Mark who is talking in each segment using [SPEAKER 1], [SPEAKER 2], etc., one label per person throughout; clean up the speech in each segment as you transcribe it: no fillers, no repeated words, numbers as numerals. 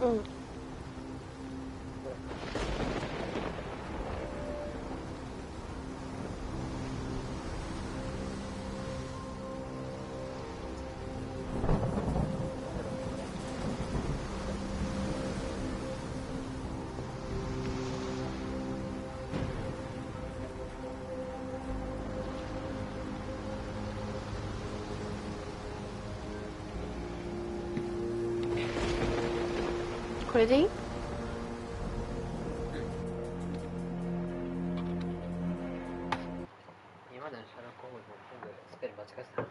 [SPEAKER 1] これでいい？
[SPEAKER 2] 今までのシャーロック・ホームズも全部スペル間違ってた。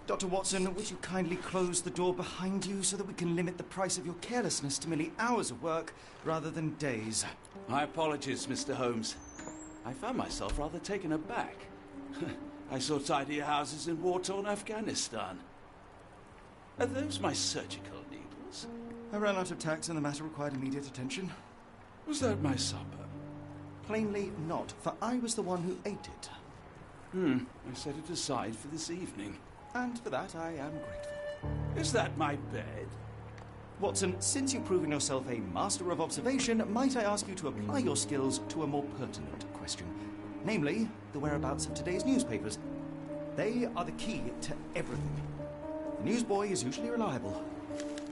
[SPEAKER 3] Dr. Watson, would you kindly close the door behind you so that we can limit the price of your carelessness to merely hours of work rather than days?
[SPEAKER 4] My apologies, Mr. Holmes. I found myself rather taken aback. I saw tidier houses in war-torn Afghanistan. Are those my surgical needles?
[SPEAKER 3] I ran out of tacks and the matter required immediate attention.
[SPEAKER 4] Was that my supper?
[SPEAKER 3] Plainly not, for I was the one who ate it.
[SPEAKER 4] I set it aside for this evening.
[SPEAKER 3] And for that I am grateful.
[SPEAKER 4] Is that my bed?
[SPEAKER 3] Watson, since you've proven yourself a master of observation, might I ask you to apply your skills to a more pertinent question? Namely, the whereabouts of today's newspapers. They are the key to everything. The newsboy is usually reliable.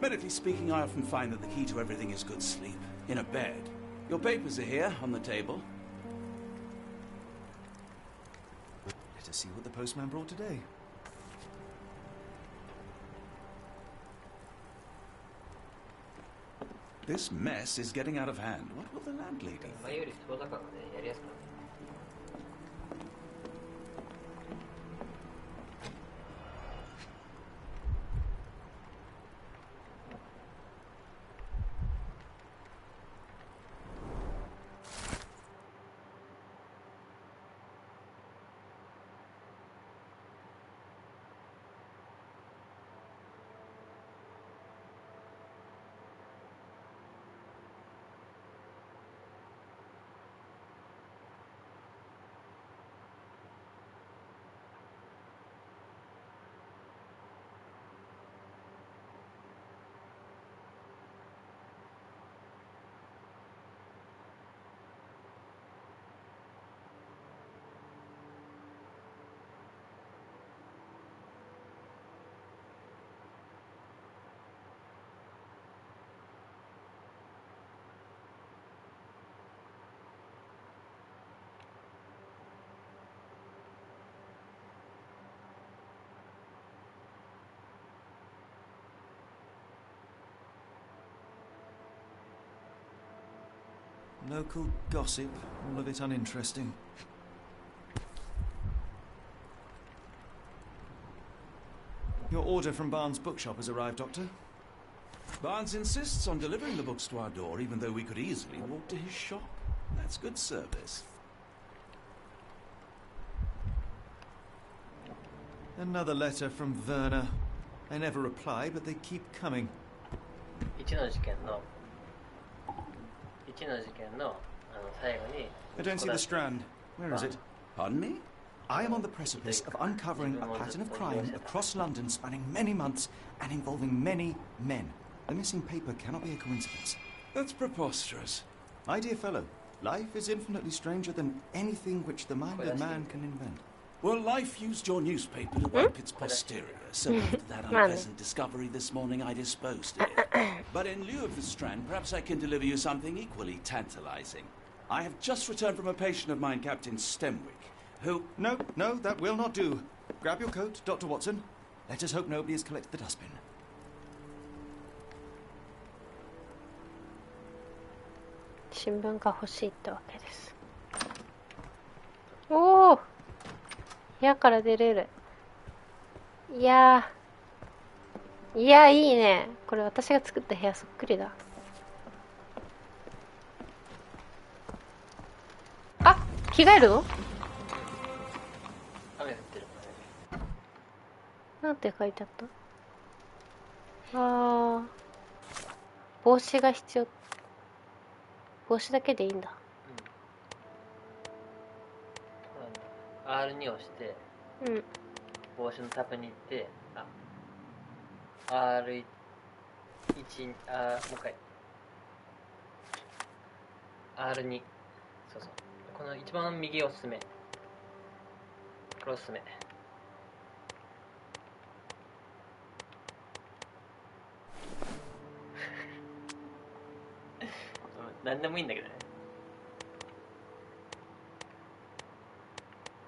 [SPEAKER 4] Medically speaking, I often find that the key to everything is good sleep. In a bed. Your papers are here, on the table.
[SPEAKER 3] Let us see what the postman brought today.
[SPEAKER 4] This mess is getting out of hand. What will the landlady think?
[SPEAKER 2] 前より人だからね、やりやすくなる。
[SPEAKER 3] Local gossip, all of it uninteresting. Your order from Barnes' bookshop has arrived, Doctor.
[SPEAKER 4] Barnes insists on delivering the books to our door, even though we could easily walk to his shop. That's good service.
[SPEAKER 3] Another letter from Werner. I never reply, but they keep coming.
[SPEAKER 2] 1の事件の最後に
[SPEAKER 3] I don't see the strand. Where is it?
[SPEAKER 4] Pardon me?
[SPEAKER 3] I am on the precipice of uncovering a pattern of crime across London spanning many months and involving many men. The missing paper cannot be a coincidence.
[SPEAKER 4] That's preposterous.
[SPEAKER 3] My dear fellow, life is infinitely stranger than anything which the mind of man can invent.
[SPEAKER 4] Well, life used your newspaper to wipe its posterior, so after that unpleasant discovery this morning, I disposed of it. But in lieu of the strand, perhaps I can deliver you something equally tantalizing. I have just returned from a patient of mine, Captain Stemwick, who...
[SPEAKER 3] No, that will not do. Grab your coat, Dr. Watson. Let us hope nobody has collected the dustbin.
[SPEAKER 1] 新聞が欲しいってわけです。おお。部屋から出れる。いやー、いや、いいね。これ私が作った部屋そっくりだ。あ、着替えるの？
[SPEAKER 2] 雨降ってるからね。
[SPEAKER 1] なんて書いてあった？帽子が必要。帽子だけでいいんだ。
[SPEAKER 2] うん。R2 を押して、
[SPEAKER 1] うん。
[SPEAKER 2] 帽子のタブに行って、R1、もう一回。R2。そうそう。この一番右おすすめ。これおすすめ。何でもいいんだけどね。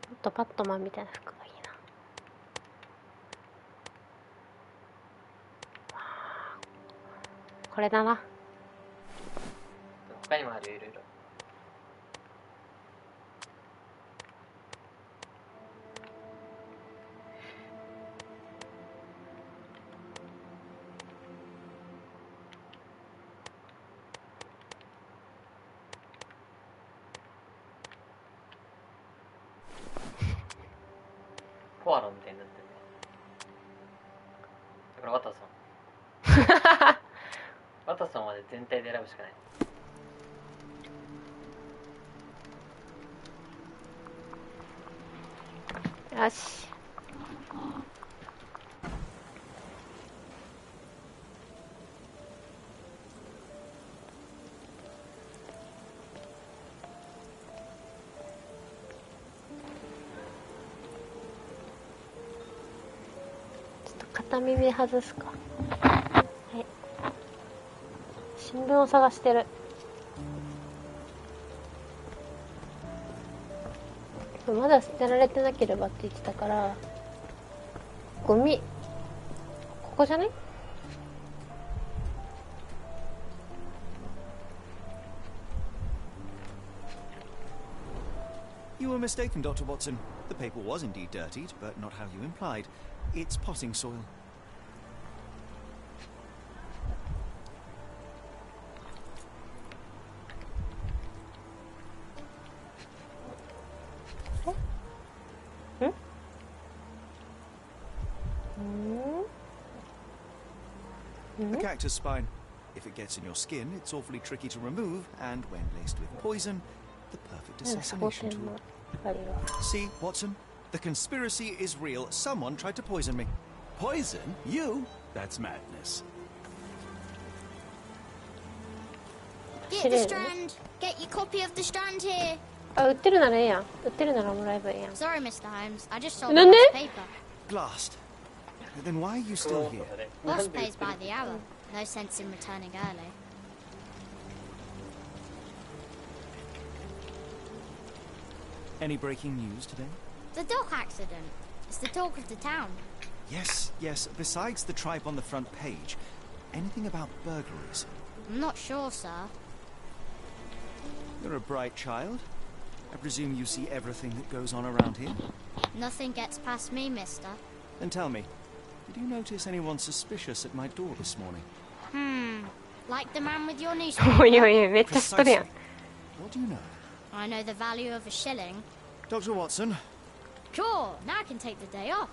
[SPEAKER 1] もっとバットマンみたいな服がいいな。これだな。
[SPEAKER 2] 他にもあるよ、いろいろ。ポアロみたいになってるね。だからワタソン。ワタソンまで全体で選ぶしかない。
[SPEAKER 1] よし。ちょっと片耳外すか。はい。新聞を探してる。まだ捨てられてなければって言ってたから、ゴミ、ここじゃない
[SPEAKER 3] You were mistaken, Dr. Watson. The paper was indeed dirtied, but not how you implied. It's potting soil. A cactus spine. If it gets in your skin, it's awfully tricky to remove, and when laced with poison, the perfect
[SPEAKER 1] サボテ
[SPEAKER 3] assassination
[SPEAKER 1] ン
[SPEAKER 3] tool.
[SPEAKER 1] の針は。
[SPEAKER 3] See, Watson? The conspiracy is real. Someone tried to poison me.
[SPEAKER 4] Poison? You? That's madness.
[SPEAKER 5] Get the Strand. Get your copy of the Strand here.
[SPEAKER 1] あ、売ってるならええやん。売ってるならもらえばいいやん。
[SPEAKER 5] Sorry, Mr. Holmes. I just sold the
[SPEAKER 1] なんで？
[SPEAKER 5] last paper.
[SPEAKER 3] Blast. Then why are you still here?
[SPEAKER 5] Boss pays by the hour. No sense in returning early.
[SPEAKER 3] Any breaking news today?
[SPEAKER 5] The dock accident. It's the talk of the town.
[SPEAKER 3] Yes, yes. Besides the tripe on the front page, anything about burglaries?
[SPEAKER 5] I'm not sure, sir.
[SPEAKER 3] You're a bright child. I presume you see everything that goes on around here?
[SPEAKER 5] Nothing gets past me, mister.
[SPEAKER 3] Then tell me, did you notice anyone suspicious at my door this morning?
[SPEAKER 5] Like the man with your
[SPEAKER 1] お
[SPEAKER 5] newspaper.
[SPEAKER 1] いおいおい、めっちゃ知っとるやん。
[SPEAKER 3] What do you know?
[SPEAKER 5] I know the value of a shilling.
[SPEAKER 3] Dr. Watson,
[SPEAKER 5] Sure, now I can take the day off.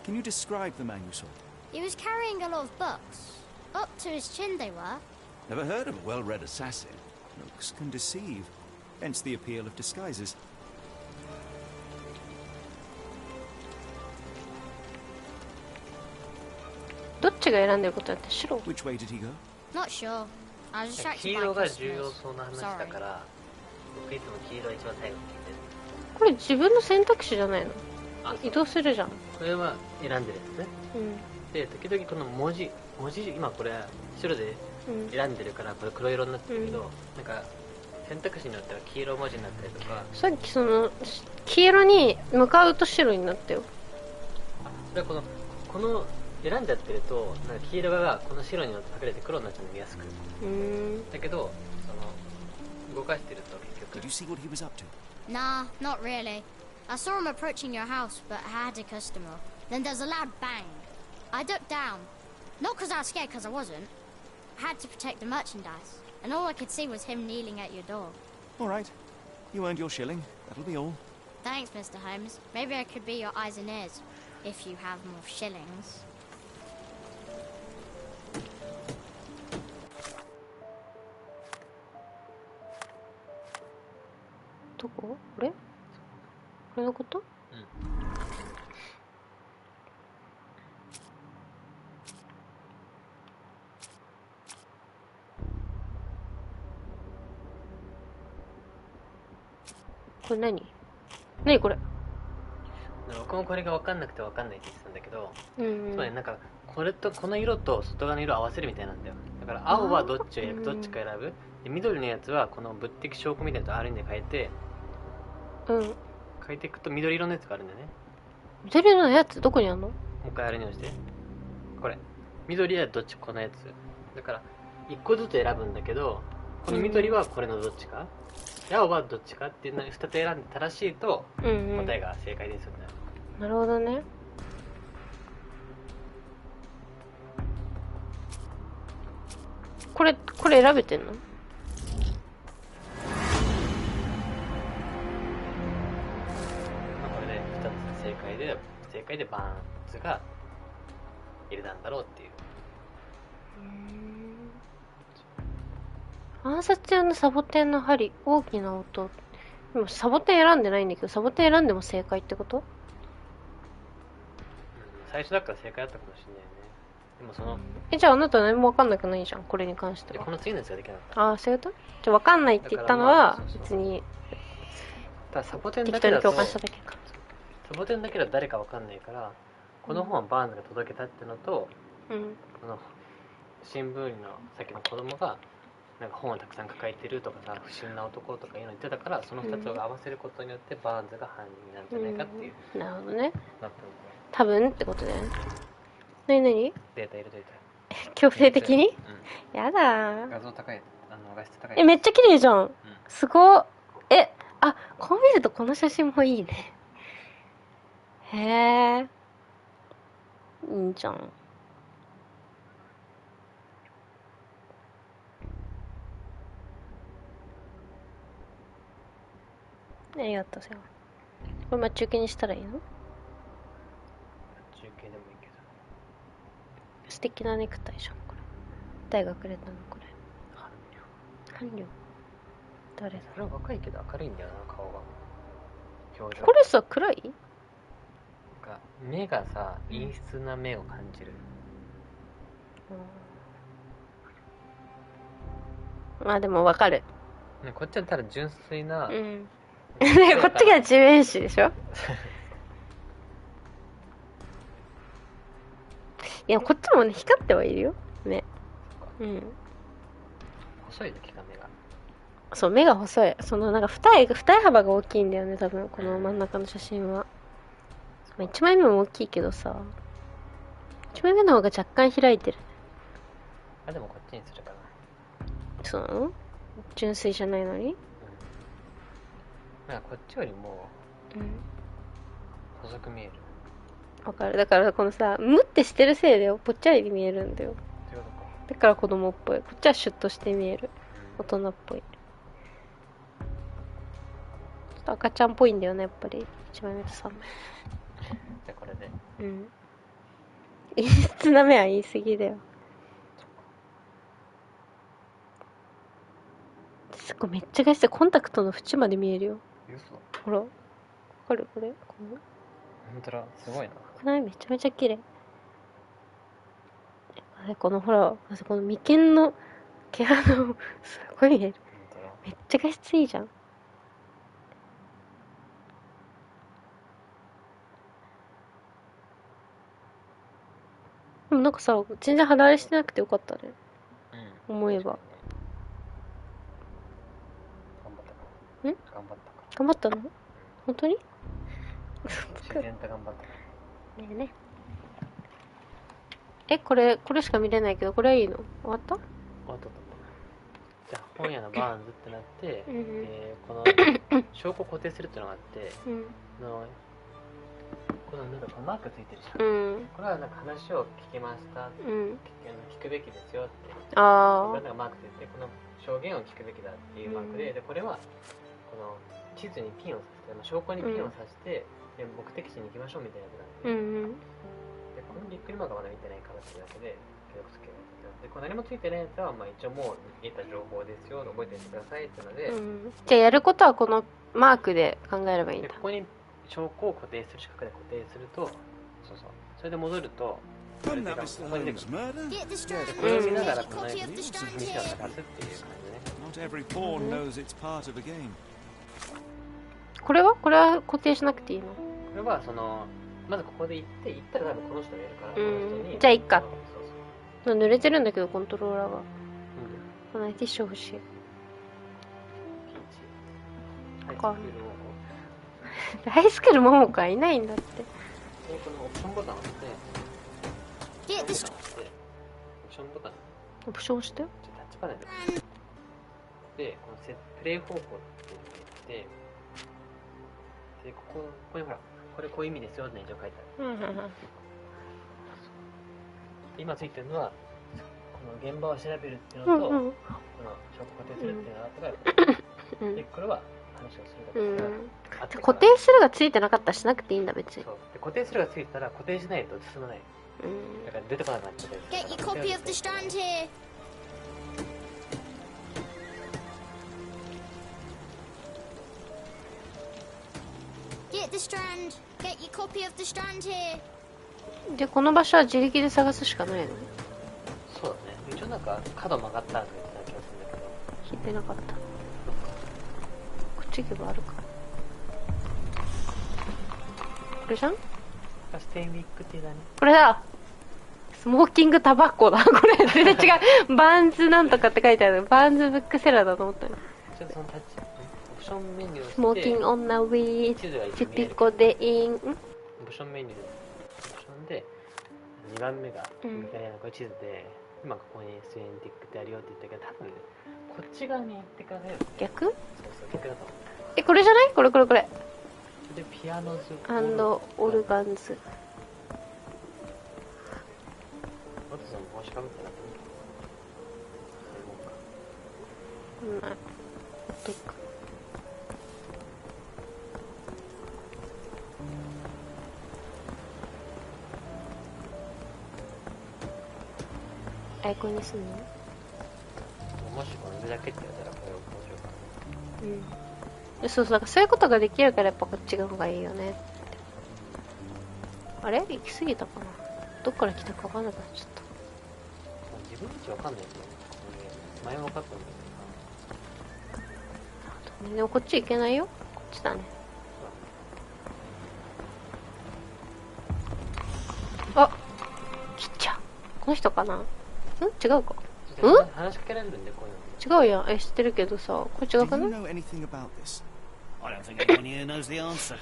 [SPEAKER 3] can you describe the man you saw?
[SPEAKER 5] He was carrying a lot of books. Up to his chin they were.
[SPEAKER 4] Never heard of a well-read assassin.
[SPEAKER 3] Looks can deceive. Hence the appeal of disguises.
[SPEAKER 1] どっちが選んでることやって白？
[SPEAKER 3] Which way did he go?
[SPEAKER 5] Not sure. I was
[SPEAKER 2] 黄
[SPEAKER 5] distracted
[SPEAKER 2] 色
[SPEAKER 5] by
[SPEAKER 2] が重要
[SPEAKER 5] customers.
[SPEAKER 2] そうな話だから僕いつも黄色が一番最後に聞いてる。
[SPEAKER 1] これ自分の選択肢じゃないの？
[SPEAKER 2] あ、
[SPEAKER 1] 移動するじゃん。
[SPEAKER 2] これは選んでるやつね。
[SPEAKER 1] うん。
[SPEAKER 2] で時々この文字今これ白で
[SPEAKER 1] うん。
[SPEAKER 2] 選んでるからこれ黒色になってるけど、なんか選択肢によっては黄色文字になったりとか、
[SPEAKER 1] さっきその黄色に向かうと白になったよ。
[SPEAKER 2] それはこの選んじゃってるとなんか黄色がこの白によって隠れて黒になっちゃうの見やすく。だけど動かしてると結
[SPEAKER 3] Did
[SPEAKER 2] 局
[SPEAKER 3] you see what he was up to?
[SPEAKER 5] Nah, not really. I saw him approaching your house, but I had a customer. Then there's a loud bang. I ducked down. Not because I was scared, because I wasn't. I had to protect the merchandise. And all I could see was him kneeling at your door.
[SPEAKER 3] All right. You earned your shilling. That'll be all.
[SPEAKER 5] Thanks, Mr. Holmes. Maybe I could be your eyes and ears, if you have more shillings.
[SPEAKER 1] どこ？これ？これのこと？これ何？何これ？
[SPEAKER 2] 僕もこれが分かんなくて分かんないって言ってたんだけど、
[SPEAKER 1] うんうん。
[SPEAKER 2] つまりなんかこれとこの色と外側の色を合わせるみたいなんだよ。だから青はどっちを選ぶ、どっちか選ぶ。で緑のやつはこの物的証拠みたいなのと R で変えて、
[SPEAKER 1] うん。
[SPEAKER 2] 変えていくと緑色のやつがあるんだよね。
[SPEAKER 1] 緑のやつどこにあんの？
[SPEAKER 2] もう一回 R に押して。これ。緑はどっちこのやつ。だから一個ずつ選ぶんだけど、この緑はこれのどっちか。青はどっちかっていうのを2つ選んで正しいと
[SPEAKER 1] うんうん。
[SPEAKER 2] 答えが正解ですよね。
[SPEAKER 1] なるほどね。これ選べてんの？
[SPEAKER 2] まあこれで2つ正解でバーンズが入れたんだろうっていう。
[SPEAKER 1] 暗殺用のサボテンの針、大きな音。でもサボテン選んでないんだけど、サボテン選んでも正解ってこと？
[SPEAKER 2] 最初だから正解だったかもしれないよね。でもその
[SPEAKER 1] じゃああなた何も分かんなくないじゃん、これに関しては。
[SPEAKER 2] この次のやつができなかった。
[SPEAKER 1] ああ、そういうことじゃあ分かんないって言ったのは、別に
[SPEAKER 2] ただサボテンだ
[SPEAKER 1] 適
[SPEAKER 2] けだと
[SPEAKER 1] 当に共感しただけか。
[SPEAKER 2] サボテンだけだと誰か分かんないから、この本はバーンズが届けたってのと、
[SPEAKER 1] うん。
[SPEAKER 2] この新聞売りのさっきの子供がなんか本をたくさん抱えてるとかさ、不審な男とかいうの言ってたから、その2つを合わせることによってバーンズが犯人になるんじゃないかっていう、
[SPEAKER 1] なるほどね。
[SPEAKER 2] なったので、
[SPEAKER 1] 多分ってことだよね。なになに？
[SPEAKER 2] データ入れといて。
[SPEAKER 1] 強制的に？
[SPEAKER 2] うん。
[SPEAKER 1] やだー。
[SPEAKER 2] 画像高い、画質高い。
[SPEAKER 1] めっちゃ綺麗じゃん。すごっ。あ、こう見るとこの写真もいいね。へえ。いいんじゃん。ありがとうさ。これ待ち受けにしたらいいの？
[SPEAKER 2] 中継でもいいけど。
[SPEAKER 1] 素敵なネクタイじゃん、これ。誰がくれたのこれ。伴侶。誰だ
[SPEAKER 2] これは若いけど明るいんだよな、顔が。表情。
[SPEAKER 1] これさ、暗い？
[SPEAKER 2] なんか目がさ、陰湿な目を感じる。
[SPEAKER 1] まあでもわかる。
[SPEAKER 2] ね、こっちはただ純粋な、
[SPEAKER 1] うん。こっちが地面師でしょ？いや、こっちもね、光ってはいるよ。目。うん。
[SPEAKER 2] 細いだけが目が。
[SPEAKER 1] そう、目が細い。その、なんか二重幅が大きいんだよね、多分、この真ん中の写真は。まあ、1枚目も大きいけどさ、1枚目の方が若干開いてる。
[SPEAKER 2] あ、でもこっちにするかな。
[SPEAKER 1] そうなの？純粋じゃないのに？
[SPEAKER 2] なんかこっちよりも、細く見える。
[SPEAKER 1] わかる。だからこのさ、ムってしてるせいでぽっちゃりに見えるんだよ。
[SPEAKER 2] ってことか。
[SPEAKER 1] だから子供っぽい。こっちはシュッとして見える。大人っぽい。ちょっと赤ちゃんっぽいんだよね、やっぱり。1枚目と3枚
[SPEAKER 2] じゃあこれで。
[SPEAKER 1] 目。うん。陰湿な目は言い過ぎだよ。すごいめっちゃ画質コンタクトの縁まで見えるよ。
[SPEAKER 2] 嘘。
[SPEAKER 1] ほら。わかるこれ？この
[SPEAKER 2] ほんとだ、すごいな。
[SPEAKER 1] これめちゃめちゃ綺麗。このほら、この眉間の毛穴もすごい見える。めっちゃ画質いいじゃん。でもなんかさ、全然肌荒れしてなくてよかったね。思えば。
[SPEAKER 2] 頑張ったか。頑張ったか。
[SPEAKER 1] 頑張ったの？本当に？
[SPEAKER 2] 自然と頑張ったか。
[SPEAKER 1] ねえね。これしか見れないけど、これはいいの？終わった？
[SPEAKER 2] 終わった。じゃあ本屋のバーンズってなって、
[SPEAKER 1] うん
[SPEAKER 2] でこの証拠を固定するっていうのがあって、
[SPEAKER 1] うん
[SPEAKER 2] このなんかこのマークついてるじゃん、
[SPEAKER 1] うん
[SPEAKER 2] これはなんか話を聞きました、
[SPEAKER 1] うん
[SPEAKER 2] 聞くべきですよって、こ
[SPEAKER 1] あ
[SPEAKER 2] れなんかマークついて、この証言を聞くべきだっていうマークで、でこれはこの地図にピンを刺して、証拠にピンを刺して、で目的地に行きましょうみたいなやつなんで、でこのびっくりマークはまだ見てないからっていうだけで記録つけるで、これ何もついてないやつはまあ一応もう得た情報ですよ、覚えておいてくださいっていうので、
[SPEAKER 1] じゃあやることはこのマークで考えればいいんだ。
[SPEAKER 2] でここに証拠を固定する、四角で固定すると、そうそう、それで戻ると、ここ
[SPEAKER 4] Couldn't
[SPEAKER 2] に
[SPEAKER 4] that
[SPEAKER 2] 出
[SPEAKER 4] be
[SPEAKER 2] て
[SPEAKER 4] Mr.
[SPEAKER 2] くる
[SPEAKER 4] Holmes' murder?
[SPEAKER 5] Get the strand.
[SPEAKER 2] これを見ながら
[SPEAKER 5] Take
[SPEAKER 2] この
[SPEAKER 5] a
[SPEAKER 2] 道
[SPEAKER 5] copy
[SPEAKER 2] を
[SPEAKER 5] of the
[SPEAKER 2] 探
[SPEAKER 5] strand
[SPEAKER 2] すっていう
[SPEAKER 5] here.
[SPEAKER 2] 感じね。
[SPEAKER 3] Not every pawn knows it's part of a game.
[SPEAKER 1] これは固定しなくていいの？
[SPEAKER 2] これはそのまずここで行ったら多分この人がいるから、この人に
[SPEAKER 1] じゃあいっか。
[SPEAKER 2] そうそう
[SPEAKER 1] 濡れてるんだけどコントローラーが。
[SPEAKER 2] そう、
[SPEAKER 1] このティッシュ欲しい。
[SPEAKER 2] ピーチハイスクールを
[SPEAKER 1] ハイスクールモモカいないんだって。
[SPEAKER 2] でこのオプションボタンを押して、
[SPEAKER 5] Get
[SPEAKER 2] オ
[SPEAKER 5] the
[SPEAKER 2] プションボタンを押して、オプションボタン、
[SPEAKER 1] オプション押して。
[SPEAKER 2] タッチパネルでこのプレイ方法って言って、でここにほら、これこういう意味ですよって一応書いてある。今ついてるのはこの現場を調べるっていうのと、この証拠固定するっていうのがあったら、でこれは話をするだけだから、
[SPEAKER 1] 固定するがついてなかったらしなくていいんだ別に。
[SPEAKER 2] そうで固定するがついてたら固定しないと進まない。だから出てこなくなっちゃう。
[SPEAKER 5] Get your copy of the strand here. Get the strand. Get your copy of the strand here.
[SPEAKER 1] でこの場所は自力で探すしかないの？
[SPEAKER 2] そうだね。一応なんか角曲がったとか言ってた気がするんだけど、
[SPEAKER 1] 聞いてなかった。こっち行けばあるか。これじゃん？
[SPEAKER 2] ステインウィックってだね。
[SPEAKER 1] これだ。スモーキングタバコだ。これ全然違う。バーンズなんとかって書いてある。バーンズブックセラーだと思ったよ。
[SPEAKER 2] ちょっとそのタッチオプションメニューをして、
[SPEAKER 1] スモーキングオンナウィー
[SPEAKER 2] 地図が一
[SPEAKER 1] チ
[SPEAKER 2] 応見える
[SPEAKER 1] ピコでイン。
[SPEAKER 2] オプションメニュー、オプションで2番目が右からこれ地図で、今ここにスエンティックってあるよって言ったけど、多分ねこっち側に行ってくださいよ。
[SPEAKER 1] 逆？
[SPEAKER 2] そうそう、逆だと思う。
[SPEAKER 1] これじゃない？これ。
[SPEAKER 2] それでピアノズ
[SPEAKER 1] オルガンズ。
[SPEAKER 2] ワトソン帽子かぶってなくて
[SPEAKER 1] うん。あといく。アイコンにすんの？
[SPEAKER 2] もしこの上だけって言われたらこれをこうしようかな。
[SPEAKER 1] そうそう、だからそういうことができるからやっぱこっち側がいいよねって。あれ行き過ぎたかな。どっから来たか分かんなくなっちゃった。
[SPEAKER 2] 自分たちわかんないけど、このゲーム前も分かったんだけど
[SPEAKER 1] でもこっち行けないよ。こっちだね。あ、ちっちゃ。この人かな。違うか。
[SPEAKER 2] さ、話しかけられるんで、こういうの。
[SPEAKER 1] 違うやん。知ってるけどさ、これ違うか
[SPEAKER 3] Do
[SPEAKER 1] な。
[SPEAKER 3] you know anything about this?
[SPEAKER 4] I don't think anyone here knows the answer.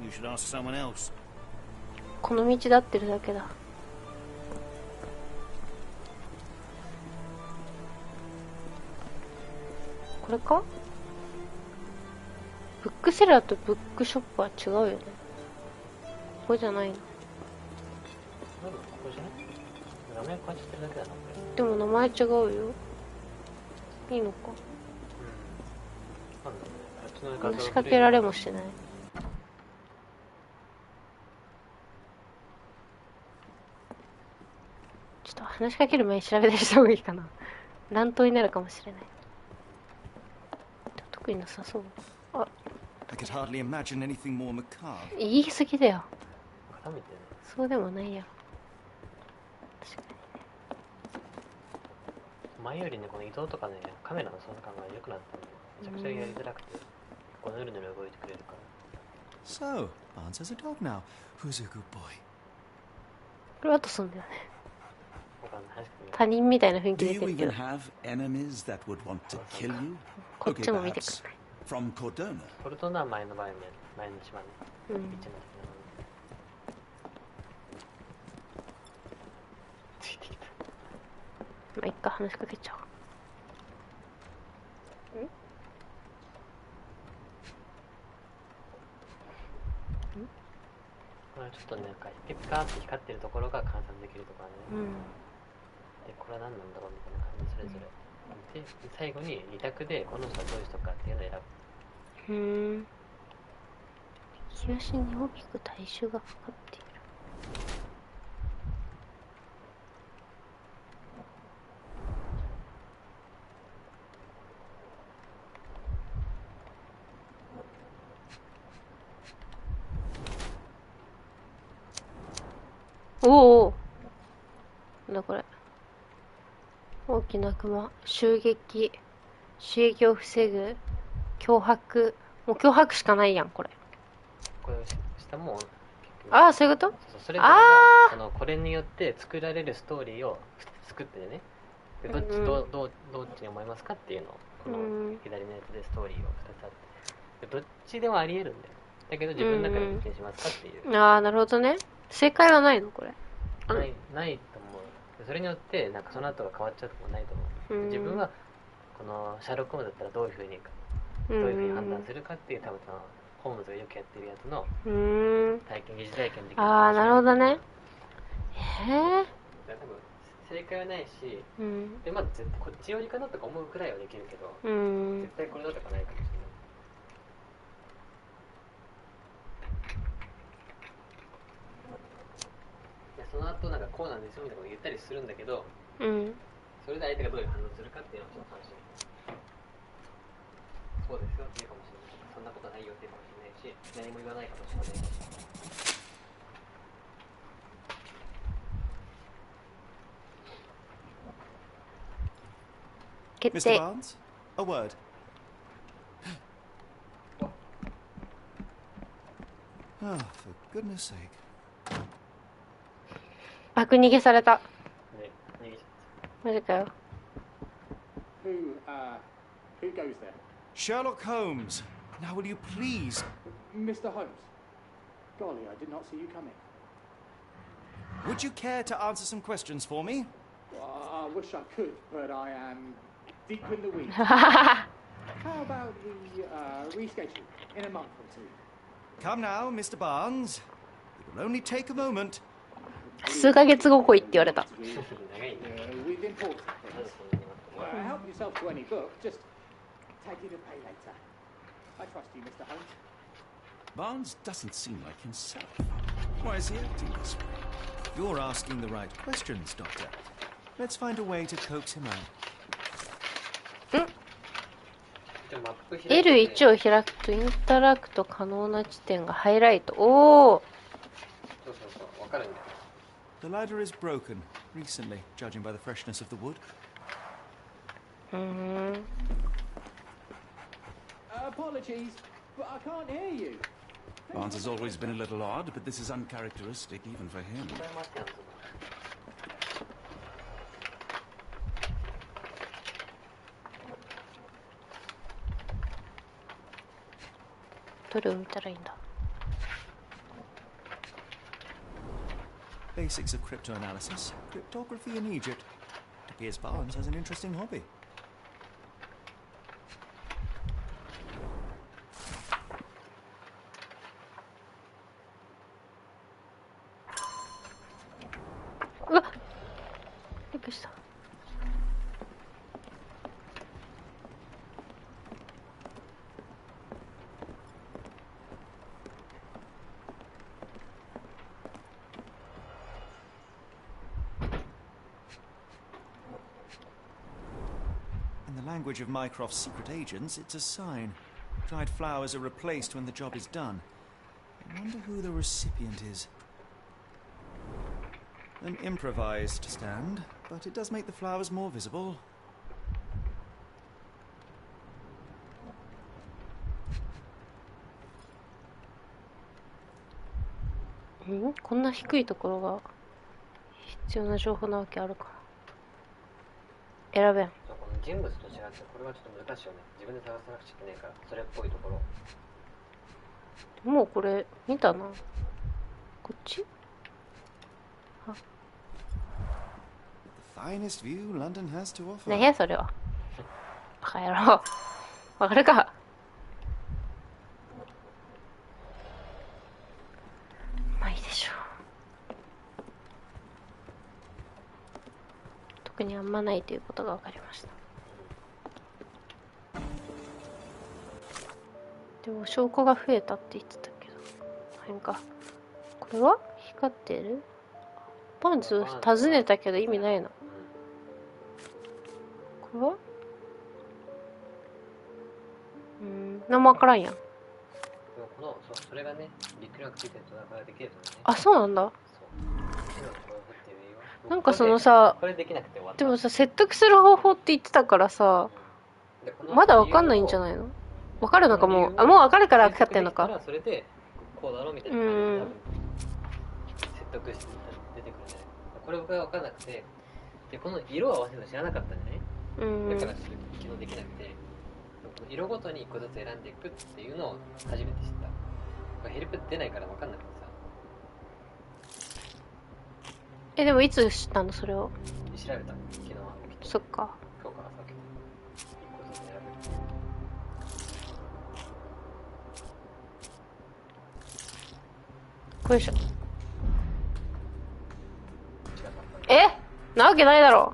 [SPEAKER 4] You should ask someone else.
[SPEAKER 1] この道で合ってるだけだ。これか？ブックセラーとブックショップは違うよね。ここじゃないの。
[SPEAKER 2] なんかここじゃない？名前変えちゃってるだけだな、これ。
[SPEAKER 1] でも名前違うよ。いいのか。話しかけられもしない。ちょっと話しかける前に調べたりした方がいいかな。乱闘になるかもしれない。特になさそう。あ、
[SPEAKER 3] I could hardly imagine anything more macabre.
[SPEAKER 1] 言い過ぎだよ。
[SPEAKER 2] 固めてね。
[SPEAKER 1] そうでもないやろ。確か
[SPEAKER 2] 前よりね、この移動とかね、カメラの操作感が良くなったんで、めちゃくちゃやりづらくて、こうぬるぬる動いてくれるから。
[SPEAKER 3] So, Barnes has a dog now. Who's a good boy?
[SPEAKER 1] これワトソンだよね。
[SPEAKER 2] 他の話しかけ
[SPEAKER 1] 他人みたいな雰囲気
[SPEAKER 4] Do
[SPEAKER 1] 出
[SPEAKER 4] you
[SPEAKER 1] てるけ
[SPEAKER 4] even
[SPEAKER 1] ど。
[SPEAKER 4] have enemies that would want to kill you?
[SPEAKER 1] こっ
[SPEAKER 4] Okay,
[SPEAKER 1] ちも見てく
[SPEAKER 4] perhaps
[SPEAKER 1] れない。
[SPEAKER 4] from Cordona.
[SPEAKER 2] ポルトナは前の場合ね、前の島ね。
[SPEAKER 1] うん。
[SPEAKER 2] 一番的なのについてきた。
[SPEAKER 1] まあ、一回話しかけちゃおう。
[SPEAKER 2] これちょっとね、なんかピカピカって光ってるところが観察できるとかね。で、これは何なんだろうみたいな感じ、それぞれ。で、最後に2択でこの人はどういう人かっていうのを選ぶ。
[SPEAKER 1] 引き足に大きく体重がかかっている。おお、なんだこれ。大きなクマ、襲撃を防ぐ、脅迫。もう脅迫しかないやん、これ。
[SPEAKER 2] これ下も
[SPEAKER 1] ああ、そういうこと？
[SPEAKER 2] それぞれがこれによって作られるストーリーを作ってね。でどっちに思いますかっていうのをこの左のやつでストーリーを2つあって、どっちでもありえるんだよ。だけど自分の中でどっちにしますかっていう。
[SPEAKER 1] ああ、なるほどね。正解はないのこれ。
[SPEAKER 2] ないと思う。それによってなんかその後が変わっちゃうとかもないと思う。自分はこのシャーロック・ホームズだったらどういうふうに判断するかっていう、多分そのホームズがよくやってるやつの疑似体験できる。
[SPEAKER 1] ああ、なるほどね。へえ。
[SPEAKER 2] 多分正解はないし、でまず絶対こっち寄りかなとか思うくらいはできるけど、絶対これだとかないかもしれない。その後なんかこうなんですよみたいなこと言ったりするんだけど、それで相手がどういう反応するかっていうのをちょっと楽しみ。そうですよって言うかもしれない。そんなことないよって言うかもしれないし、何も言わないかもしれないし。
[SPEAKER 1] 決
[SPEAKER 3] Mr.
[SPEAKER 1] 定。
[SPEAKER 3] Barnes, a word. Ah, for goodness sake.
[SPEAKER 1] 爆逃げされた。
[SPEAKER 2] ね、逃げちゃった。
[SPEAKER 1] マジかよ。
[SPEAKER 6] Who goes there?
[SPEAKER 3] Sherlock Holmes. Now will you please?
[SPEAKER 6] Mr. Holmes. Golly, I did not see you coming.
[SPEAKER 3] Would you care to answer some questions for me?
[SPEAKER 6] Well, I wish I could, but I am deep in the weeds. How about we reschedule in a month or two?
[SPEAKER 3] Come now, Mr. Barnes. It will only take a moment.
[SPEAKER 1] 数ヶ月後来いって言われた。
[SPEAKER 6] With important things. Help yourself to any book, just take it and pay later. I trust you, Mr. Holmes.
[SPEAKER 4] Barnes doesn't seem like himself. Why is he acting this way?
[SPEAKER 3] You're asking the right questions, Doctor. Let's find a way to coax him out.
[SPEAKER 1] L1 を開くとインタラクト可能な地点がハイライト。おお。
[SPEAKER 2] そうそうそう、わかるんだよ。
[SPEAKER 3] The ladder is broken recently, judging by the freshness of the wood.
[SPEAKER 6] Apologies, but I can't hear you.
[SPEAKER 4] Barnes has always been a little odd, but this is uncharacteristic even for him.
[SPEAKER 2] これ待ってやるぞ。
[SPEAKER 1] どれを見たらいいんだ。
[SPEAKER 3] Basics of cryptoanalysis, cryptography in Egypt. It appears Barnes has an interesting hobby.
[SPEAKER 1] What? びっくりした。
[SPEAKER 3] In the language of Mycroft's secret agents, it's a sign. Dried flowers are replaced when the job is done. I wonder who the recipient is. An improvised stand, but it does make the flowers more visible.
[SPEAKER 1] ん？こんな低いところが必要な情報なわけあるかな。選べん。
[SPEAKER 2] この人物と違ってこれはちょっと難しいよね。自分で探さなくちゃいけないから、それっぽいところ。
[SPEAKER 1] もうこれ見たな。こっち？
[SPEAKER 3] The finest view London has to offer.
[SPEAKER 1] ねえそれは。バカ野郎。わかるか。まあいいでしょう。特にあんまないということが分かりました。でも証拠が増えたって言ってたけど、変か。これは光ってる？パンツを尋ねたけど意味ないな。これは何もわからんやん。
[SPEAKER 2] でもそれがね、陸力ついてるとなかなかできるとね。
[SPEAKER 1] あ、そうなんだ。
[SPEAKER 2] そう。
[SPEAKER 1] なんかそのさ、
[SPEAKER 2] これできなくて終わった。
[SPEAKER 1] でもさ、説得する方法って言ってたからさ、まだわかんないんじゃないの？わかるのかもう、もうわかるからかかってんのか。
[SPEAKER 2] それで、こうだろうみたいな感じで多分、説得して出てくるんじゃない？これ僕はわかんなくて、で、この色を合わせるの知らなかったんじゃない？だから昨日できなくて、色ごとに1個ずつ選んでいくっていうのを初めて知った。ヘルプ出ないから分かんなくてさ。
[SPEAKER 1] でもいつ知ったのそれを？
[SPEAKER 2] 調べた昨日は。
[SPEAKER 1] そっか。
[SPEAKER 2] 今日からさっき1個ずつ選
[SPEAKER 1] べる。よいしょ。なわけないだろ。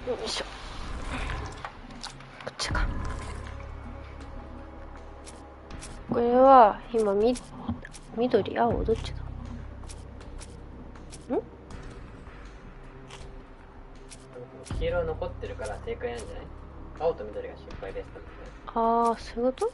[SPEAKER 1] よいしょ。こっちか。これは今緑青どっちだ？
[SPEAKER 2] 黄色は残ってるから正解なんじゃない？青と緑が心配ですって。
[SPEAKER 1] ああ、そういうこと？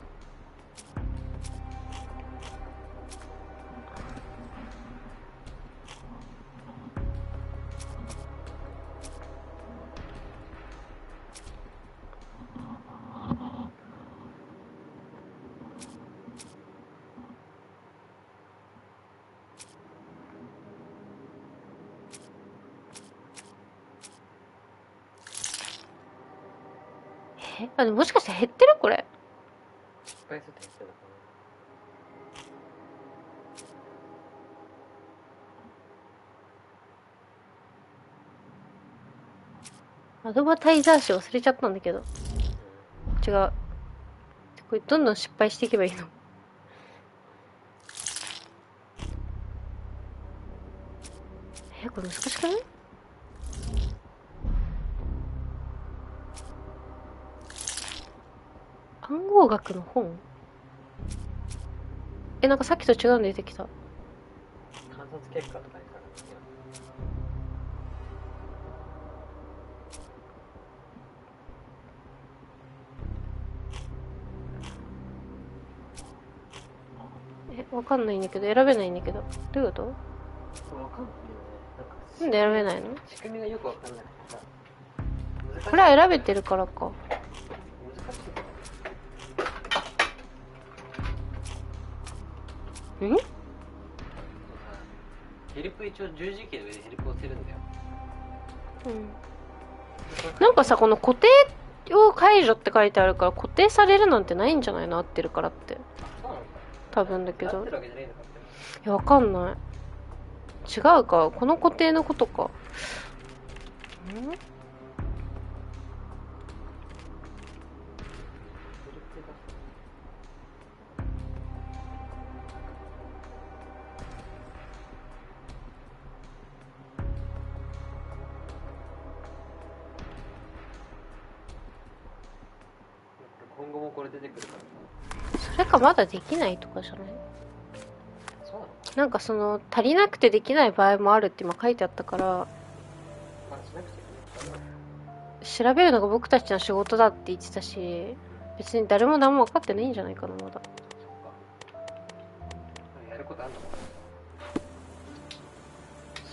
[SPEAKER 1] あ、でももしかして減ってるこれ。
[SPEAKER 2] 失敗するって言ってたのか
[SPEAKER 1] な。アドバタイザー誌忘れちゃったんだけど。違う。これどんどん失敗していけばいいの？これ難しくない？暗号学の本？なんかさっきと違うの出てきた。
[SPEAKER 2] 観察結果とかにさ、
[SPEAKER 1] わかんないんだけど、選べないんだけど。どういうこと？
[SPEAKER 2] わかんないよね。
[SPEAKER 1] なんで選べないの？
[SPEAKER 2] 仕組みがよくわかんなくてさ。
[SPEAKER 1] これは選べてるからか。
[SPEAKER 2] 難しい。ヘルプ一応十字キーで上でヘルプを押せるんだよ。
[SPEAKER 1] なんかさ、この固定を解除って書いてあるから固定されるなんてないんじゃないの？合ってるからって。多分だけど。いや、わかんない。違うか。この固定のことか。
[SPEAKER 2] 今後もこれ出てくるから。
[SPEAKER 1] それかまだできないとかじゃない？
[SPEAKER 2] そうなの？
[SPEAKER 1] なんかその足りなくてできない場合もあるって今書いてあったから、
[SPEAKER 2] まあ、しなくちゃいけない。
[SPEAKER 1] 調べるのが僕たちの仕事だって言ってたし、別に誰も何も分かってないんじゃないかな、まだ。
[SPEAKER 2] やることあんのかな？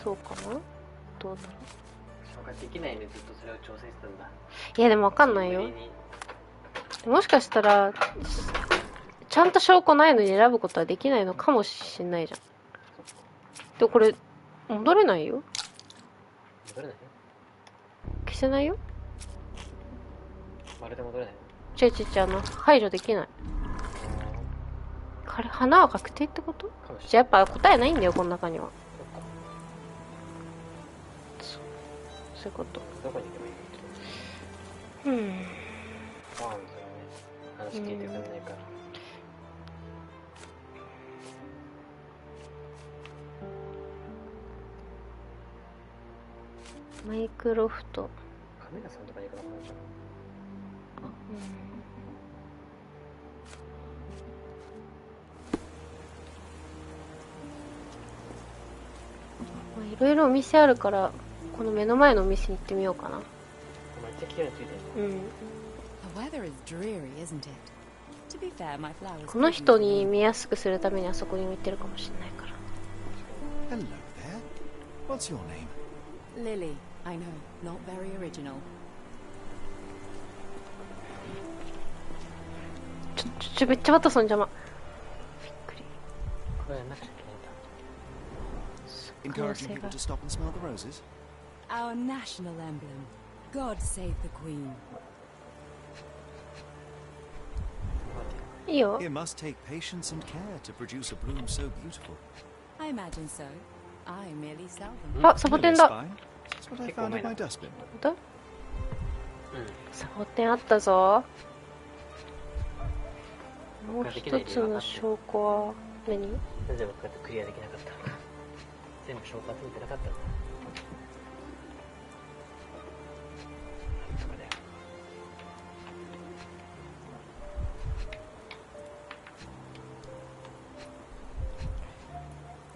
[SPEAKER 1] そうかな？どうだろ
[SPEAKER 2] 消化できないのでずっとそれを調整してたんだ。
[SPEAKER 1] う。いやでも分かんないよ。もしかしたらちゃんと証拠ないのに選ぶことはできないのかもしんないじゃん。でもこれ戻れないよ。
[SPEAKER 2] 戻れない？
[SPEAKER 1] 消せないよ。
[SPEAKER 2] まるで戻れない？
[SPEAKER 1] 違う、排除できない。花は確定ってこと？
[SPEAKER 2] かもしれない。
[SPEAKER 1] じゃあやっぱ答えないんだよ、この中には。そういうこと。
[SPEAKER 2] どこに行けばいいの？
[SPEAKER 1] うん。
[SPEAKER 2] バーンズはね、話聞いてくれないから。
[SPEAKER 1] マイクロフト。
[SPEAKER 2] カメラさんとかに行くのかな。
[SPEAKER 1] いろいろお店あるから、この目の前のお店に行ってみようかな。
[SPEAKER 2] めっちゃ綺麗についてる。
[SPEAKER 1] うん。
[SPEAKER 7] The weather is dreary, isn't it? To be fair, my flowers.
[SPEAKER 1] この人に見やすくするためにあそこに置いてるかもしれないから。
[SPEAKER 3] Hello there. What's your name?
[SPEAKER 7] Lily, I know, not very original.
[SPEAKER 1] めっちゃバタソン邪魔。びっくり。
[SPEAKER 2] これやんなくちゃいけないんだ。
[SPEAKER 3] Encouraging people to stop and smell the roses?
[SPEAKER 7] Our national emblem. God save the Queen.
[SPEAKER 1] いいよ。
[SPEAKER 3] It must take patience and care to produce a bloom so beautiful.
[SPEAKER 7] I imagine so. I merely sell them.
[SPEAKER 1] あ、サボテン
[SPEAKER 3] Lily's
[SPEAKER 1] だ。
[SPEAKER 3] fine. That's what I found in my dustbin.
[SPEAKER 1] 本当？サボテンあったぞ。もう一つの証拠は何？
[SPEAKER 2] なぜ僕だってクリアできなかったのか。全部証拠集めてなかったんだ。そこだよ。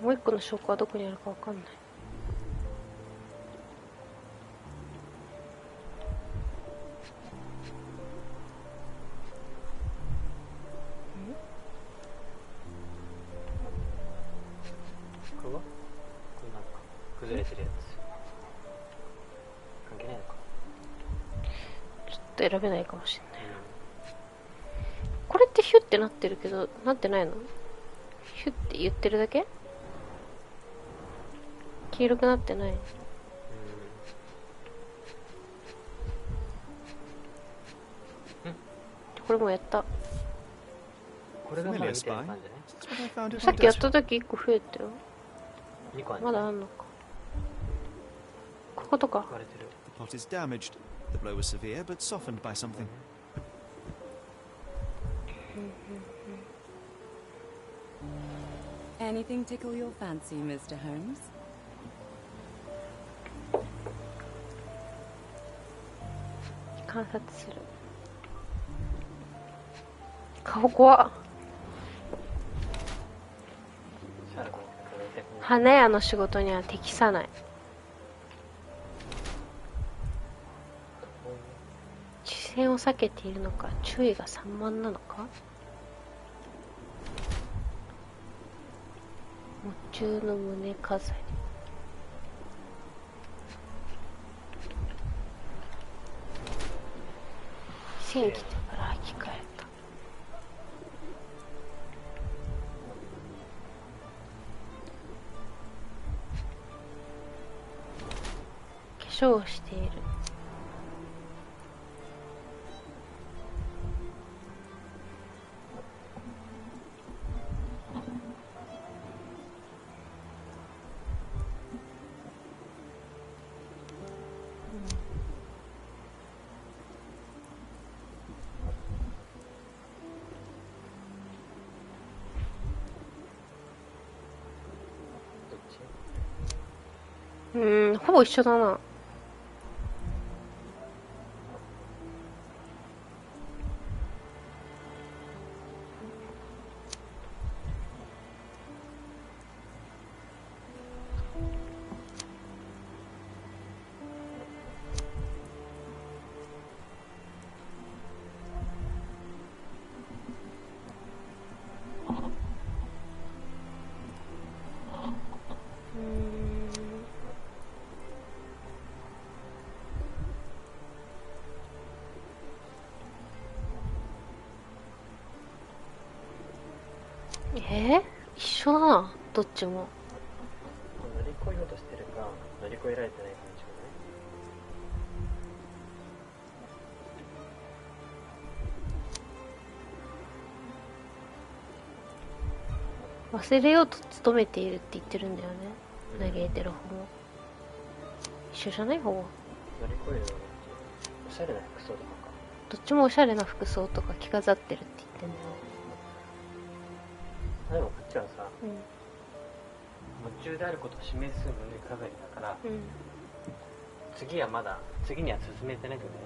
[SPEAKER 1] もう一個の証拠はどこにあるかわかんない。
[SPEAKER 2] これは？これなんか崩れてるやつ。関係ないのか。
[SPEAKER 1] ちょっと選べないかもしれない。これってヒュってなってるけど、なってないの？ヒュって言ってるだけ？黄色くなってない。これもやった。
[SPEAKER 2] これがまだ
[SPEAKER 3] Familiar
[SPEAKER 2] 見てる感
[SPEAKER 3] spine?
[SPEAKER 2] じね。
[SPEAKER 3] That's what I found in
[SPEAKER 1] さ
[SPEAKER 3] my
[SPEAKER 1] っきやった
[SPEAKER 3] dustbin.
[SPEAKER 1] 時1個増えたよ。
[SPEAKER 2] 2個ある。
[SPEAKER 1] まだあんのか。こことか。
[SPEAKER 2] 壊れてる。
[SPEAKER 3] The pot is damaged. The blow was severe, but softened by something.
[SPEAKER 7] Anything tickle your fancy, Mr. Holmes?
[SPEAKER 1] 観察する。顔怖っ。
[SPEAKER 2] シャーロックのこれ痛くない。
[SPEAKER 1] 花屋の仕事には適さない。視線を避けているのか、注意が散漫なのか。喪中の胸飾り。線来てから履き替えた。化粧をしている。ほぼ一緒だな。一緒だな、どっちも。
[SPEAKER 2] 乗り越えようとしてるか、乗り越えられてない感じがね。
[SPEAKER 1] 忘れようと努めているって言ってるんだよね、嘆いてる方も。一緒じゃない方は。
[SPEAKER 2] 乗り越えるのがおしゃれな服装とかか。
[SPEAKER 1] どっちもおしゃれな服装とか着飾ってるって言ってんだよ。
[SPEAKER 2] でもこっちはさ、
[SPEAKER 1] うん
[SPEAKER 2] 夢中であることを示す胸飾りだから、
[SPEAKER 1] うん
[SPEAKER 2] 次には進めてないってことだ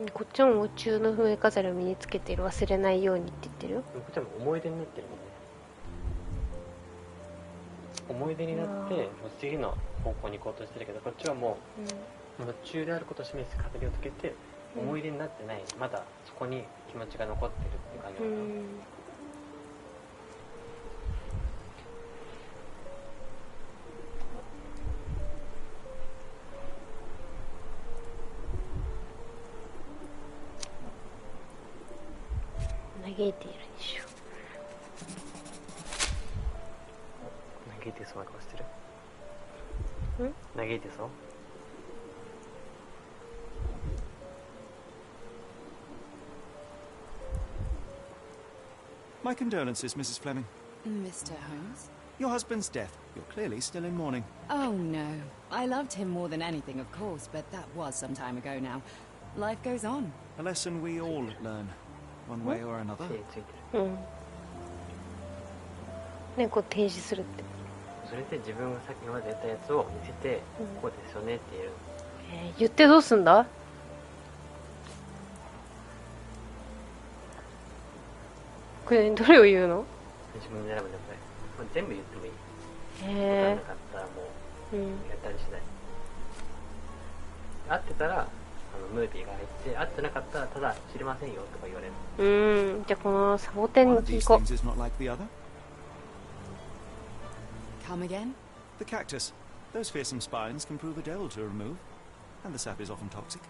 [SPEAKER 2] よね。
[SPEAKER 1] こっちも夢中の笛飾りを身につけている、忘れないようにって言ってるよ。
[SPEAKER 2] こっちはもう思い出になってるもんね。思い出になってもう次の方向に行こうとしてるけど、こっちはもう夢中であることを示す飾りをつけて思い出になってない、まだそこに気持ちが残ってるっていう感じだから、
[SPEAKER 1] 嘆いているでしょ。
[SPEAKER 2] 嘆いてそうな顔してる。嘆いてそう。
[SPEAKER 3] My condolences, Mrs. Fleming.
[SPEAKER 7] Mr. Holmes?
[SPEAKER 3] Your husband's death. You're clearly still in mourning.
[SPEAKER 7] Oh, no. I loved him more than anything, of course, but that was some time ago now. Life goes on.
[SPEAKER 3] A lesson we all learn, one way or another.
[SPEAKER 2] 手ついてる。
[SPEAKER 1] 猫を提示するって。
[SPEAKER 2] それで自分がさっきまでやったやつを見せて、こうですよねって言える。
[SPEAKER 1] 言ってどうすんだ。これどれを言うの。
[SPEAKER 2] 自分で選ぶんだこれ。全部言ってもいい。分かんなかったらもう、やったりしない。合ってたらムービーが入って、合ってなかったらただ知りませんよとか言われる。
[SPEAKER 1] じゃあこのサボテン
[SPEAKER 3] One
[SPEAKER 1] に
[SPEAKER 3] of these
[SPEAKER 1] 行こ
[SPEAKER 3] things is not like the other.
[SPEAKER 7] Come again?
[SPEAKER 3] The cactus. Those fearsome spines can prove a devil to remove, and the sap is often toxic.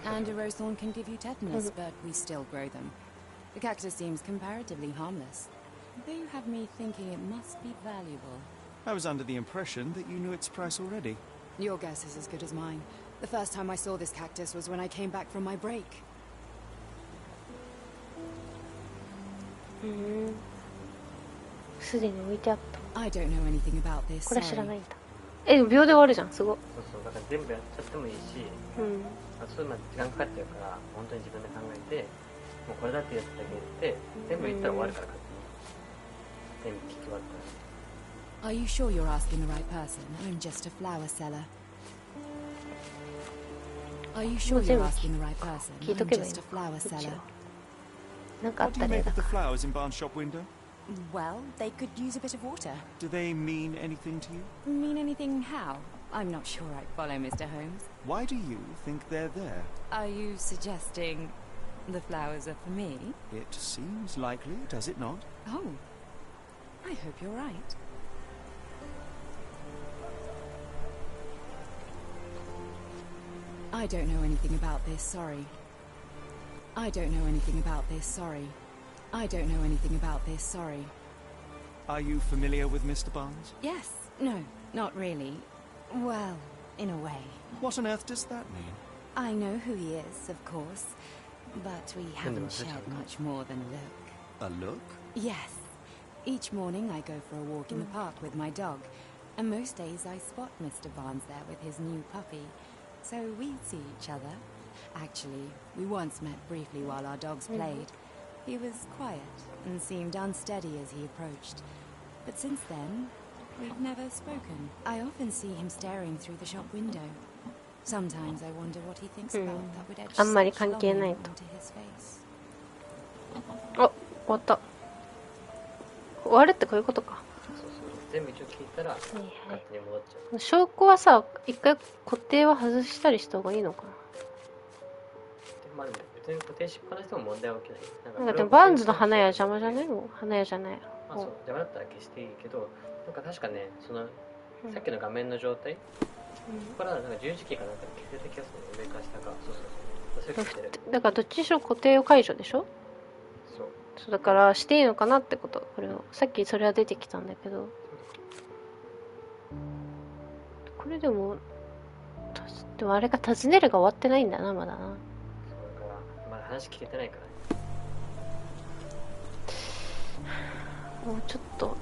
[SPEAKER 7] And a rose thorn can give you tetanus, but we still grow them. The cactus seems comparatively harmless, though you have me thinking it must be valuable.
[SPEAKER 3] I was under the impression that you knew its price already.
[SPEAKER 7] Your guess is as good as mine. The first time I saw this cactus was when I came back from my break.
[SPEAKER 1] すでに置いてあった。
[SPEAKER 7] I don't know anything about this.
[SPEAKER 1] これ知ら
[SPEAKER 7] Sorry.
[SPEAKER 1] ないんだ。でも秒で終わるじゃん、すごい。
[SPEAKER 2] そうそう、だから全部やっちゃってもいいし、そういうの時間かかっちゃうから本当に自分で考えて、もうこれだってやつだけ言って全部言ったら終わるから、全部聞き終わったら。
[SPEAKER 7] Are you sure you're asking the right person? I'm just a flower seller. Are you sure you're asking the right person? I'm just a flower seller.
[SPEAKER 1] なんかあっ
[SPEAKER 3] What do
[SPEAKER 1] た
[SPEAKER 3] you
[SPEAKER 1] 例
[SPEAKER 3] make
[SPEAKER 1] だ
[SPEAKER 3] of the
[SPEAKER 1] から。
[SPEAKER 3] flowers in Barnes' shop window?
[SPEAKER 7] Well, they could use a bit of water.
[SPEAKER 3] Do they mean anything to you?
[SPEAKER 7] Mean anything how? I'm not sure I follow, Mr. Holmes.
[SPEAKER 3] Why do you think they're there?
[SPEAKER 7] Are you suggesting the flowers are for me?
[SPEAKER 3] It seems likely, does it not?
[SPEAKER 7] Oh, I hope you're right. I don't know anything about this, sorry. I don't know anything about this, sorry. I don't know anything about this, sorry.
[SPEAKER 3] Are you familiar with Mr. Barnes?
[SPEAKER 7] Yes, no, not really. Well, in a way.
[SPEAKER 3] What on earth does that mean?
[SPEAKER 7] I know who he is, of course, but we haven't shared much more than a look.
[SPEAKER 3] A look?
[SPEAKER 7] Yes. Each morning I go for a walk in the park with my dog, and most days I spot Mr. Barnes there with his new puppy, so we see each other. Actually, we once met briefly while our dogs played. He was quiet and seemed unsteady as he approached, but since then, we've never spoken. I often see him staring through the shop window. Sometimes I wonder what he thinks about that would edge
[SPEAKER 1] あんまり
[SPEAKER 7] such
[SPEAKER 1] 関係ない
[SPEAKER 7] longing
[SPEAKER 1] と。
[SPEAKER 7] onto his face.
[SPEAKER 1] あ、終わった。終わるってこういうことか。
[SPEAKER 2] そうそう、全部一応聞いたら勝手に戻っちゃう。
[SPEAKER 1] 証拠はさ、一回固定は外したりした方がいいのか
[SPEAKER 2] まあでも別に固定しっぱなしでも問題は起きない。
[SPEAKER 1] な。なんかでもバーンズの花屋邪魔じゃないの？花屋じゃない。
[SPEAKER 2] まあそう、邪魔だったら消していいけど、なんか確かね、そのさっきの画面の状態、ここからなんか十字キーかなんかで消せた気がするの、上か下か。そうそうそう。それ消してる。
[SPEAKER 1] だからどっちにしろ固定を解除でしょ？
[SPEAKER 2] そう。
[SPEAKER 1] そうだからしていいのかなってこと。これをさっきそれは出てきたんだけど、これでもあれが尋ねるが終わってないんだな、まだな。
[SPEAKER 2] そうだからまだ話聞けてないからね。
[SPEAKER 1] もうちょっと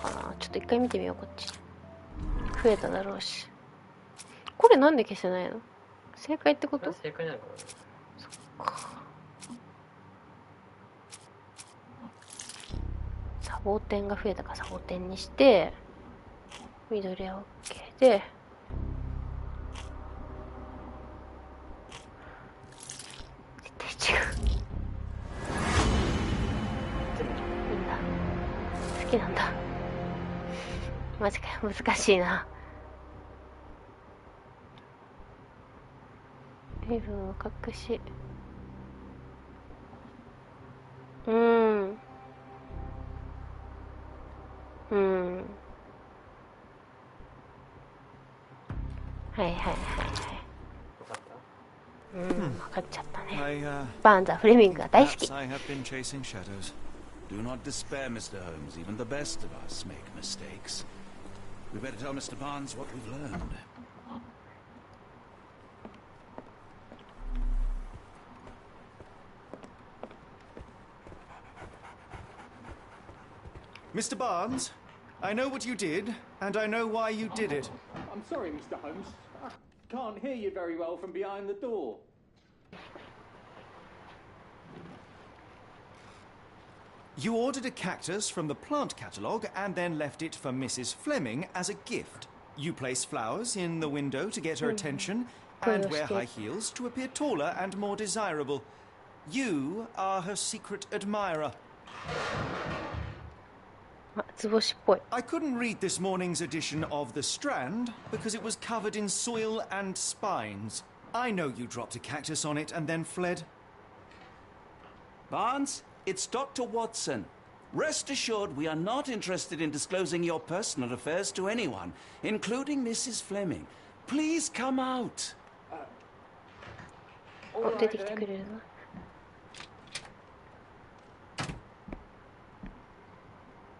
[SPEAKER 1] かな。ちょっと一回見てみよう、こっち。増えただろうし。これなんで消せないの？正解ってこと？
[SPEAKER 2] 正解なのかな。
[SPEAKER 1] そっか。サボテンが増えたからサボテンにして、緑は OK で、絶対違う。いいんだ。好きなんだ。マジかよ、難しいな。身分を隠し、はいはいはいはい。分かっちゃったね。バーンズはフレミングが大好き。
[SPEAKER 3] I have been chasing shadows.
[SPEAKER 4] Do not despair, Mr. Holmes. Even the best of us make mistakes. We better tell Mr. Barnes what we've learned.
[SPEAKER 3] Mr. Barnes, I know what you did, and I know why you did it.
[SPEAKER 6] I'm sorry, Mr. Holmes. I can't hear you very well from behind the door.
[SPEAKER 3] You ordered a cactus from the plant catalogue and then left it for Mrs. Fleming as a gift. You place flowers in the window to get her attention and wear high heels to appear taller and more desirable. You are her secret admirer.
[SPEAKER 1] あ、図星っぽい。
[SPEAKER 3] I couldn't read this morning's edition of The Strand because it was covered in soil and spines. I know you dropped a cactus on it and then fled.
[SPEAKER 4] Barnes, it's Dr. Watson. Rest assured we are not interested in disclosing your personal affairs to anyone, including Mrs. Fleming. Please come out.
[SPEAKER 1] お、出てきてくれるな。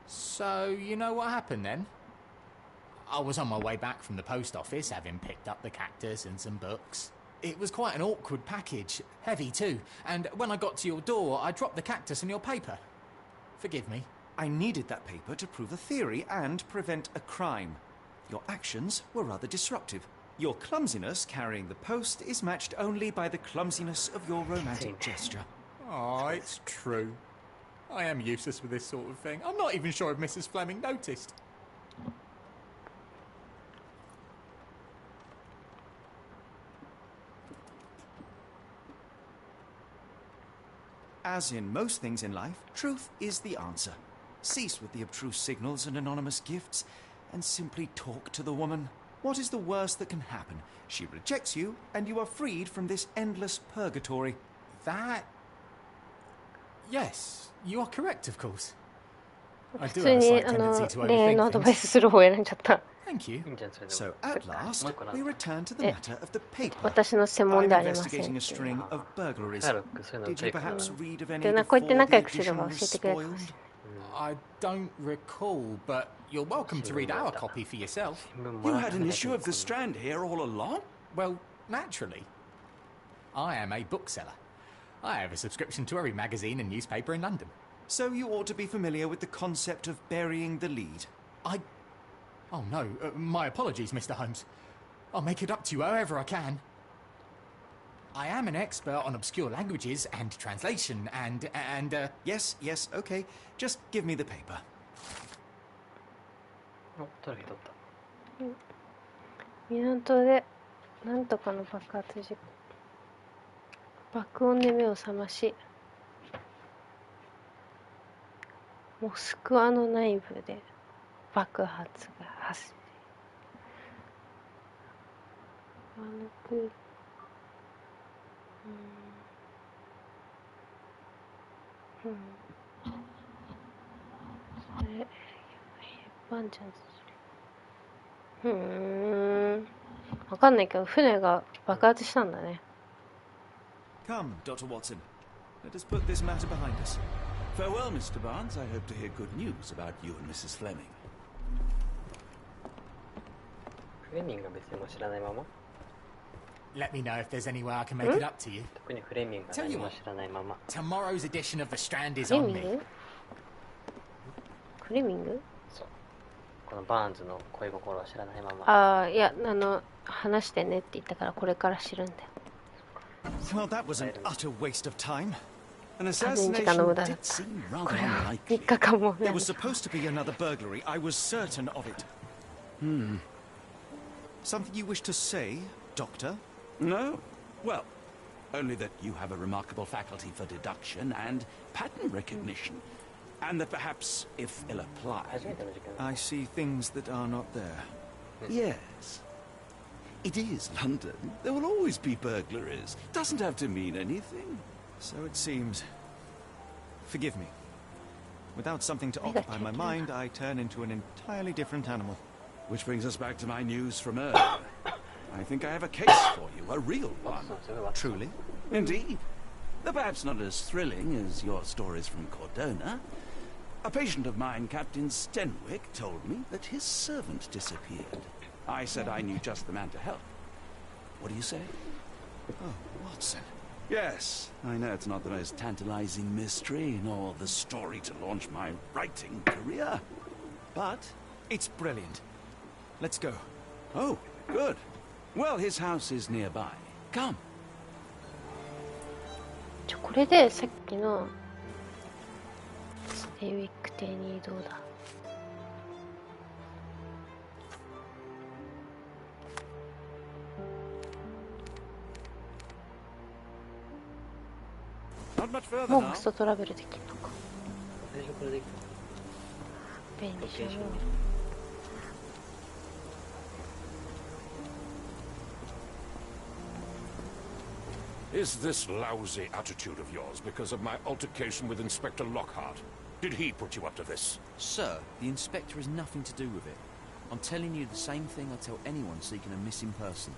[SPEAKER 8] So, you know what happened then? I was on my way back from the post office, having picked up the cactus and some books. It was quite an awkward package, heavy too, and when I got to your door, I dropped the cactus and your paper. Forgive me.
[SPEAKER 3] I needed that paper to prove a theory and prevent a crime. Your actions were rather disruptive. Your clumsiness carrying the post is matched only by the clumsiness of your romantic gesture.
[SPEAKER 8] Oh, it's true. I am useless with this sort of thing. I'm not even sure if Mrs. Fleming noticed.
[SPEAKER 3] As in most things in life, truth is the answer. Cease with the abstruse signals and anonymous gifts, and simply talk to the woman. What is the worst that can happen? She rejects you, and you are freed from this endless purgatory.
[SPEAKER 8] That... Yes, you are correct, of course. I
[SPEAKER 1] 普
[SPEAKER 8] do
[SPEAKER 1] 通
[SPEAKER 8] have a
[SPEAKER 1] に
[SPEAKER 8] slight
[SPEAKER 1] あの
[SPEAKER 8] tendency to
[SPEAKER 1] 恋愛のア
[SPEAKER 8] overthink
[SPEAKER 1] ドバイ
[SPEAKER 8] things.
[SPEAKER 1] スする方を選んじゃった。
[SPEAKER 8] Thank you.
[SPEAKER 2] いいんじゃんそれでも
[SPEAKER 3] So at last, we return to the matter of the paper.
[SPEAKER 1] 私の専門
[SPEAKER 3] I'm
[SPEAKER 1] ではありません
[SPEAKER 3] investigating a
[SPEAKER 1] っていう
[SPEAKER 3] string
[SPEAKER 1] のは
[SPEAKER 3] of burglaries.
[SPEAKER 2] シャーロックそういうの
[SPEAKER 3] Did you
[SPEAKER 2] テイク
[SPEAKER 3] perhaps read of any
[SPEAKER 1] でなこうやって
[SPEAKER 3] before
[SPEAKER 1] 仲
[SPEAKER 3] the
[SPEAKER 1] 良くすれば
[SPEAKER 3] edition
[SPEAKER 1] 教
[SPEAKER 3] was
[SPEAKER 1] えてくれるかも
[SPEAKER 3] spoiled?
[SPEAKER 1] しれない。
[SPEAKER 8] I don't recall, but you're welcome to read our copy for yourself.
[SPEAKER 2] 新聞も
[SPEAKER 4] You
[SPEAKER 2] らっ
[SPEAKER 4] had
[SPEAKER 2] た
[SPEAKER 4] an
[SPEAKER 2] だけ
[SPEAKER 4] issue
[SPEAKER 2] で
[SPEAKER 4] of The Strand here all along?
[SPEAKER 8] Well, naturally. I am a bookseller. I have a subscription to every magazine and newspaper in London.
[SPEAKER 3] So you ought to be familiar with the concept of burying the lead.
[SPEAKER 8] Oh no, my apologies, Mr. Holmes. I'll make it up to you however I can. I am an expert on obscure languages and translation and
[SPEAKER 3] Yes, okay. Just give me the paper.
[SPEAKER 2] お取れ取った。
[SPEAKER 1] 港でなんとかの爆発事故。爆音で目を覚まし、モスクワの内部で爆発が発生。それバンジャンする。わかんないけど船が爆発したんだね。
[SPEAKER 3] Come, Dr. Watson. Let us put this matter behind us.
[SPEAKER 4] Farewell, Mr. Barnes. I hope to hear good news about you and Mrs. Fleming.
[SPEAKER 2] フレミングが別にも知らないまま
[SPEAKER 8] let me know if there's any way I can make it up to you.
[SPEAKER 2] 特にフレミングが何も知らないまま
[SPEAKER 8] Tomorrow's edition of The Strand is
[SPEAKER 1] フレ
[SPEAKER 8] on
[SPEAKER 1] ミン
[SPEAKER 8] me.
[SPEAKER 1] グフレミング？
[SPEAKER 2] そう。このバーンズの恋心を知らないまま。
[SPEAKER 1] ああ、いや、話してねって言ったからこれから知るんだよ。
[SPEAKER 3] Well, that was an utter waste of time. An
[SPEAKER 1] 多分時間の
[SPEAKER 3] assassination
[SPEAKER 1] 無駄だ
[SPEAKER 3] did
[SPEAKER 1] った。
[SPEAKER 3] seem
[SPEAKER 1] こ
[SPEAKER 3] rather
[SPEAKER 1] れは
[SPEAKER 3] unlikely.
[SPEAKER 1] 3日間も
[SPEAKER 3] There was supposed to be another burglary. I was certain of it. Something you wish to say, Doctor?
[SPEAKER 4] No? Well, only that you have a remarkable faculty for deduction and pattern recognition. And that perhaps, if ill applied...
[SPEAKER 2] 初めての時間。
[SPEAKER 3] I see things that are not there.
[SPEAKER 4] Yes. It is London. There will always be burglaries. Doesn't have to mean anything.
[SPEAKER 3] So it seems. Forgive me. Without something to occupy my mind, I turn into an entirely different animal.
[SPEAKER 4] Which brings us back to my news from earlier. I think I have a case for you, a real one.
[SPEAKER 3] Truly?
[SPEAKER 4] Indeed. Though perhaps not as thrilling as your stories from Cordona. A patient of mine, Captain Stenwick, told me that his servant disappeared. I said I knew just the man to help. What do you say?
[SPEAKER 3] Oh, Watson.
[SPEAKER 4] Yes, I know it's not the most tantalizing mystery, nor the story to launch my writing career. But...
[SPEAKER 3] It's brilliant. Let's go.
[SPEAKER 4] Oh, good. Well, his house is nearby. Come.
[SPEAKER 1] これでさっきのステイウィック邸に移動だ。
[SPEAKER 4] Not much further
[SPEAKER 1] もう
[SPEAKER 4] now.
[SPEAKER 1] ファストトラベルできるのか。
[SPEAKER 2] 最初これでき
[SPEAKER 1] 便利じゃん。
[SPEAKER 9] Is this lousy attitude of yours because of my altercation with Inspector Lockhart? Did he put you up to this?
[SPEAKER 10] Sir, the inspector has nothing to do with it. I'm telling you the same thing I tell anyone seeking a missing person.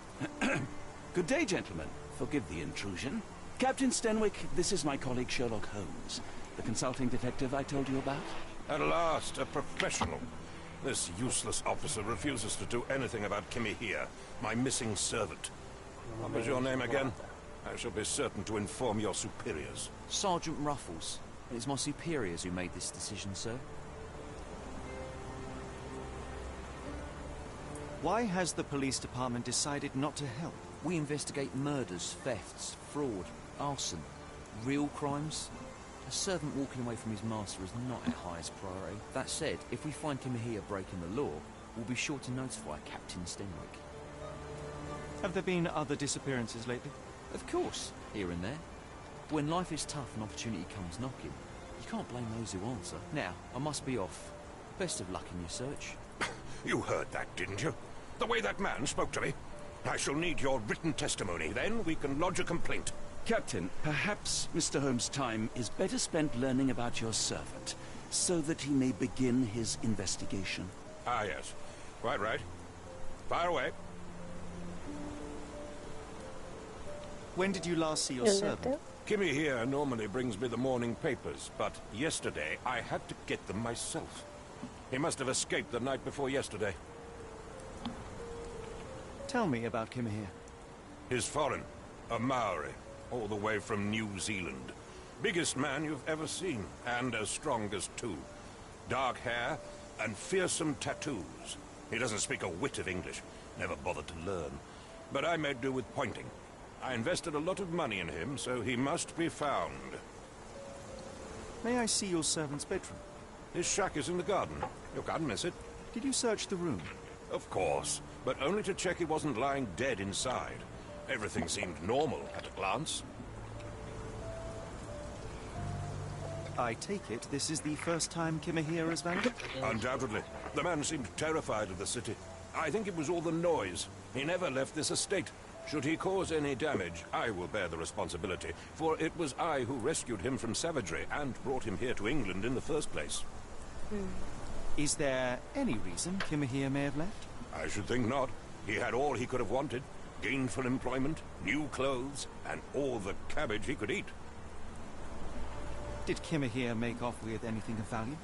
[SPEAKER 4] Good day, gentlemen. Forgive the intrusion. Captain Stenwick, this is my colleague Sherlock Holmes, the consulting detective I told you about.
[SPEAKER 9] At last, a professional. This useless officer refuses to do anything about Kimmy here, my missing servant. What was your name again? I shall be certain to inform your superiors.
[SPEAKER 10] Sergeant Ruffles. It's my superiors who made this decision, sir.
[SPEAKER 3] Why has the police department decided not to help?
[SPEAKER 10] We investigate murders, thefts, fraud, arson, real crimes. A servant walking away from his master is not our highest priority. That said, if we find Kimahia breaking the law, we'll be sure to notify Captain Stenwick.
[SPEAKER 3] Have there been other disappearances lately?
[SPEAKER 10] Of course, here and there. When life is tough and opportunity comes knocking, you can't blame those who answer. Now, I must be off. Best of luck in your search.
[SPEAKER 9] You heard that, didn't you? The way that man spoke to me. I shall need your written testimony. Then we can lodge a complaint.
[SPEAKER 4] Captain, perhaps Mr. Holmes' time is better spent learning about your servant, so that he may begin his investigation.
[SPEAKER 9] Ah, yes. Quite right. Fire away.
[SPEAKER 3] When did you last see your servant?
[SPEAKER 9] Kimmy here normally brings me the morning papers, but yesterday I had to get them myself. He must have escaped the night before yesterday.
[SPEAKER 3] Tell me about Kimahir.
[SPEAKER 9] He's foreign. A Maori. All the way from New Zealand. Biggest man you've ever seen, and as strong as two. Dark hair and fearsome tattoos. He doesn't speak a whit of English. Never bothered to learn. But I made do with pointing. I invested a lot of money in him, so he must be found.
[SPEAKER 3] May I see your servant's bedroom?
[SPEAKER 9] His shack is in the garden. You can't miss it.
[SPEAKER 3] Did you search the room?
[SPEAKER 9] Of course, but only to check he wasn't lying dead inside. Everything seemed normal at a glance.
[SPEAKER 3] I take it this is the first time Kimahir has vanished?
[SPEAKER 9] Undoubtedly. The man seemed terrified of the city. I think it was all the noise. He never left this estate. Should he cause any damage, I will bear the responsibility, for it was I who rescued him from savagery and brought him here to England in the first place.
[SPEAKER 3] Is there any reason Kimahir may have left?
[SPEAKER 9] I should think not. He had all he could have wanted. Gainful employment, new clothes, and all the cabbage he could eat.
[SPEAKER 3] Did Kimahir make off with anything of value?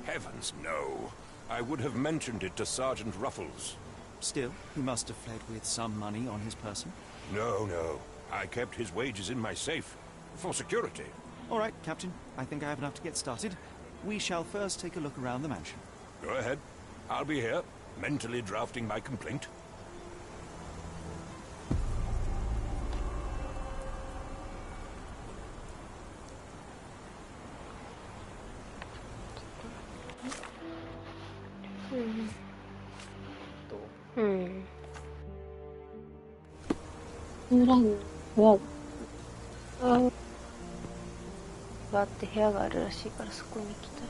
[SPEAKER 9] Heavens, no. I would have mentioned it to Sergeant Ruffles.
[SPEAKER 3] Still, he must have fled with some money on his person.
[SPEAKER 9] No, no. I kept his wages in my safe. For security.
[SPEAKER 3] All right, Captain. I think I have enough to get started. we shall first take a look around the mansion.
[SPEAKER 9] Go ahead. I'll be here, mentally drafting my complaint.
[SPEAKER 1] 裏に部屋があって部屋があるらしいからそこに行きたい。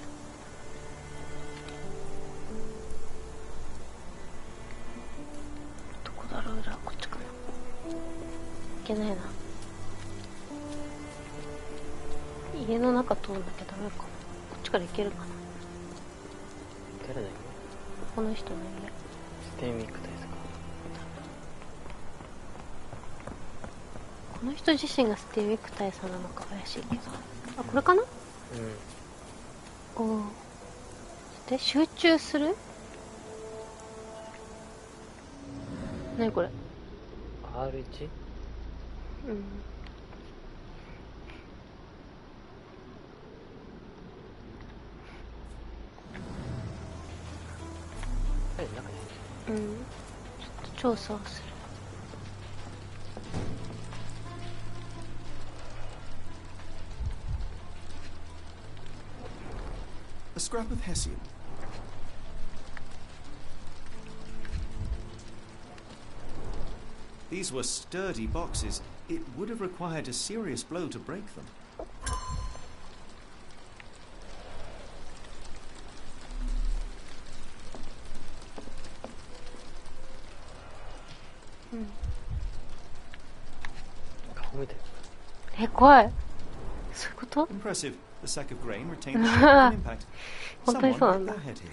[SPEAKER 1] どこだろう？裏こっちかな。行けないな。家の中通んなきゃダメかな。こっちから行けるかな。
[SPEAKER 2] 誰だよ。
[SPEAKER 1] この人の家。
[SPEAKER 2] ステイミック大佐か。
[SPEAKER 1] この人自身がスティーウィック大佐なのか怪しいけど。あ、これかな？おお。で、集中する？なにこれ？
[SPEAKER 2] R1？
[SPEAKER 1] うん。うん。ちょっと調査をする。
[SPEAKER 3] A scrap of Hessian. These were sturdy boxes. It would have required a serious blow to break them. Impressive. The sack of grain retained the shape of an impact. Someone hit their head here.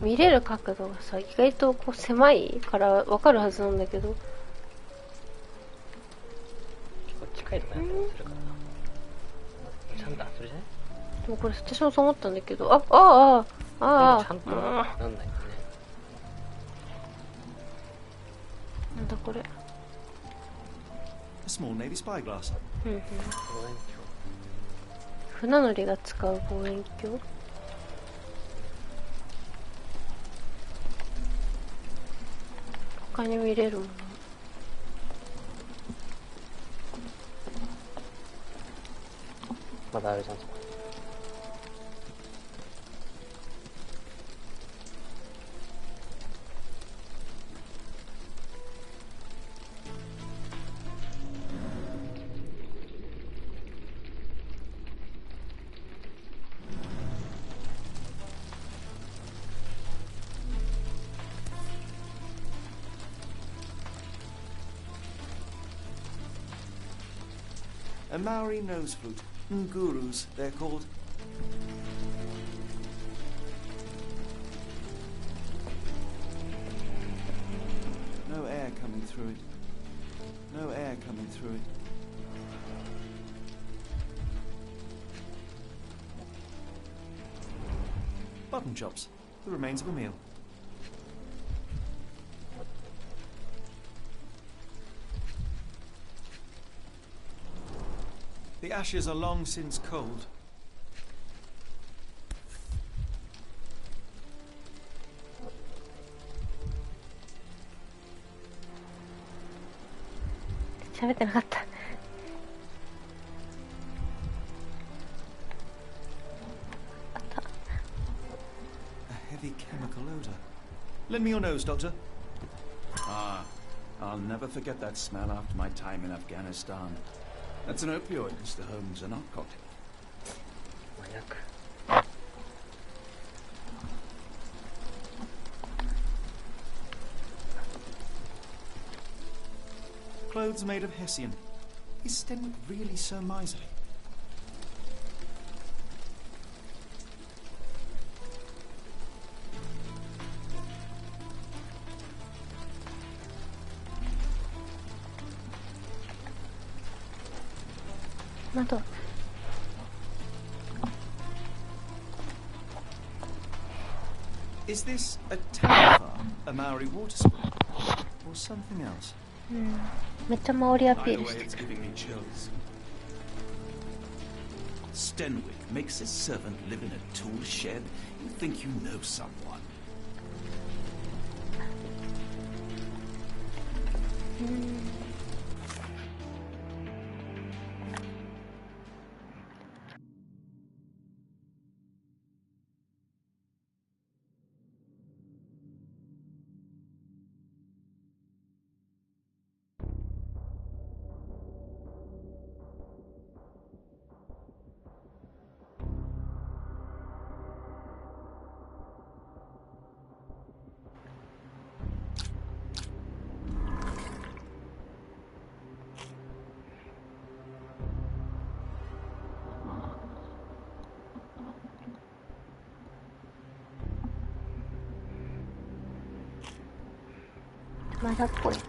[SPEAKER 1] 見れる角度がさ、意外とこう狭いから分かるはずなんだけど、
[SPEAKER 2] 結構近いとこにやったりするからな。ちゃんとそれじゃない？
[SPEAKER 1] でもこれ私もそう思ったんだけど、ちゃんとなんないよね。なんだこれ。
[SPEAKER 3] A small navy spyglass.
[SPEAKER 1] 船乗りが使う望遠鏡。他に見れるもの。
[SPEAKER 2] まだあるじゃんそこ。
[SPEAKER 3] A Maori nose flute. Ngurus, they're called. No air coming through it. No air coming through it. Button chops. The remains of a meal. The ashes are long since cold.
[SPEAKER 1] A
[SPEAKER 3] heavy chemical odor. Lend me your nose, Doctor. Ah, I'll never forget that smell after my time in Afghanistan. That's an opioid, Mr. Holmes, a narcotic. Clothes made of Hessian. Is Sten really so miserly?
[SPEAKER 1] 窓。
[SPEAKER 3] Is this a tank farm, a Maori water spring, or something else?
[SPEAKER 1] めっちゃマオリアピー
[SPEAKER 4] Either
[SPEAKER 1] ル
[SPEAKER 4] way,
[SPEAKER 1] して
[SPEAKER 4] it's
[SPEAKER 1] た。
[SPEAKER 4] giving me chills. Stenwick makes his servant live in a tool shed. You think you know someone.
[SPEAKER 1] まだっぽいな。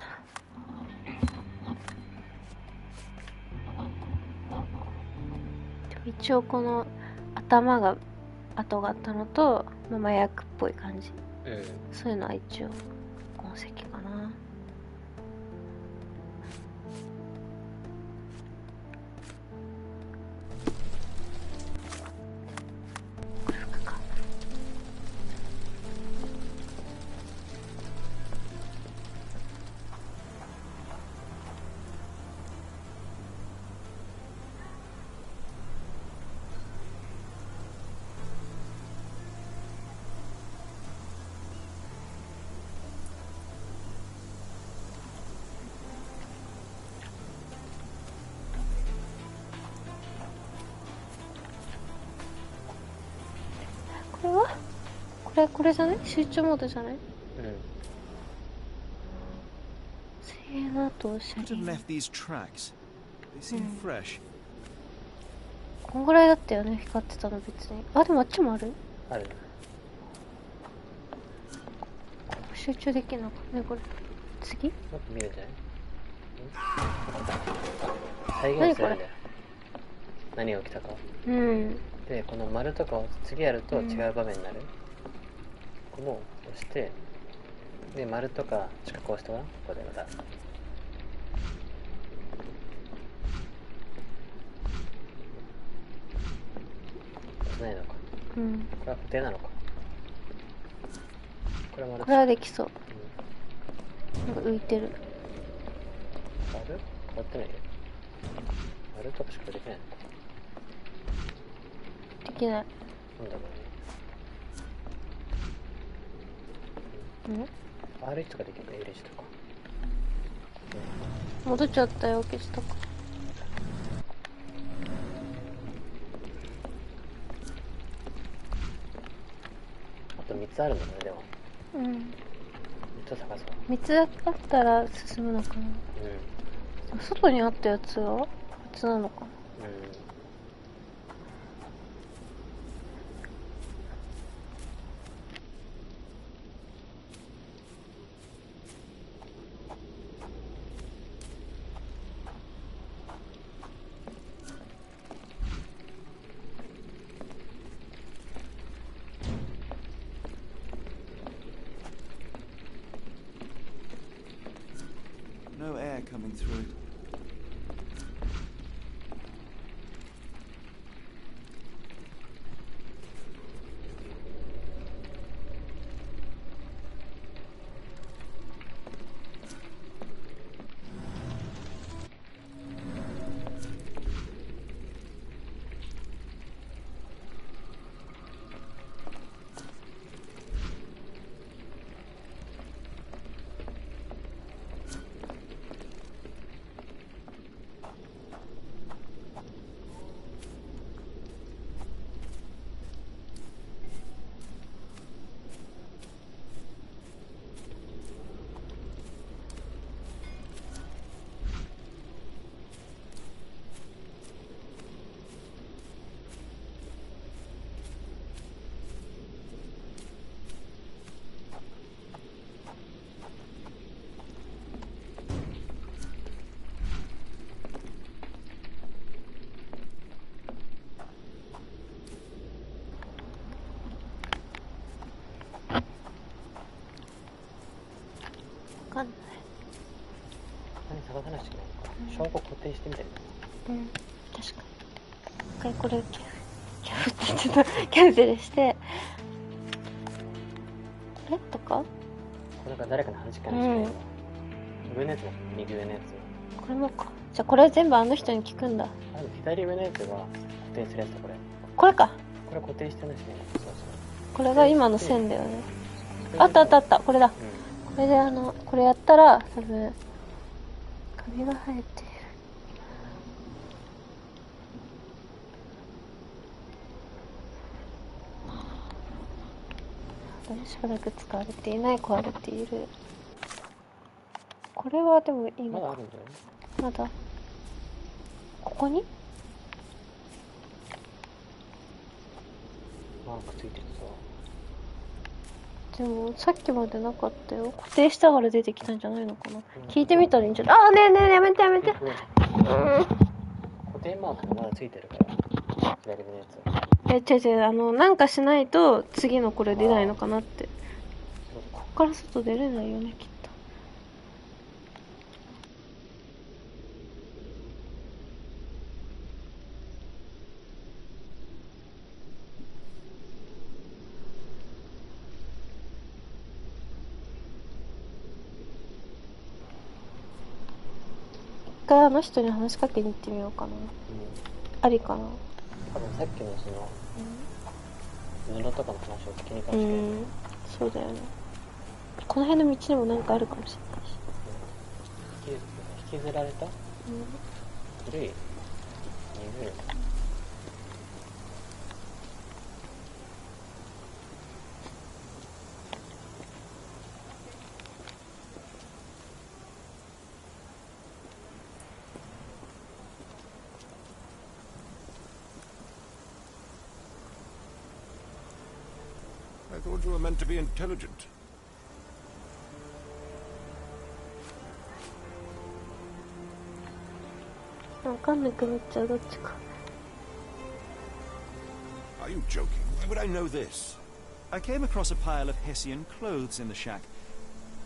[SPEAKER 1] 一応この頭が跡があったのと、まあ、麻薬っぽい感じ、そういうのは一応痕跡かな。これ服か。これはこれじゃない？集中モードじゃない？セーナと車
[SPEAKER 3] Could have
[SPEAKER 1] 輪。
[SPEAKER 3] left these tracks. They seem fresh.
[SPEAKER 1] こんぐらいだったよね、光ってたの別に。あ、でもあっちもある？
[SPEAKER 2] ある。
[SPEAKER 1] 集中できなかったね、これ。次？
[SPEAKER 2] もっと見るんじゃない？再現するんだよ。何が起きたか。で、この丸とかを次やると違う場面になる。ここも押して、で、丸とか四角を押してごらん。ここでまた。押せないのか。これは固定なのか。これは丸。
[SPEAKER 1] これはできそう。なんか浮いてる。
[SPEAKER 2] 変わる？変わってないよ。丸とかしかできないのか。
[SPEAKER 1] できない。
[SPEAKER 2] なんだろうね。R1 とかできるね、L1 とか。
[SPEAKER 1] 戻っちゃったよ、消したか。
[SPEAKER 2] あと3つあるのかね、でも。3つ探そう。
[SPEAKER 1] 3つあったら進むのかな。外にあったやつはこっちなのかな。
[SPEAKER 3] No air coming through it.
[SPEAKER 1] かんない。
[SPEAKER 2] 何探さなくちゃいけないのか。証拠固定してみたりだね。
[SPEAKER 1] うん、確かに。一回これキャフってちょっとキャンセルして、これとか？
[SPEAKER 2] これなんか誰かの話かもしれないわ。上のやつだ、右上のやつ。
[SPEAKER 1] これもか。じゃあこれ全部あの人に聞くんだ。
[SPEAKER 2] あの左上のやつが固定するやつだ、これ。
[SPEAKER 1] これか。
[SPEAKER 2] これ固定してないしね。そうそう。
[SPEAKER 1] これが今の線だよね。あったあったあった。これだ。これでこれやったら多分髪が生えてる。しばらく使われていない壊れている。これはでもいいのか。
[SPEAKER 2] まだあるんだよね。
[SPEAKER 1] まだここに
[SPEAKER 2] マークついてるさ。
[SPEAKER 1] でもさっきまでなかったよ。固定したから出てきたんじゃないのかな。聞いてみたらいいんじゃない？あー、ねえねえ、やめてやめて。
[SPEAKER 2] 固定マークがまだついてるから、左上のやつ。
[SPEAKER 1] 違う、なんかしないと次のこれ出ないのかなって。こっから外出れないよね、きっと。一回あの人に話しかけに行ってみようかな。ありかな。
[SPEAKER 2] 多分さっきのその、布とかの話を聞きに行かなきゃいけない。
[SPEAKER 1] そうだよね。この辺の道にもなんかあるかもしれないし。
[SPEAKER 2] 引きずられた？古い？鈍い？I
[SPEAKER 9] thought you were meant to be intelligent.
[SPEAKER 1] わかんなくなっちゃう、どっちか。
[SPEAKER 9] Are you joking? Why would I know this?
[SPEAKER 3] I came across a pile of Hessian clothes in the shack.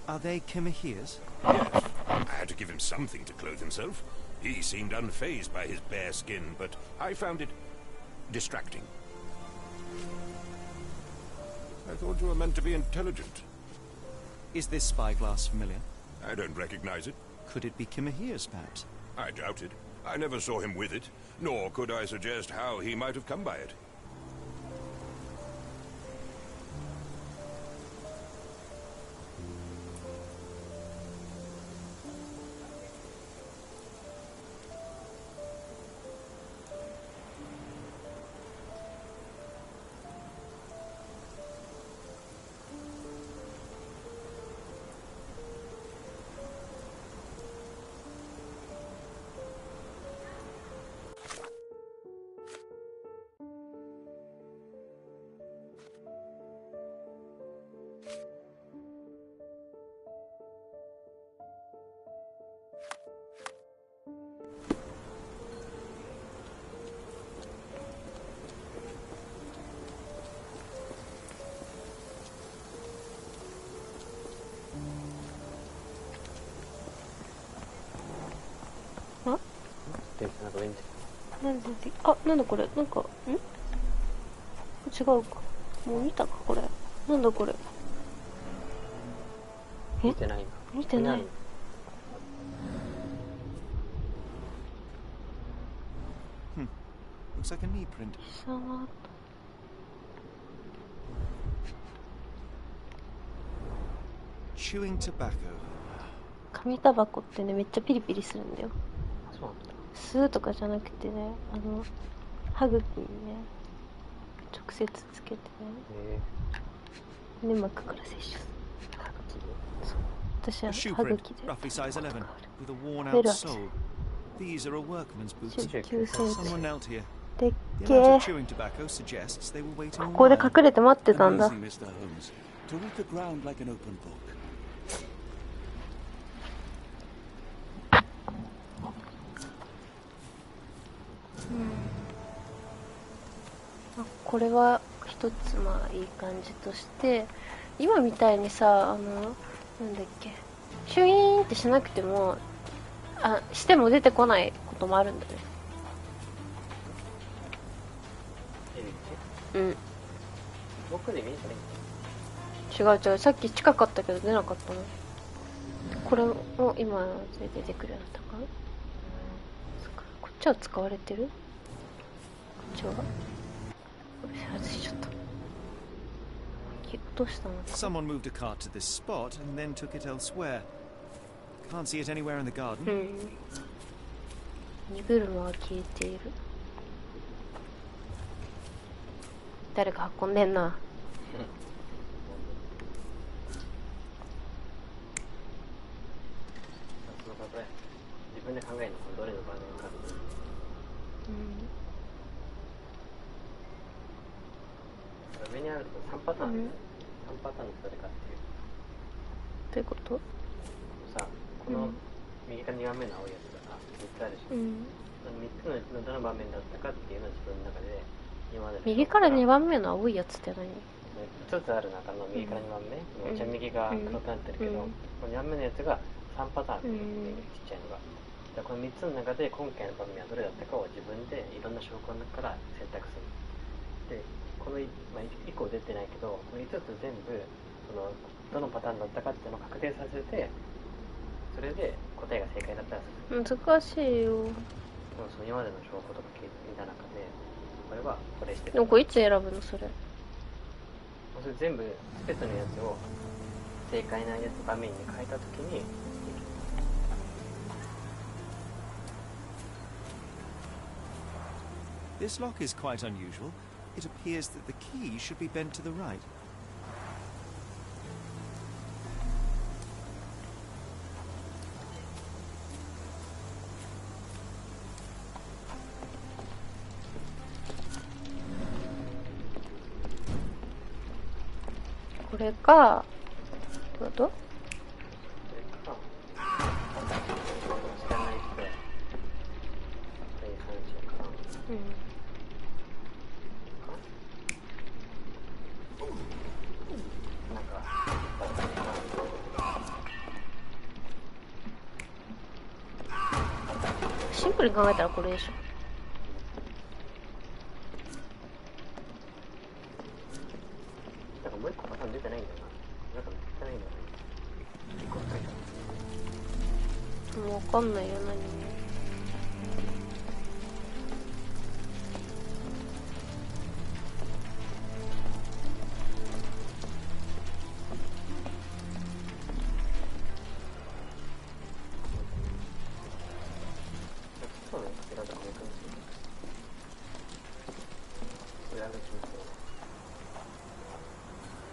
[SPEAKER 3] Are they Kimahia's?
[SPEAKER 9] Yes. I had to give him something to clothe himself. He seemed unfazed by his bare skin, but I found it distracting. I thought you were meant to be intelligent.
[SPEAKER 3] Is this spyglass familiar?
[SPEAKER 9] I don't recognize it.
[SPEAKER 3] Could it be Kimahia's, perhaps?
[SPEAKER 9] I doubt it. I never saw him with it, nor could I suggest how he might have come by it.
[SPEAKER 1] なんだこれ、なんか、違うか。もう見たか、これ。なんだこれ。
[SPEAKER 2] 見てないな。
[SPEAKER 1] 見てない。
[SPEAKER 3] Looks like a knee print. Chewing tobacco.
[SPEAKER 1] 紙タバコってね、めっちゃピリピリするんだよ。
[SPEAKER 2] そうなんだ。
[SPEAKER 1] 吸うとかじゃなくてね、歯茎にね、直接つけてね、粘膜から摂取する。
[SPEAKER 2] 歯茎で？
[SPEAKER 1] そう。私は
[SPEAKER 3] A shoe
[SPEAKER 1] 歯
[SPEAKER 3] print,
[SPEAKER 1] 茎で。
[SPEAKER 3] roughly size 11, with a worn
[SPEAKER 1] ベ
[SPEAKER 3] out
[SPEAKER 1] ル
[SPEAKER 3] sole. These are a workman's boots.
[SPEAKER 1] 19センチ。
[SPEAKER 3] Someone knelt here.
[SPEAKER 1] でっ
[SPEAKER 3] The
[SPEAKER 1] け
[SPEAKER 3] amount
[SPEAKER 1] ー。
[SPEAKER 3] of chewing tobacco suggests they were waiting
[SPEAKER 1] ここで
[SPEAKER 3] a while.
[SPEAKER 1] 隠れて待ってたんだ。
[SPEAKER 4] Amazing, Mr. Holmes. To read the ground like an open book.
[SPEAKER 1] これは一つまあいい感じとして、今みたいにさ、なんだっけ、シュイーンってしなくてもしても出てこないこともあるんだね。うん。
[SPEAKER 2] 僕で見えてないん
[SPEAKER 1] 違う違う、さっき近かったけど出なかったの。これも今で出てくるようになったか。こっちは使われてる？こっちは外しちゃった。どうしたの？
[SPEAKER 3] Someone moved a cart to this spot and then took it elsewhere. Can't see it anywhere in the garden.
[SPEAKER 1] 荷車は消えている。誰か運んでんな。
[SPEAKER 2] その例え自分で考えるのどれの場面か。上にあると3パターン、3パターンのどれかっていう。
[SPEAKER 1] どういうこと？
[SPEAKER 2] さ、この右から2番目の青いやつが3つあるし、その3つのうちのどの場面だったかっていうのは自分の中で今まで
[SPEAKER 1] 右から2番目の青いやつって何
[SPEAKER 2] ？1つある中の右から2番目、お茶右が黒くなってるけど、この2番目のやつが3パターン見えてる、ちっちゃいのが。だからこの3つの中で今回の場面はどれだったかを自分でいろんな証拠の中から選択する。でこの、1個出てないけど、この5つ全部どのパターンだったかっていうのを確定させて、それで答えが正解だったら
[SPEAKER 1] 難しいよ。
[SPEAKER 2] その今までの証拠とか見た中でこれはこれしてる。
[SPEAKER 1] でもこれいつ選ぶのそれ？
[SPEAKER 2] それ全部全てのやつを正解なやつ場面に変えたときに
[SPEAKER 3] This lock is quite unusual. It appears that the key should be bent to the right.
[SPEAKER 1] これかどういうこと？
[SPEAKER 2] 知らない人
[SPEAKER 1] シンプルに考えたらこれでしょ。
[SPEAKER 2] なんかもう一個パターン出てないんだよな。なんか出てないんだよな。一個書いてある。
[SPEAKER 1] もう分かんないよ何も。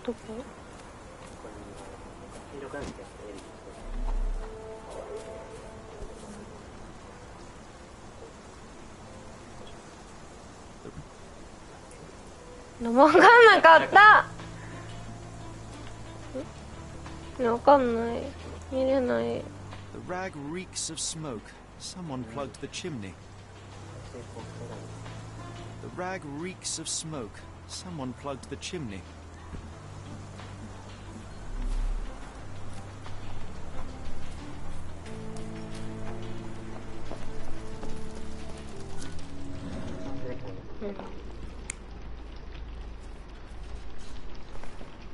[SPEAKER 1] どこ？わかんなかった。わかんない。見れない。
[SPEAKER 3] The rag reeks of smoke. Someone plugged the chimney. The rag reeks of smoke. Someone plugged the chimney.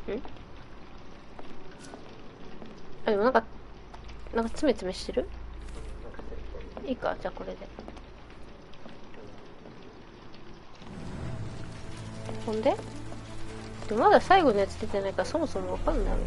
[SPEAKER 1] Hmm? あ、でもなんかつめつめしてる？いいか、じゃあこれで。ほんで？でもまだ最後のやつ出てないからそもそもわかんないよね。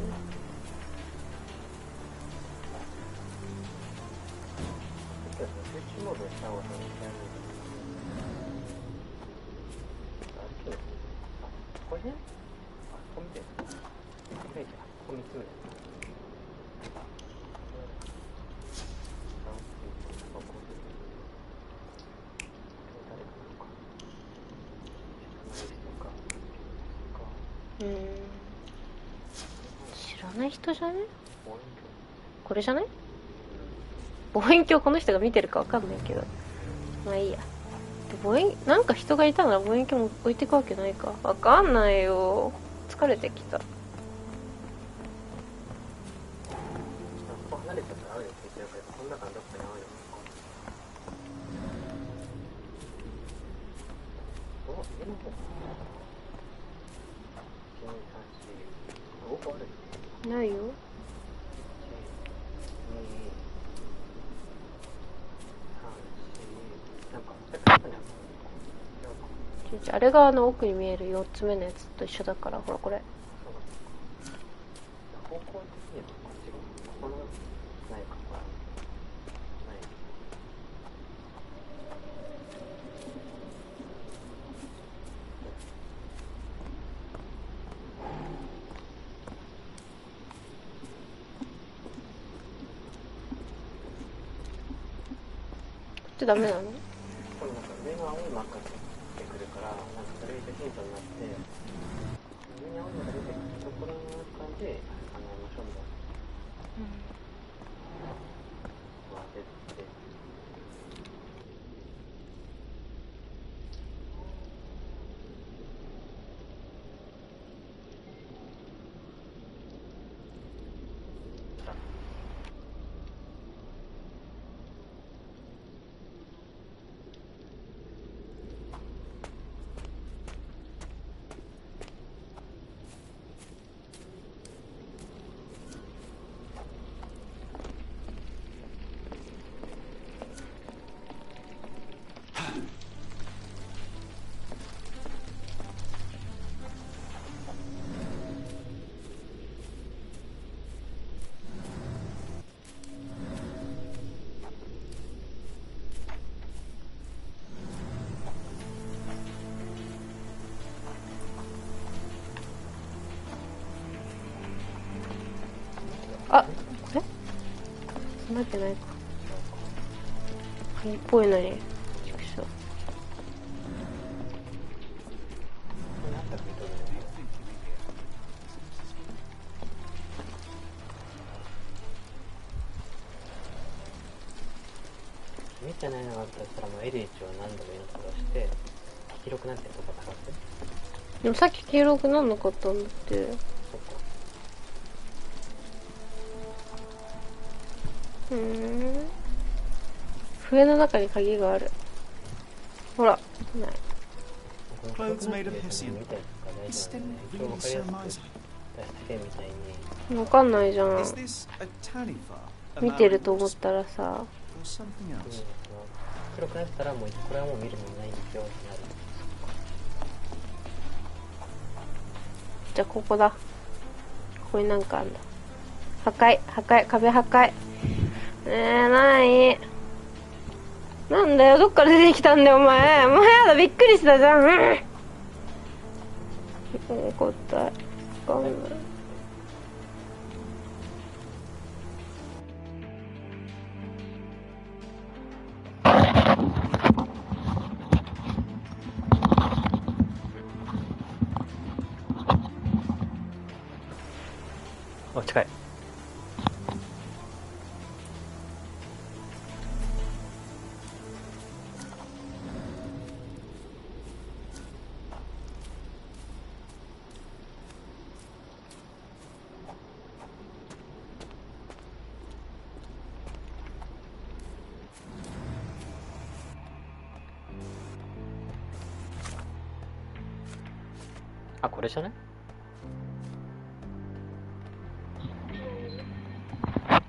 [SPEAKER 1] 知らない人じゃね？これじゃない？望遠鏡この人が見てるかわかんないけど、まあいいや。なんか人がいたなら望遠鏡も置いてくわけないか。わかんないよ。疲れてきた。ないよ。あれが奥に見える4つ目のやつと一緒だから、ほらこれ。方向的にはこっちがここのないかほらない。こっちダメなの？このなんか上の青いマークが出てくるから、なんかそれがヒントになって、上に青いのが出てくるところの中で考えましょうみたいな。出てあ、これ？なってないか。鍵っぽいのに。見てないのがあったらもうエリーチを何度もインストールして、黄色くなってるとこ探す。でもさっき黄色くなんなかったんだって。笛の中に鍵がある。ほら、ない。
[SPEAKER 3] Clothes made of hessian. He's still really so miserly.
[SPEAKER 1] わかんないじゃん。
[SPEAKER 3] Is this a talifa?
[SPEAKER 1] 見てると思ったらさ。
[SPEAKER 3] Or something else?
[SPEAKER 2] 黒くなったらもうこれはもう見るもんないよってなる。
[SPEAKER 1] じゃあここだ。ここになんかあんだ。破壊、破壊、壁破壊。ない。なんだよ、どっから出てきたんだよ、お前。もうやだ、びっくりしたじゃん。答え。わかんない。
[SPEAKER 2] お、近い。あ、これじゃない？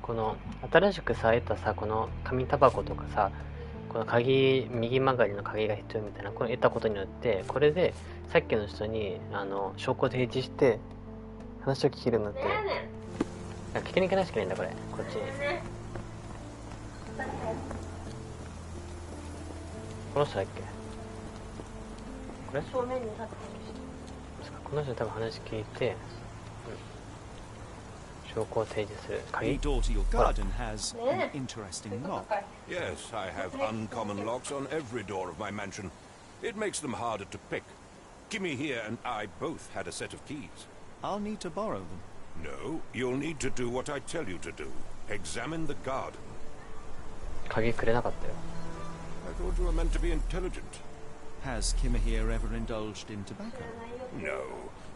[SPEAKER 2] この新しくさ得たさ、この紙タバコとかさ、この鍵、右曲がりの鍵が必要みたいな、これ得たことによって、これでさっきの人に証拠を提示して話を聞けるようになって、聞きに行かないしかないんだこれ、こっちに。この人だっけ？これ？正面に立ってる人。この人多分話聞いて、証拠を提示する。鍵。
[SPEAKER 3] The door to your garden has an interesting lock.
[SPEAKER 9] Yes, I have uncommon locks on every door of my mansion. It makes them harder to pick. Kimmy here and I both had a set of keys.
[SPEAKER 3] I'll need to borrow them.
[SPEAKER 9] No, you'll need to do what I tell you to do. Examine the garden.
[SPEAKER 2] 鍵くれなかったよ。
[SPEAKER 9] I thought you were meant to be intelligent.
[SPEAKER 3] Has Kimmer here ever indulged in tobacco?
[SPEAKER 9] No,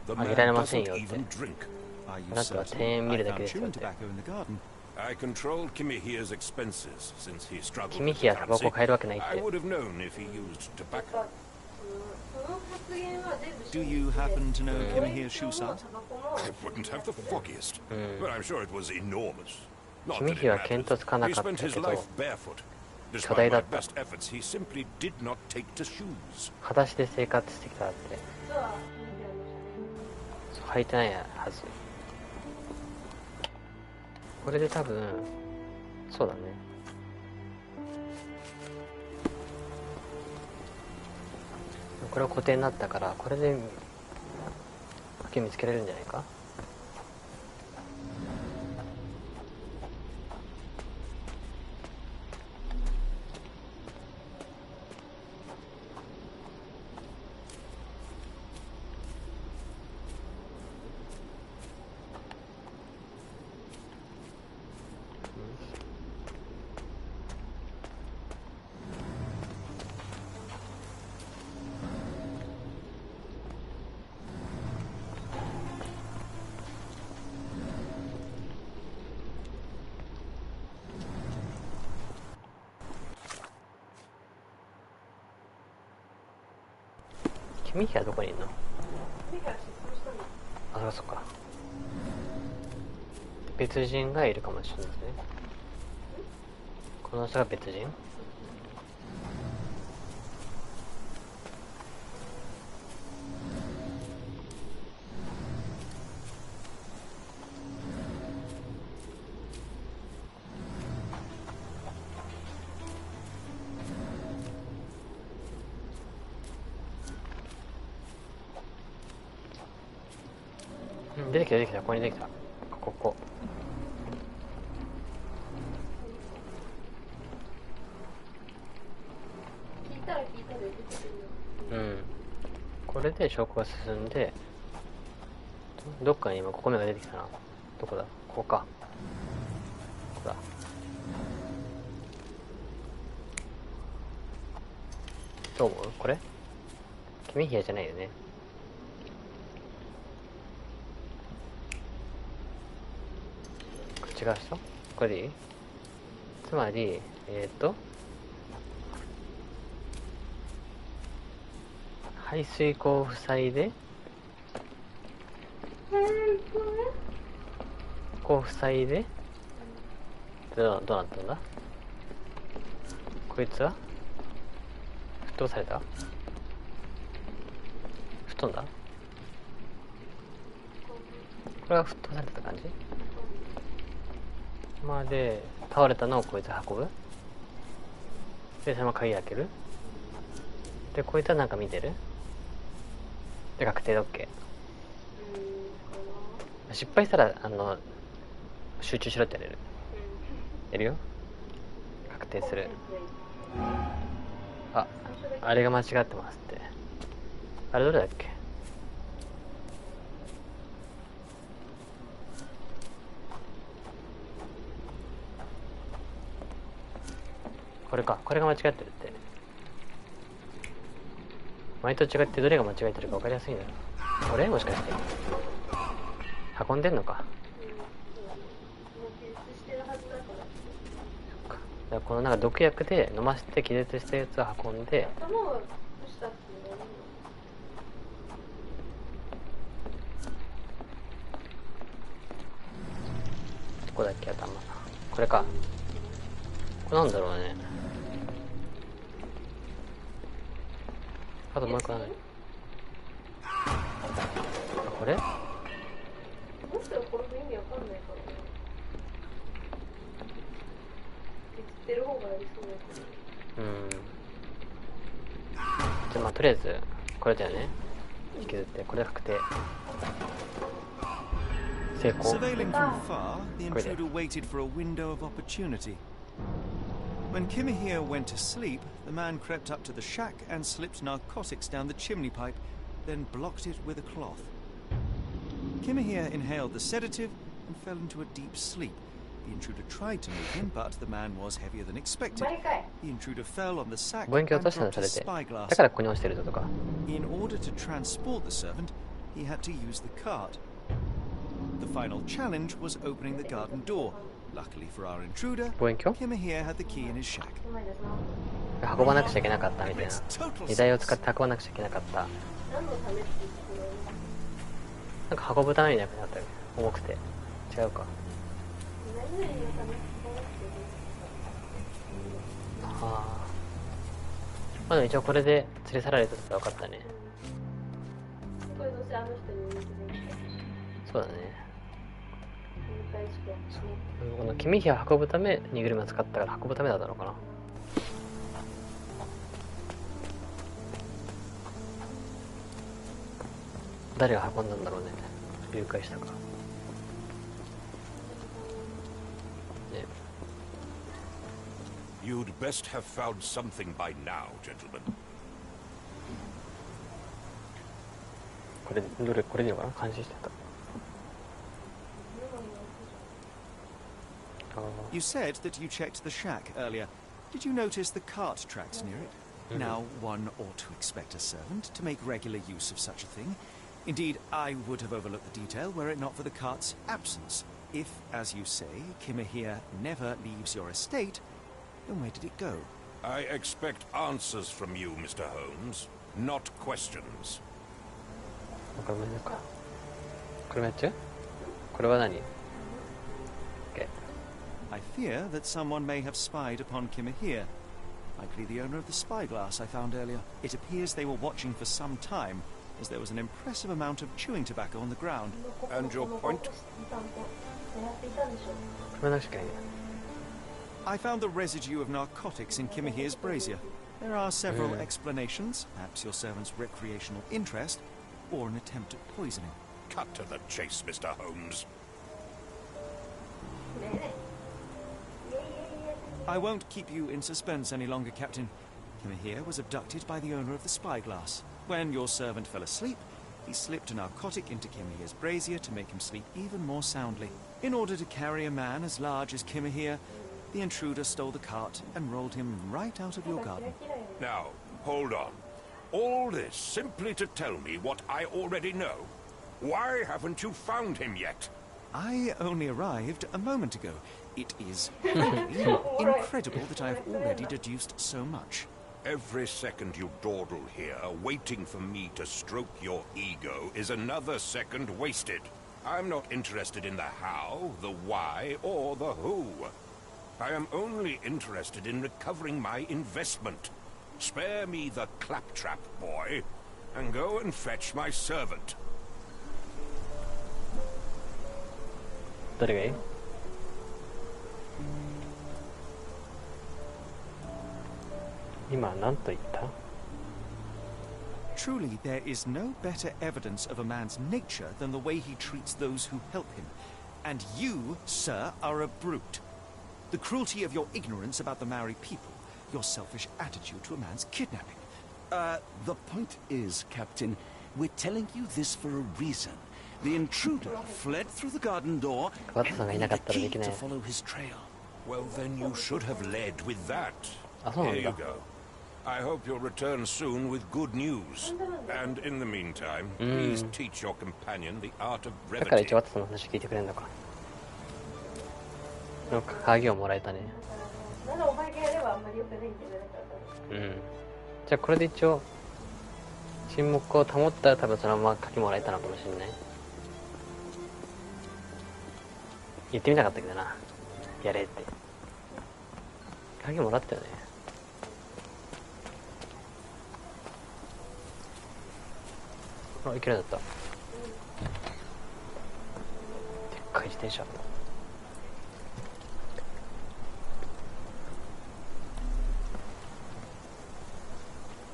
[SPEAKER 9] the
[SPEAKER 2] あげ
[SPEAKER 9] man
[SPEAKER 2] られません
[SPEAKER 9] doesn't
[SPEAKER 2] よって。
[SPEAKER 9] even drink.
[SPEAKER 3] Are you
[SPEAKER 2] あなたは
[SPEAKER 3] certain?
[SPEAKER 2] 庭園見
[SPEAKER 3] I
[SPEAKER 2] るだけ
[SPEAKER 3] found
[SPEAKER 2] ですよっ
[SPEAKER 3] chewing
[SPEAKER 2] て。
[SPEAKER 3] tobacco in the garden.
[SPEAKER 9] I controlled Kimmy here's expenses since he struggled
[SPEAKER 2] 君
[SPEAKER 9] with
[SPEAKER 2] ひや
[SPEAKER 9] the
[SPEAKER 2] タバコ
[SPEAKER 9] currency.
[SPEAKER 2] 買えるわけないっ
[SPEAKER 9] I
[SPEAKER 2] て。
[SPEAKER 9] would have known if he used tobacco.
[SPEAKER 3] Do you happen to know Kimihia's shoe size?
[SPEAKER 9] I wouldn't have the foggiest, but I'm sure it was enormous. Not
[SPEAKER 2] キミ
[SPEAKER 9] that
[SPEAKER 2] ヒ
[SPEAKER 9] it
[SPEAKER 2] は見当
[SPEAKER 9] matters.
[SPEAKER 2] つかな
[SPEAKER 9] He
[SPEAKER 2] かった
[SPEAKER 9] spent
[SPEAKER 2] け
[SPEAKER 9] his
[SPEAKER 2] ど、
[SPEAKER 9] life barefoot.
[SPEAKER 2] 巨大
[SPEAKER 9] Despite
[SPEAKER 2] だ
[SPEAKER 9] my
[SPEAKER 2] った。
[SPEAKER 9] best efforts, he simply did not take to shoes.
[SPEAKER 2] 裸足で生活してきたって。そう履いてないはず。これで多分、そうだね。これは固定になったから、これで鍵見つけられるんじゃないか。キミヒはどこにいるの？あ、そっか。別人がいるかもしれないですね。この人が別人？出てきた出てきた、ここに出てきた。ここ。
[SPEAKER 1] 聞いたら聞いたで出てくるよ。
[SPEAKER 2] うん。これで証拠が進んで、どっかに今ここ目が出てきたな。どこだ？ここか。ここだ。どう思う？これ？キミヒアじゃないよね。違う人？これでいい？つまり、排水口を塞いで、こう塞いで、どうなったんだ？こいつは沸騰された？吹っ飛んだ？これは沸騰された感じ？まあで、倒れたのをこいつ運ぶ。で、そのまま鍵開ける。で、こいつはなんか見てる。で、確定で OK。失敗したら、集中しろってやれる。やるよ。確定する。あ、あれが間違ってますって。あれどれだっけ？これか。これが間違ってるって。前と違ってどれが間違えてるか分かりやすいんだよ。これもしかして運んでんのか。そっか。だからこのなんか毒薬で飲ませて気絶したやつを運んで、どこだっけ頭。これか。これなんだろうね。あともう一個ない。これ？
[SPEAKER 1] もしかこれで意味わかんないからね。言ってる方がやりそうだけど。
[SPEAKER 2] じゃあまあとりあえずこれだよね。引きずってこれ確定。成功。
[SPEAKER 3] Surveilling from far, the intruder waited for a window of opportunity. When Kimihia went to sleep, the man crept up to the shack and slipped narcotics down the chimney pipe, then blocked it with a cloth. Kimihia inhaled the sedative and fell into a deep sleep. The intruder tried to move him, but the man was heavier than expected. The intruder fell on the sack and dropped his spyglass.
[SPEAKER 2] だからここに落ちてるぞとか。
[SPEAKER 3] In order to transport the servant, he had to use the cart. The final challenge was opening the garden door. Luckily for our intruder,
[SPEAKER 2] 望遠鏡
[SPEAKER 3] Kimmer here had the key in his shack.
[SPEAKER 2] 運ばなくちゃいけなかったみたいな。荷台を使って運ばなくちゃいけなかった。なんか運ぶためになくなったよね。重くて。違うか。ああ。まあでも一応これで連れ去られたって分かったね。そうだね。この君火を運ぶため荷車を使ったから運ぶためだったのかな。誰が運んだんだろうね。誘拐したか。ね。
[SPEAKER 9] You'd best have found something by now, gentlemen.
[SPEAKER 2] これでいいのかな？監視してた。
[SPEAKER 3] You said that you checked the shack earlier. Did you notice the cart tracks near it? Now, one ought to expect a servant to make regular use of such a thing. Indeed, I would have overlooked the detail were it not for the cart's absence. If, as you say, Kimmer here never leaves your estate, then where did it go?
[SPEAKER 9] I expect answers from you, Mr. Holmes, not questions.
[SPEAKER 2] これもやか。これもやっちゃう？これは何？
[SPEAKER 3] I fear that someone may have spied upon Kimmer here. Likely the owner of the spyglass I found earlier. It appears they were watching for some time, as there was an impressive amount of chewing tobacco on the ground.
[SPEAKER 9] And your point?
[SPEAKER 3] I found the residue of narcotics in Kimmer here's brazier. There are several explanations, perhaps your servant's recreational interest, or an attempt at poisoning.
[SPEAKER 9] Cut to the chase, Mr. Holmes.
[SPEAKER 3] I won't keep you in suspense any longer, Captain. Kimmer here was abducted by the owner of the spyglass. When your servant fell asleep, he slipped a narcotic into Kimmer here's brazier to make him sleep even more soundly. In order to carry a man as large as Kimmer here, the intruder stole the cart and rolled him right out of your garden.
[SPEAKER 9] Now, hold on. All this simply to tell me what I already know. Why haven't you found him yet?
[SPEAKER 3] I only arrived a moment ago. It is incredible that I have already deduced so much.
[SPEAKER 9] Every second you dawdle here, waiting for me to stroke your ego, is another second wasted. I'm not interested in the how, the why, or the who. I am only interested in recovering my investment. Spare me the claptrap, boy, and go and fetch my servant.
[SPEAKER 2] 誰がいい？今何と言った？
[SPEAKER 3] Truly, there is no better evidence of a man's nature than the way he treats those who help him. And you, sir, are a brute. The cruelty of your ignorance about the Maori people, your selfish attitude to a man's kidnapping.
[SPEAKER 4] The point is, Captain, we're telling you this for a reason. The intruder fled through the garden door and needed a key to follow his trail.
[SPEAKER 9] Well, then you should have led with that.
[SPEAKER 2] Oh,
[SPEAKER 9] Here you go. I hope you'll return soon with good news. And in the meantime, please teach your companion the art of
[SPEAKER 2] だから
[SPEAKER 9] brevity.
[SPEAKER 2] 一応ワトソンの話聞いてくれんのか。なんか鍵をもらえたね。うん。じゃあこれで一応沈黙を保ったら多分そのまま鍵もらえたのかもしれない。言ってみたかったけどな。やれって。鍵もらったよね。あ、いけるんだった。でっかい自転車。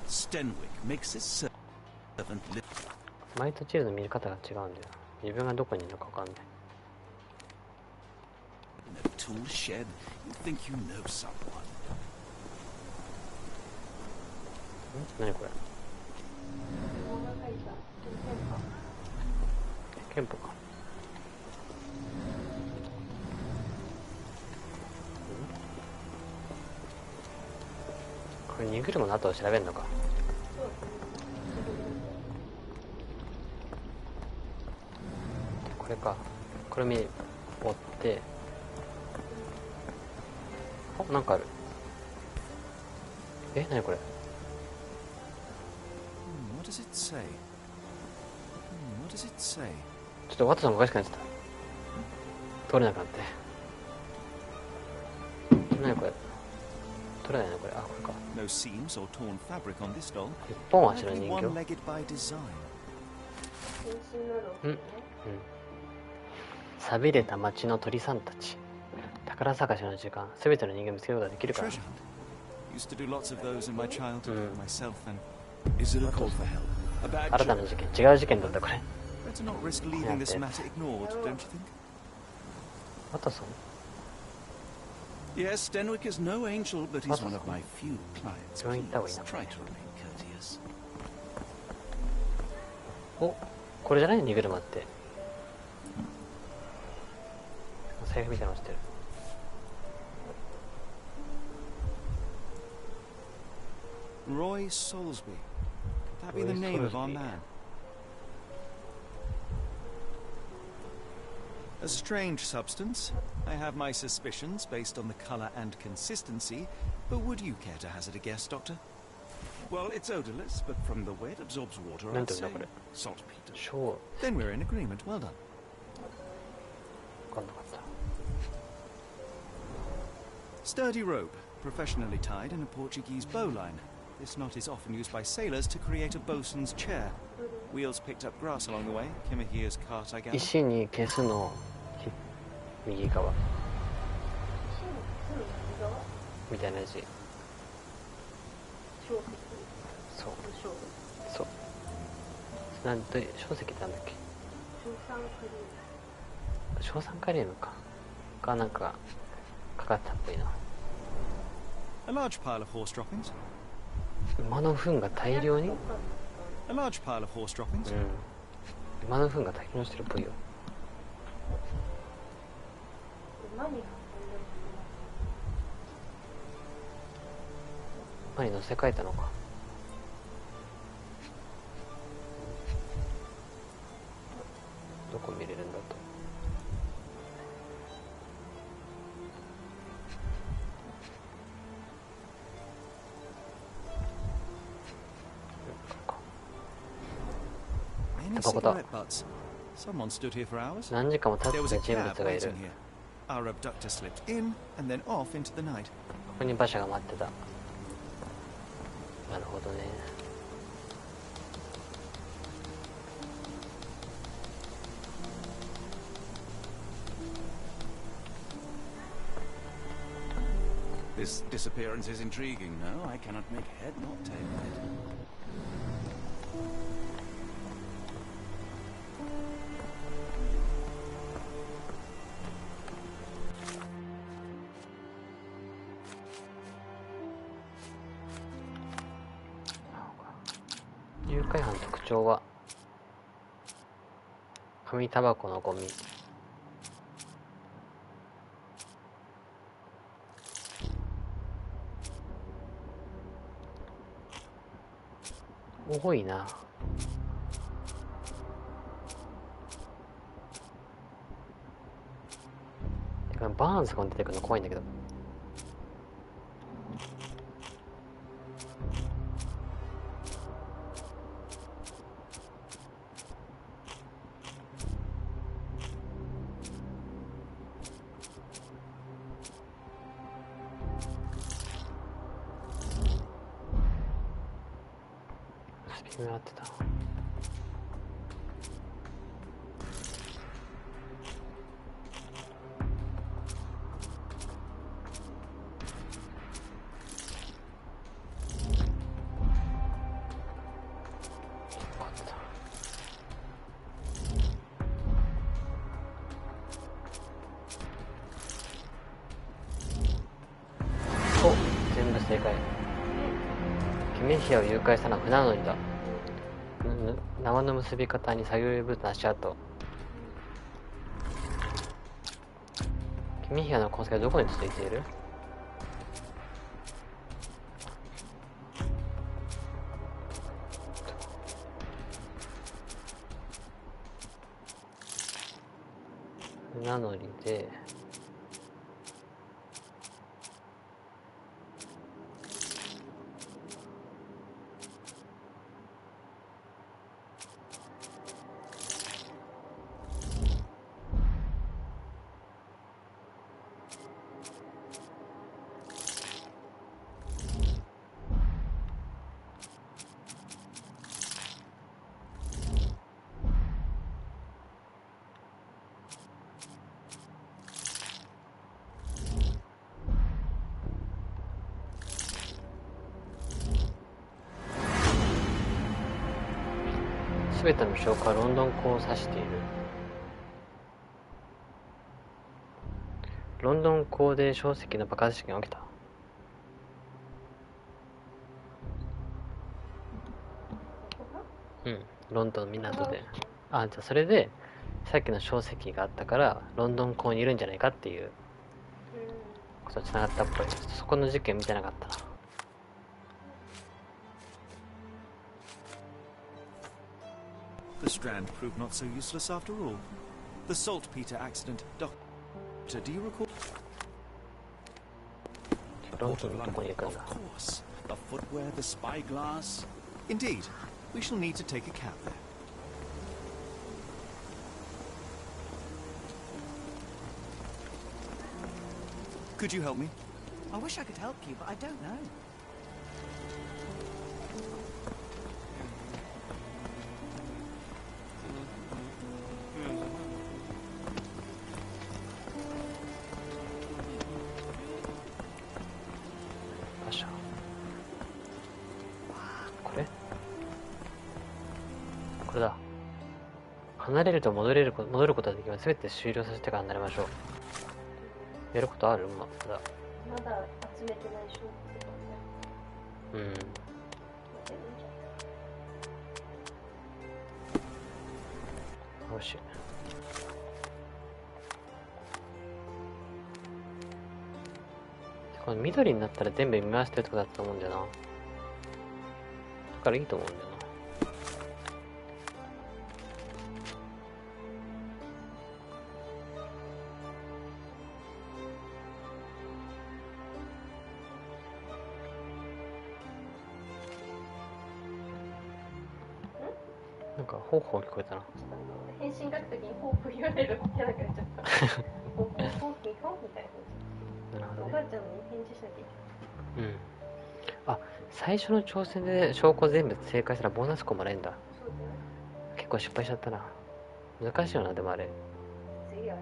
[SPEAKER 4] Stenwick makes his servant live.
[SPEAKER 2] マイトチルの見る方が違うんだよ。自分がどこにいるのかわかんない。
[SPEAKER 4] In a tool shed, you think you know someone.
[SPEAKER 2] 何これ？憲法か。これ荷車の後を調べるのか。これか。これ見追ってあ、なんかある。え、なにこれ。
[SPEAKER 3] What does it say? What does it say?
[SPEAKER 2] ちょっとワトさんもおかしくなってた。取れなくなって。なにこれ。取れないなこれ。あ、これか。
[SPEAKER 3] No seams or torn fabric on this doll.
[SPEAKER 2] 一本足の
[SPEAKER 3] Likely
[SPEAKER 2] 人形。
[SPEAKER 3] one-legged by design.
[SPEAKER 2] うん。うん。錆びれた町の鳥さんたち。宝探しの時間。すべての人間を見つけることができるから。
[SPEAKER 3] Treasure hunt. Used to do lots of those in my childhood, myself and...
[SPEAKER 4] Is it a call for help? A bad
[SPEAKER 2] 新たな事件。違う事件だったこれ。
[SPEAKER 3] Better not risk leaving this matter ignored, don't you think?
[SPEAKER 2] ワトソン。
[SPEAKER 3] Yes, Stenwick is no angel, but he's one of my few clients.
[SPEAKER 2] Please
[SPEAKER 3] Try to remain courteous.
[SPEAKER 2] お、これじゃない荷車って。財布みたいなのしてる。
[SPEAKER 3] Roy Soulsby. Could that be the name of our man? A strange substance. I have my suspicions based on the colour and consistency, but would you care to hazard a guess, Doctor? Well, it's odorless, but from the way it absorbs water, I'd say saltpeter.
[SPEAKER 2] Sure.
[SPEAKER 3] Then we're in agreement. Well done. Sturdy rope, professionally tied in a Portuguese bowline. This knot is often used by sailors to create a bosun's chair. Wheels picked up grass along the way. Kimahia's cart, I gather.
[SPEAKER 2] 石に消すの右側みたいな字。そうそうなんと小石ってなんだっけ。硝酸カリウムかがなんかかかったっぽいな。
[SPEAKER 3] A large pile of horse droppings.
[SPEAKER 2] 馬の糞が大量に。
[SPEAKER 3] A large pile of horse droppings.
[SPEAKER 2] うん。馬の糞が大量にしてるっぽいよ。馬に乗せ替えたのか。どこ見れるんだと。
[SPEAKER 3] Many cigarette butts. Someone stood here for hours.
[SPEAKER 2] 何時間も経っ
[SPEAKER 3] There
[SPEAKER 2] て
[SPEAKER 3] was a
[SPEAKER 2] 人物
[SPEAKER 3] cab
[SPEAKER 2] がいる。
[SPEAKER 3] waiting here. Our abductor slipped in and then off into the night.
[SPEAKER 2] ここに馬車が待ってた。なるほどね。
[SPEAKER 4] This disappearance is intriguing, no? I cannot make head nor tail of it.
[SPEAKER 2] 「誘拐犯特徴は紙タバコのゴミ」多いな。てかバーンズが出てくるの怖いんだけど。スピンが合ってた。全部正解。キメヒアを誘拐したのは船乗りだ。縄の結び方に作業部の足跡。キメヒアの痕跡はどこに続いている？船乗りですべての証拠はロンドン港を指している。ロンドン港で硝石の爆発事件が起きた。うん、ロンドンの港で。あ、じゃあそれでさっきの硝石があったからロンドン港にいるんじゃないかっていうことにつながったっぽい。そこの事件見てなかったな。
[SPEAKER 3] The Strand proved not so useless after all. The saltpeter accident. Doctor, do you recall?
[SPEAKER 2] ロンドンのとこに行くん
[SPEAKER 3] Of
[SPEAKER 2] だ。
[SPEAKER 3] course. The footwear, the spyglass. Indeed. We shall need to take a cab there. Could you help me?
[SPEAKER 11] I wish I could help you, but I don't know.
[SPEAKER 2] これだ。離れると戻ることができます。すべて終了させてから離れましょう。やることある？まだ
[SPEAKER 1] 集めてない証拠とかね。
[SPEAKER 2] よし。この緑になったら全部見回してるってことだったと思うんだよな。だからいいと思うんだよな。なんかホーホー聞こえたな。
[SPEAKER 1] 返信書くときにホープ言われるってなくなっちゃった。ホープみたいな。
[SPEAKER 2] なるほどね。
[SPEAKER 1] おばあちゃんに返事しなきゃいけない。
[SPEAKER 2] あ、最初の挑戦で証拠全部正解したらボーナスコもらえるんだ。
[SPEAKER 1] そうだよ。
[SPEAKER 2] 結構失敗しちゃったな。難しいよな、でもあれ。
[SPEAKER 1] 次あれ。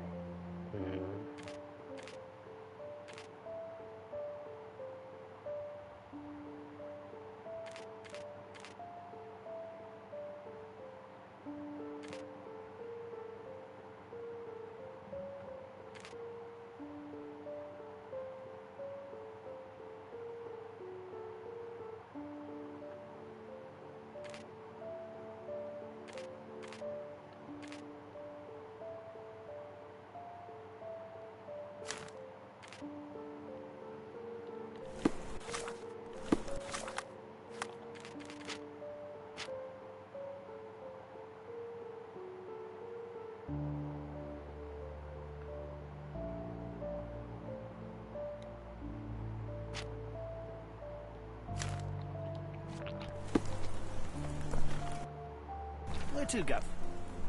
[SPEAKER 3] Where to, Gav?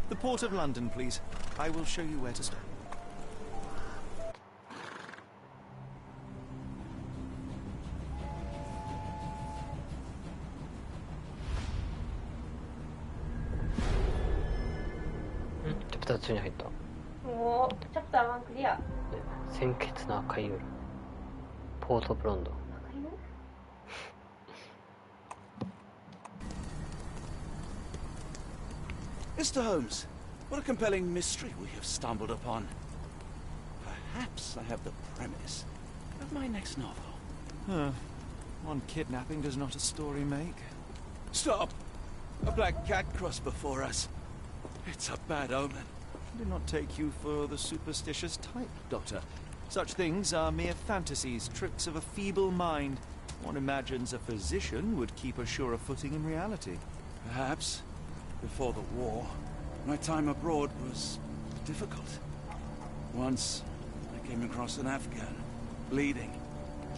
[SPEAKER 3] The port of London, please. I will show you where to stop.
[SPEAKER 2] チャプター2に入った。
[SPEAKER 1] おー、チャプター1クリア。
[SPEAKER 2] 鮮血の赤い夜。ポートブロンド。
[SPEAKER 4] Mr. Holmes, what a compelling mystery we have stumbled upon. Perhaps I have the premise of my next novel.
[SPEAKER 3] One kidnapping does not a story make.
[SPEAKER 4] Stop! A black cat crossed before us. It's a bad omen.
[SPEAKER 3] I did not take you for the superstitious type, Doctor. Such things are mere fantasies, tricks of a feeble mind. One imagines a physician would keep a surer footing in reality.
[SPEAKER 4] Perhaps. Before the war, my time abroad was difficult. Once, I came across an Afghan, bleeding,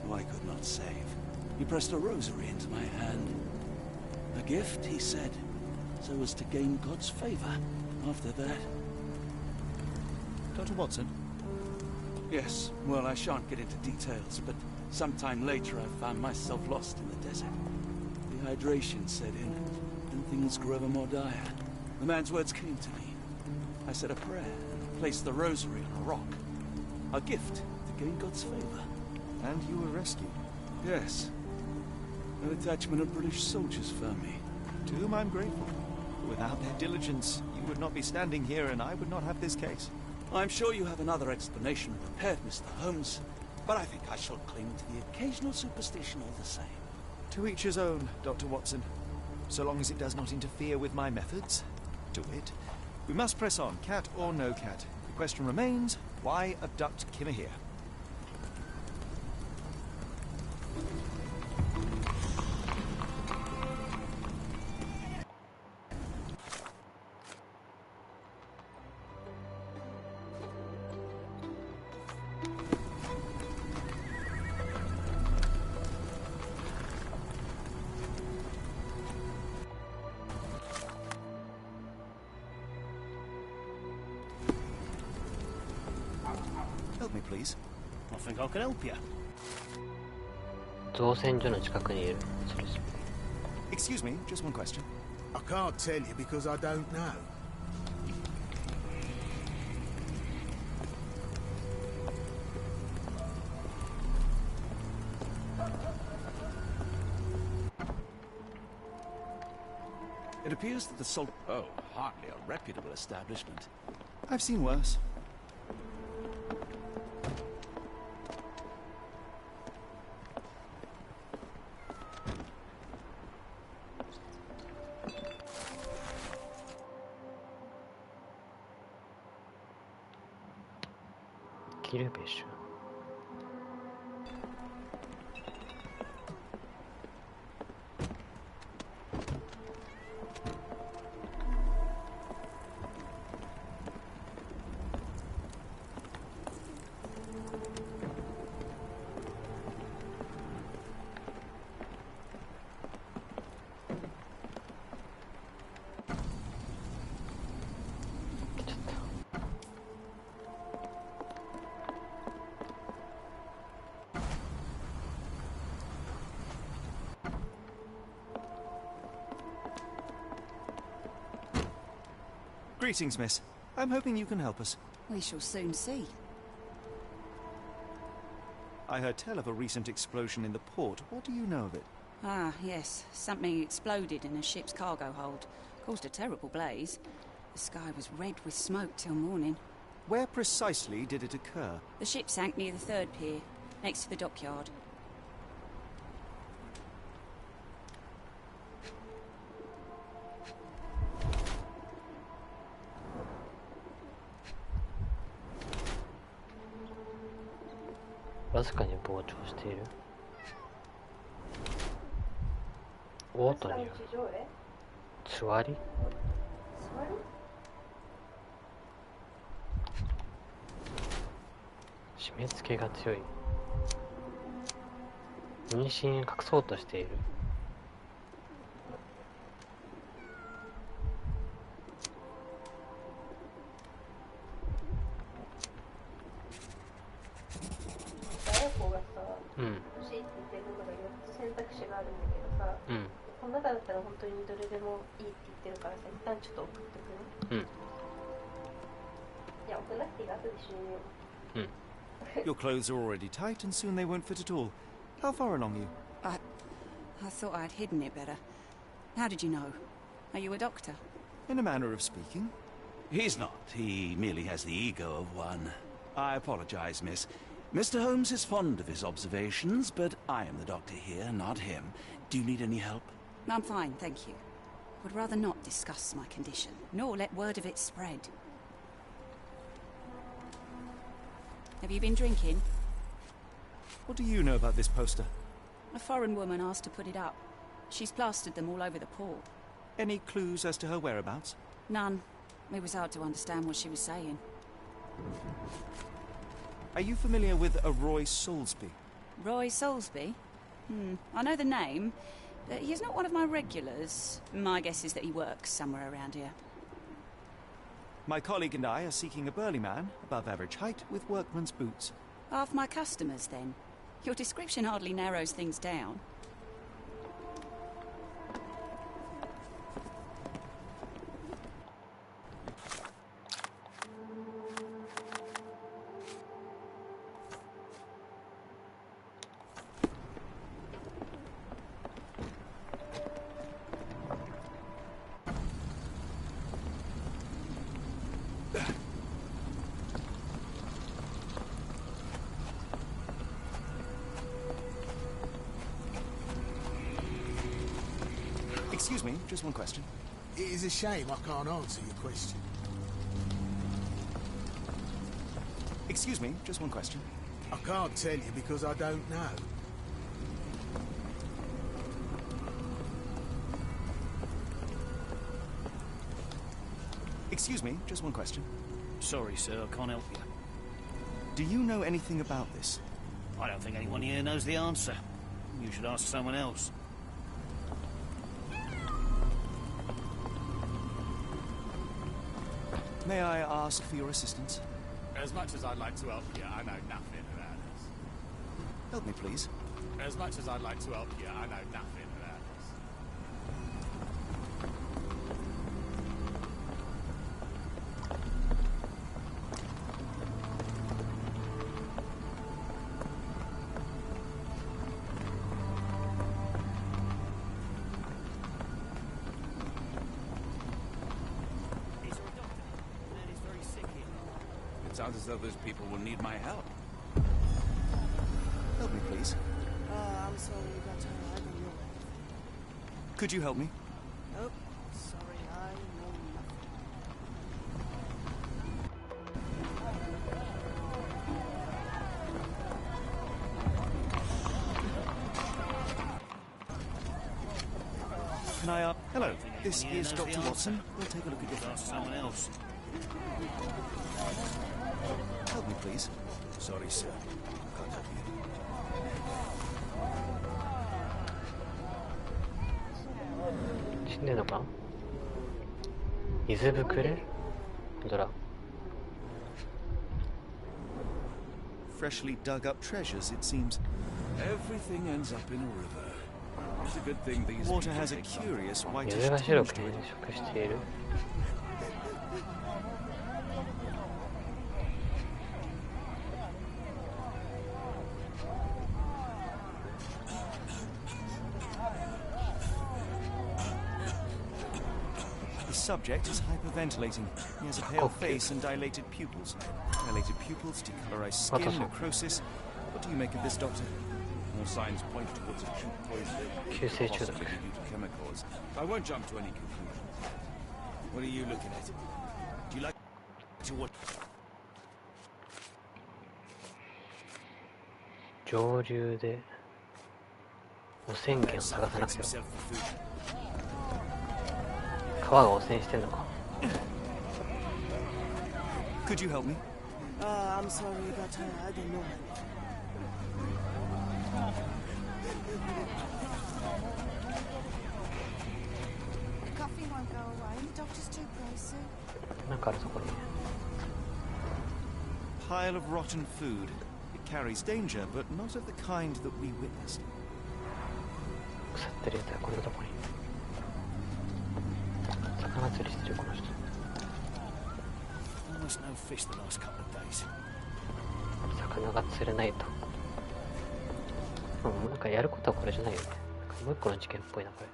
[SPEAKER 4] who I could not save. He pressed a rosary into my hand. A gift, he said, so as to gain God's favor after that.
[SPEAKER 3] Dr. Watson,
[SPEAKER 4] Yes, well, I shan't get into details, but sometime later I found myself lost in the desert. Dehydration set in, and things grew ever more dire. The man's words came to me. I said a prayer and placed the rosary on a rock. A gift to gain God's favor.
[SPEAKER 3] And you were rescued?
[SPEAKER 4] Yes. A detachment of British soldiers found me.
[SPEAKER 3] To whom I'm grateful. Without their diligence, you would not be standing here and I would not have this case.
[SPEAKER 4] I'm sure you have another explanation prepared, Mr. Holmes, but I think I shall cling to the occasional superstition all the same.
[SPEAKER 3] To each his own, Dr. Watson. So long as it does not interfere with my methods. To wit, we must press on, cat or no cat. The question remains, why abduct Kimmer here? Help me, please.
[SPEAKER 12] I think I can help you.
[SPEAKER 2] 造船所の近くにいる。それ
[SPEAKER 3] Excuse me, just one question.
[SPEAKER 12] I can't tell you because I don't know.
[SPEAKER 4] It appears that the salt... Oh, hardly a reputable establishment.
[SPEAKER 3] I've seen worse.
[SPEAKER 2] Kilbeş.
[SPEAKER 3] Greetings, miss. I'm hoping you can help us.
[SPEAKER 13] We shall soon see.
[SPEAKER 3] I heard tell of a recent explosion in the port. What do you know of it?
[SPEAKER 13] Ah, yes. Something exploded in a ship's cargo hold. Caused a terrible blaze. The sky was red with smoke till morning.
[SPEAKER 3] Where precisely did it occur?
[SPEAKER 13] The ship sank near the third pier, next to the dockyard.
[SPEAKER 2] わずかに膨張している。オートにはつわり？締め付けが強い。妊娠隠そうとしている。欲しいって言ってるのが4つ選択肢があるんだけどさ、この中だったら本当にどれでもいいって言ってるからさ、一旦ちょっと送ってくね。いや、送らなくていい、後で一緒に見よう。
[SPEAKER 3] Your clothes are already tight and soon they won't fit at all. How far along are you?
[SPEAKER 13] I thought I'd hidden it better. How did you know? Are you a doctor?
[SPEAKER 3] In a manner of speaking.
[SPEAKER 4] He's not. He merely has the ego of one. I apologize, miss. Mr. Holmes is fond of his observations, but I am the doctor here, not him. Do you need any help?
[SPEAKER 13] I'm fine, thank you. Would rather not discuss my condition, nor let word of it spread. Have you been drinking?
[SPEAKER 3] What do you know about this poster?
[SPEAKER 13] A foreign woman asked to put it up. She's plastered them all over the port.
[SPEAKER 3] Any clues as to her whereabouts?
[SPEAKER 13] None. It was hard to understand what she was saying.
[SPEAKER 3] Are you familiar with a Roy Soulsby?
[SPEAKER 13] Roy Soulsby? I know the name, but he's not one of my regulars. My guess is that he works somewhere around here.
[SPEAKER 3] My colleague and I are seeking a burly man, above average height, with workman's boots.
[SPEAKER 13] Half my customers, then. Your description hardly narrows things down.
[SPEAKER 3] Excuse me, just one question.
[SPEAKER 12] It is a shame I can't answer your question.
[SPEAKER 3] Excuse me, just one question.
[SPEAKER 12] I can't tell you because I don't know.
[SPEAKER 3] Excuse me, just one question.
[SPEAKER 14] Sorry, sir, I can't help you.
[SPEAKER 3] Do you know anything about this?
[SPEAKER 14] I don't think anyone here knows the answer. You should ask someone else.
[SPEAKER 3] May I ask for your assistance?
[SPEAKER 8] As much as I'd like to help you, I know nothing about this.
[SPEAKER 3] Help me, please.
[SPEAKER 8] As much as I'd like to help you, I know nothing about this.
[SPEAKER 4] It sounds as though those people will need my help.
[SPEAKER 3] Help me, please.
[SPEAKER 11] I'm sorry, but I don't know.
[SPEAKER 3] Could you help me?
[SPEAKER 11] Oh, sorry, I know nothing.
[SPEAKER 3] Can I, Hello, this is Dr. Watson. We'll take a look at your
[SPEAKER 14] Ask someone else.
[SPEAKER 3] Help me, please.
[SPEAKER 12] Sorry, sir. Can't help you.
[SPEAKER 2] 死んでんのか。水ぶくれ。ドラ。
[SPEAKER 3] Freshly dug up treasures, it seems.
[SPEAKER 4] Everything ends up in a river. It's a good thing these
[SPEAKER 3] Water
[SPEAKER 4] people
[SPEAKER 3] has a
[SPEAKER 4] take some-
[SPEAKER 3] curious whitish
[SPEAKER 2] 水が白
[SPEAKER 3] tinge
[SPEAKER 2] く
[SPEAKER 3] to
[SPEAKER 2] 変
[SPEAKER 3] it.
[SPEAKER 2] 色している。
[SPEAKER 3] The subject is hyperventilating. He has a pale face and dilated pupils. Dilated pupils, decolorized skin, necrosis. What do you make of this, Doctor?
[SPEAKER 4] All signs point towards acute poisoning,
[SPEAKER 2] 急性中毒。
[SPEAKER 4] possibly due to chemicals. I won't jump to any conclusions.
[SPEAKER 12] What are you looking at? Do you like to watch?
[SPEAKER 2] 上流で汚染源を探さなくては。
[SPEAKER 12] himself for food.
[SPEAKER 2] 川が汚染してんのか。
[SPEAKER 3] Could you help me?
[SPEAKER 11] I'm sorry, but I don't know.
[SPEAKER 15] The coffee won't go away. The doctor's too pricey.
[SPEAKER 2] なんかあるそこに。
[SPEAKER 3] Pile of rotten food. It carries danger, but not of the kind that we witnessed.
[SPEAKER 2] 腐ってるやつはこんなとこに。魚釣りしてるこの人。
[SPEAKER 14] Almost no fish the last couple of days.
[SPEAKER 2] 魚が釣れないと。もうなんかやることはこれじゃないよね。なんかもう一個の事件っぽいなこれ。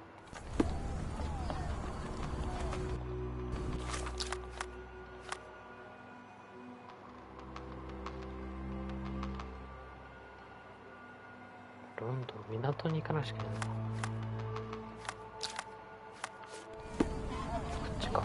[SPEAKER 2] ロンドン港に行かなくちゃいけないのか。こっちか。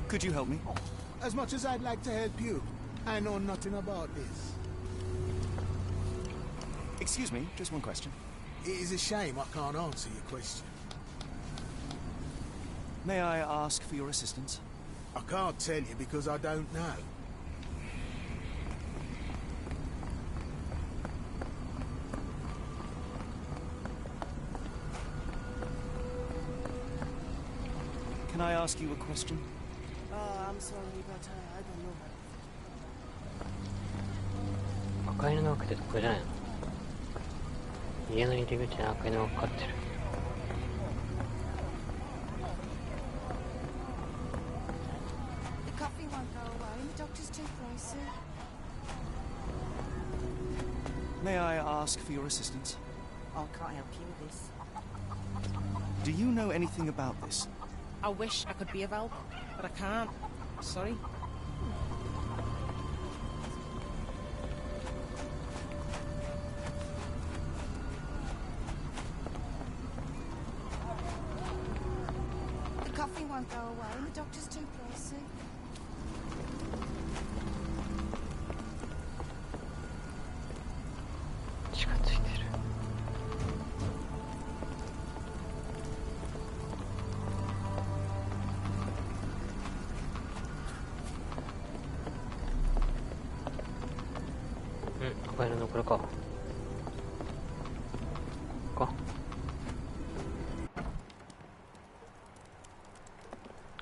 [SPEAKER 3] Could you help me?
[SPEAKER 16] As much as I'd like to help you, I know nothing about this.
[SPEAKER 3] Excuse me, just one question.
[SPEAKER 16] It is a shame I can't answer your question.
[SPEAKER 3] May I ask for your assistance?
[SPEAKER 16] I can't tell you because I don't know.
[SPEAKER 3] Can I ask you a question?
[SPEAKER 11] I'm sorry, but I don't know.
[SPEAKER 2] 赤犬の枠ってこれじゃないの？家の入り口に赤犬がかかってる。
[SPEAKER 15] The coffee won't go away and the doctor's too pricey.
[SPEAKER 3] May I ask for your assistance?
[SPEAKER 11] I can't help you with this.
[SPEAKER 3] Do you know anything about this?
[SPEAKER 11] I wish I could be of help, but I can't. Sorry.
[SPEAKER 15] The coffee won't go away and the doctor's too pricey.
[SPEAKER 2] 赤犬のこれか。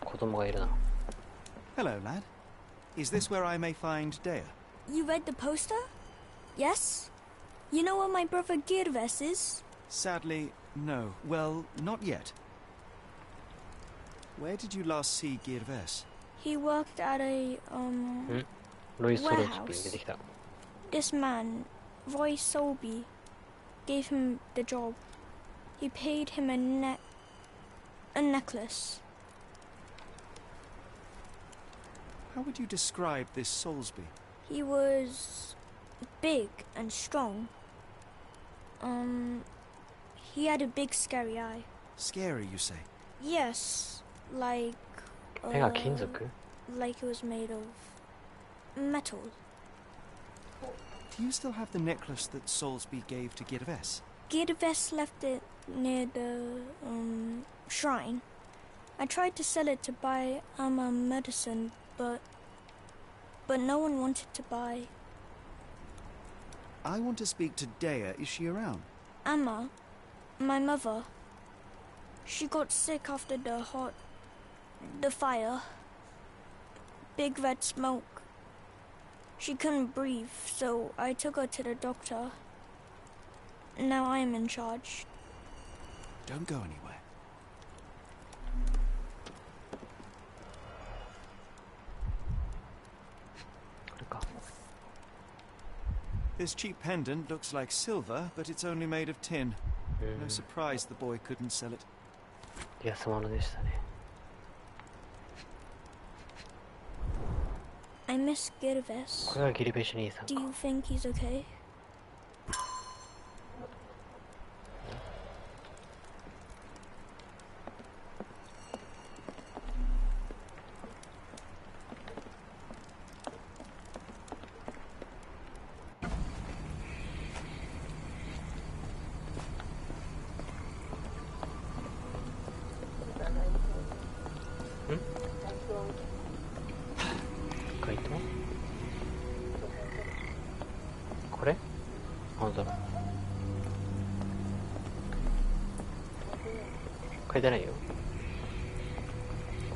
[SPEAKER 2] 子供がいるな。
[SPEAKER 3] Hello, lad. Is this where I may find Dea?
[SPEAKER 17] You read the poster? Yes? You know where my brother Girves is?
[SPEAKER 3] Sadly, no. Well, not yet. Where did you last see Girves?
[SPEAKER 17] He worked at a, warehouse. This man, Roy Solby, gave him the job. He paid him a necklace.
[SPEAKER 3] How would you describe this Soulsby?
[SPEAKER 17] He was big and strong. He had a big scary eye.
[SPEAKER 3] Scary, you say?
[SPEAKER 17] Yes, like... like it was made of metal.
[SPEAKER 3] Do you still have the necklace that Soulsby gave to Girves?
[SPEAKER 17] Girves left it near the, shrine. I tried to sell it to buy medicine, but no one wanted to buy.
[SPEAKER 3] I want to speak to Dea. Is she around?
[SPEAKER 17] Amma, my mother, she got sick after the fire. Big red smoke. She couldn't breathe, so I took her to the doctor. Now I am in charge.
[SPEAKER 3] Don't go anywhere. This cheap pendant looks like silver, but it's only made of tin. No surprise the boy couldn't sell it.
[SPEAKER 2] 安物でしたね。
[SPEAKER 17] I miss Girves.
[SPEAKER 2] これはギルベシュ兄さんか。
[SPEAKER 17] Do you think he's okay?
[SPEAKER 2] 書いてないよ。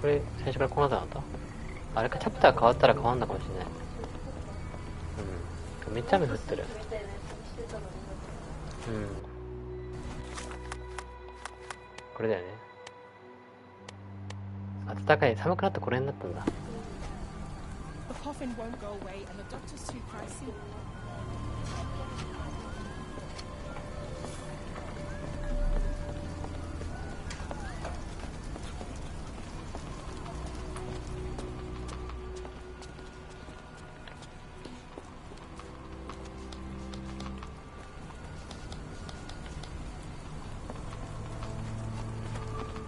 [SPEAKER 2] これ最初からこうなったのだった？あれか、チャプター変わったら変わんのかもしれない。めっちゃ雨降ってる。これだよね。暖かい、寒くなってこれになったんだ。
[SPEAKER 11] The coffin won't go away and the doctor's too pricey.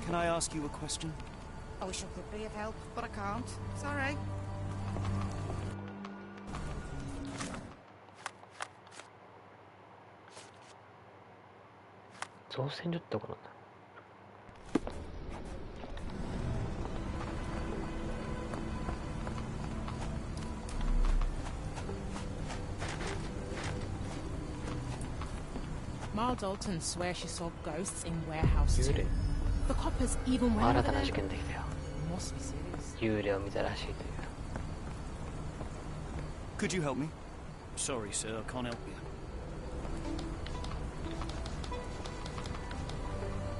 [SPEAKER 3] Can I ask you a question?
[SPEAKER 15] I wish I could be of help, but I can't. Sorry.
[SPEAKER 2] 造船所ってどこなんだ。
[SPEAKER 11] Mal Dalton swears she saw ghosts in warehouse too.
[SPEAKER 2] 幽霊。
[SPEAKER 11] The coppers even went
[SPEAKER 2] 新
[SPEAKER 11] over
[SPEAKER 2] たな
[SPEAKER 11] there.
[SPEAKER 2] 事件できたよ。
[SPEAKER 11] Must be serious.
[SPEAKER 2] 幽霊を見たらしいという。
[SPEAKER 3] Could you help me?
[SPEAKER 14] Sorry, sir, I can't help you.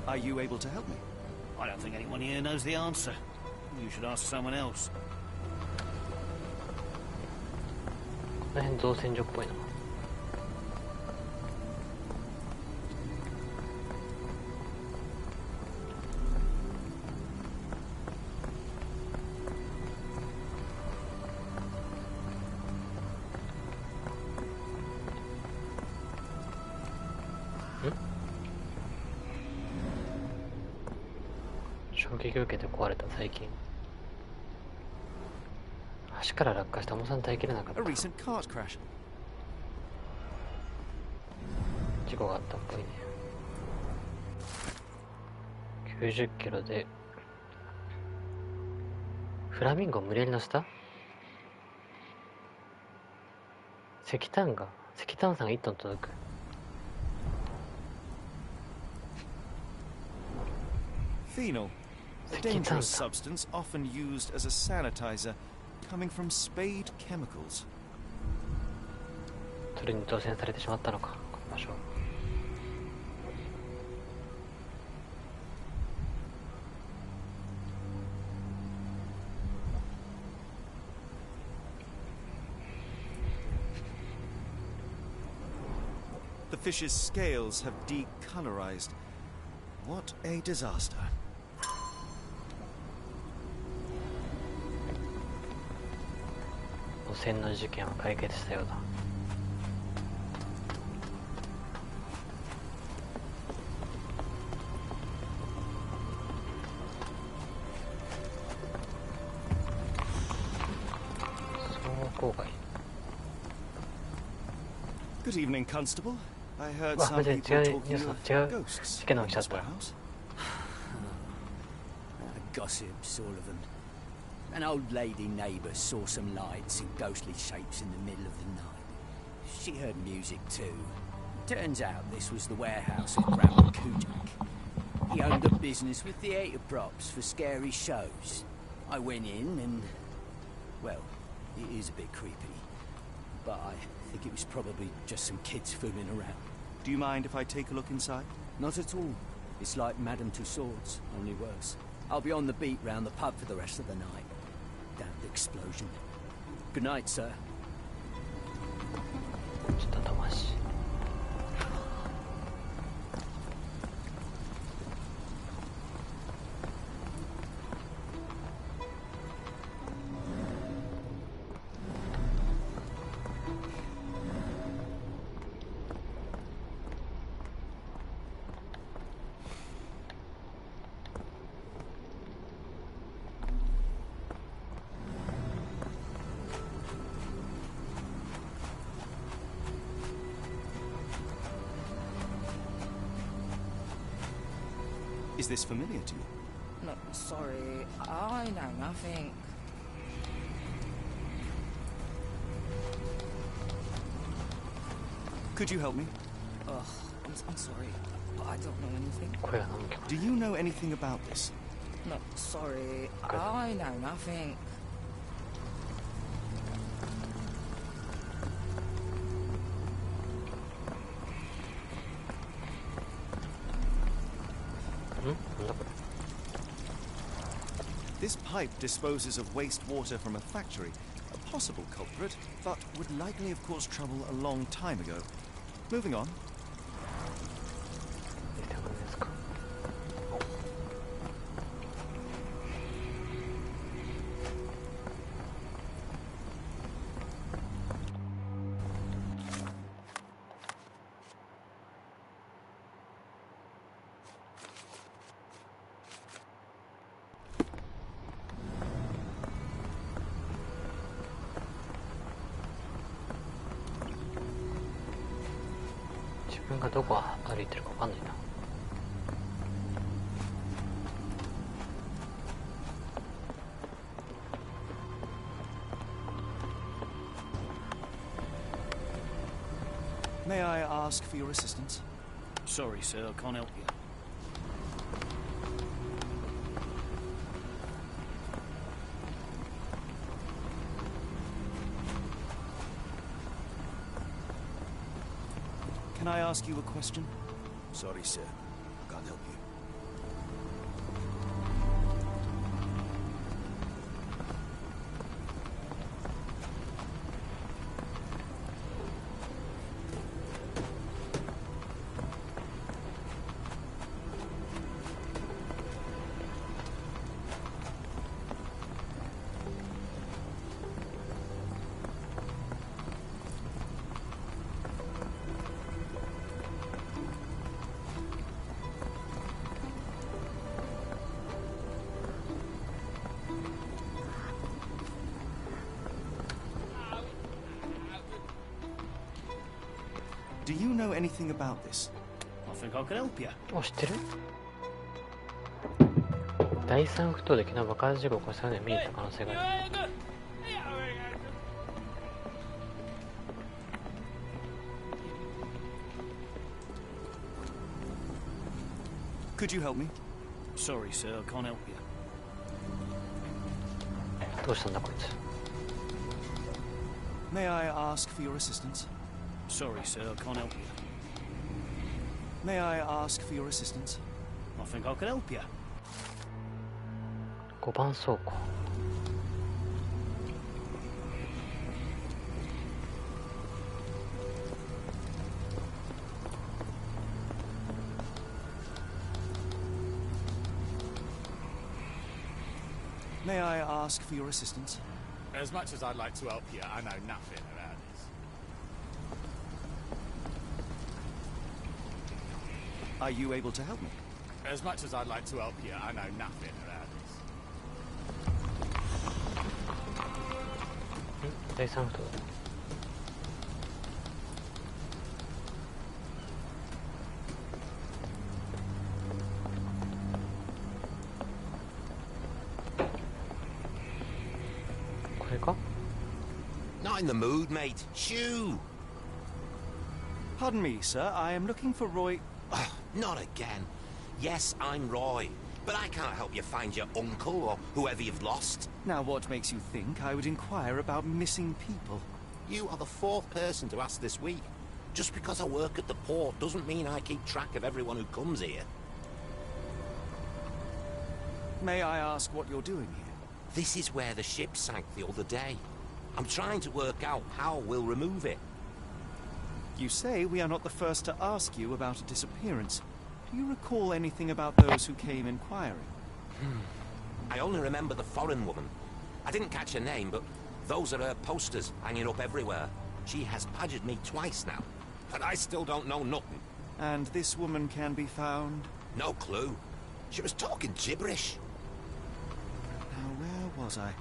[SPEAKER 3] Are you able to help me?
[SPEAKER 14] I don't think anyone here knows the answer. You should ask someone else.
[SPEAKER 2] この辺造船所っぽいな。衝撃を受けて壊れた最近。橋から落下した重さに耐えきれなかった。
[SPEAKER 3] A recent cart crash.
[SPEAKER 2] 事故があったっぽいね。90キロでフラミンゴを無理やり乗せた。石炭酸が1トン届く。
[SPEAKER 3] Phenol. A dangerous substance often used as a sanitizer, coming from Spade Chemicals.
[SPEAKER 2] それに当選されてしまったのか、この場所。
[SPEAKER 3] The fish's scales have decolorized. What a disaster.
[SPEAKER 2] 汚染の事件は解決したようだ。そう郊外。
[SPEAKER 3] Good evening, Constable. I heard
[SPEAKER 2] わ、
[SPEAKER 3] some
[SPEAKER 2] マジで
[SPEAKER 3] people
[SPEAKER 2] 違う
[SPEAKER 3] talking
[SPEAKER 2] ニュース
[SPEAKER 3] of
[SPEAKER 2] 違う
[SPEAKER 3] ghosts
[SPEAKER 2] 事件が
[SPEAKER 3] in
[SPEAKER 2] 起きちゃっ
[SPEAKER 3] this
[SPEAKER 2] た。
[SPEAKER 3] warehouse.
[SPEAKER 18] Gossips, all of them. An old lady neighbour saw some lights and ghostly shapes in the middle of the night. She heard music too. Turns out this was the warehouse of Grandma Kujak. He owned a business with theatre props for scary shows. I went in and... well, it is a bit creepy. But I think it was probably just some kids fooling around.
[SPEAKER 3] Do you mind if I take a look inside?
[SPEAKER 18] Not at all. It's like Madame Tussauds, only worse. I'll be on the beat round the pub for the rest of the night. Damned explosion. Good night, sir.
[SPEAKER 2] ちょっと後回し。
[SPEAKER 3] Is this familiar to you?
[SPEAKER 11] No, sorry. I know nothing.
[SPEAKER 3] Could you help me?
[SPEAKER 11] Ugh, I'm sorry, but I don't know anything.
[SPEAKER 3] Do you know anything about this?
[SPEAKER 11] No, sorry. I know nothing.
[SPEAKER 3] This pipe disposes of wastewater from a factory. A possible culprit, but would likely have caused trouble a long time ago. Moving on.
[SPEAKER 2] 分がどこ歩いてるか分かんないな。
[SPEAKER 3] May I ask for your assistance?
[SPEAKER 14] Sorry, sir, I can't help you.
[SPEAKER 3] Can I ask you a question?
[SPEAKER 12] Sorry, sir. Can't help you.
[SPEAKER 3] Do you know anything about this?
[SPEAKER 14] I think I can help you.
[SPEAKER 2] 知ってる？第三不当的な爆発事故を起こしたので見えた可能性がある。
[SPEAKER 3] Could you help me?
[SPEAKER 14] Sorry, sir, I can't help you.
[SPEAKER 2] どうしたんだこいつ。
[SPEAKER 3] May I ask for your assistance?
[SPEAKER 14] Sorry, sir, I can't help you.
[SPEAKER 3] May I ask for your assistance?
[SPEAKER 14] I think I can help you.
[SPEAKER 2] 5番倉庫。
[SPEAKER 3] May I ask for your assistance?
[SPEAKER 8] As much as I'd like to help you, I know nothing about this.
[SPEAKER 3] Are you able to help me?
[SPEAKER 8] As much as I'd like to help you, I know nothing about this.
[SPEAKER 2] 第三不当。これか？
[SPEAKER 19] Not in the mood, mate. Shoo!
[SPEAKER 3] Pardon me, sir. I am looking for Roy.
[SPEAKER 19] Not again. Yes, I'm Roy, but I can't help you find your uncle or whoever you've lost.
[SPEAKER 3] Now, what makes you think I would inquire about missing people?
[SPEAKER 19] You are the fourth person to ask this week. Just because I work at the port doesn't mean I keep track of everyone who comes here.
[SPEAKER 3] May I ask what you're doing here?
[SPEAKER 19] This is where the ship sank the other day. I'm trying to work out how we'll remove it.
[SPEAKER 3] You say we are not the first to ask you about a disappearance. Do you recall anything about those who came inquiring?
[SPEAKER 19] I only remember the foreign woman. I didn't catch her name, but those are her posters hanging up everywhere. She has badgered me twice now, but I still don't know nothing.
[SPEAKER 3] And this woman can be found?
[SPEAKER 19] No clue. She was talking gibberish.
[SPEAKER 3] Now, where was I?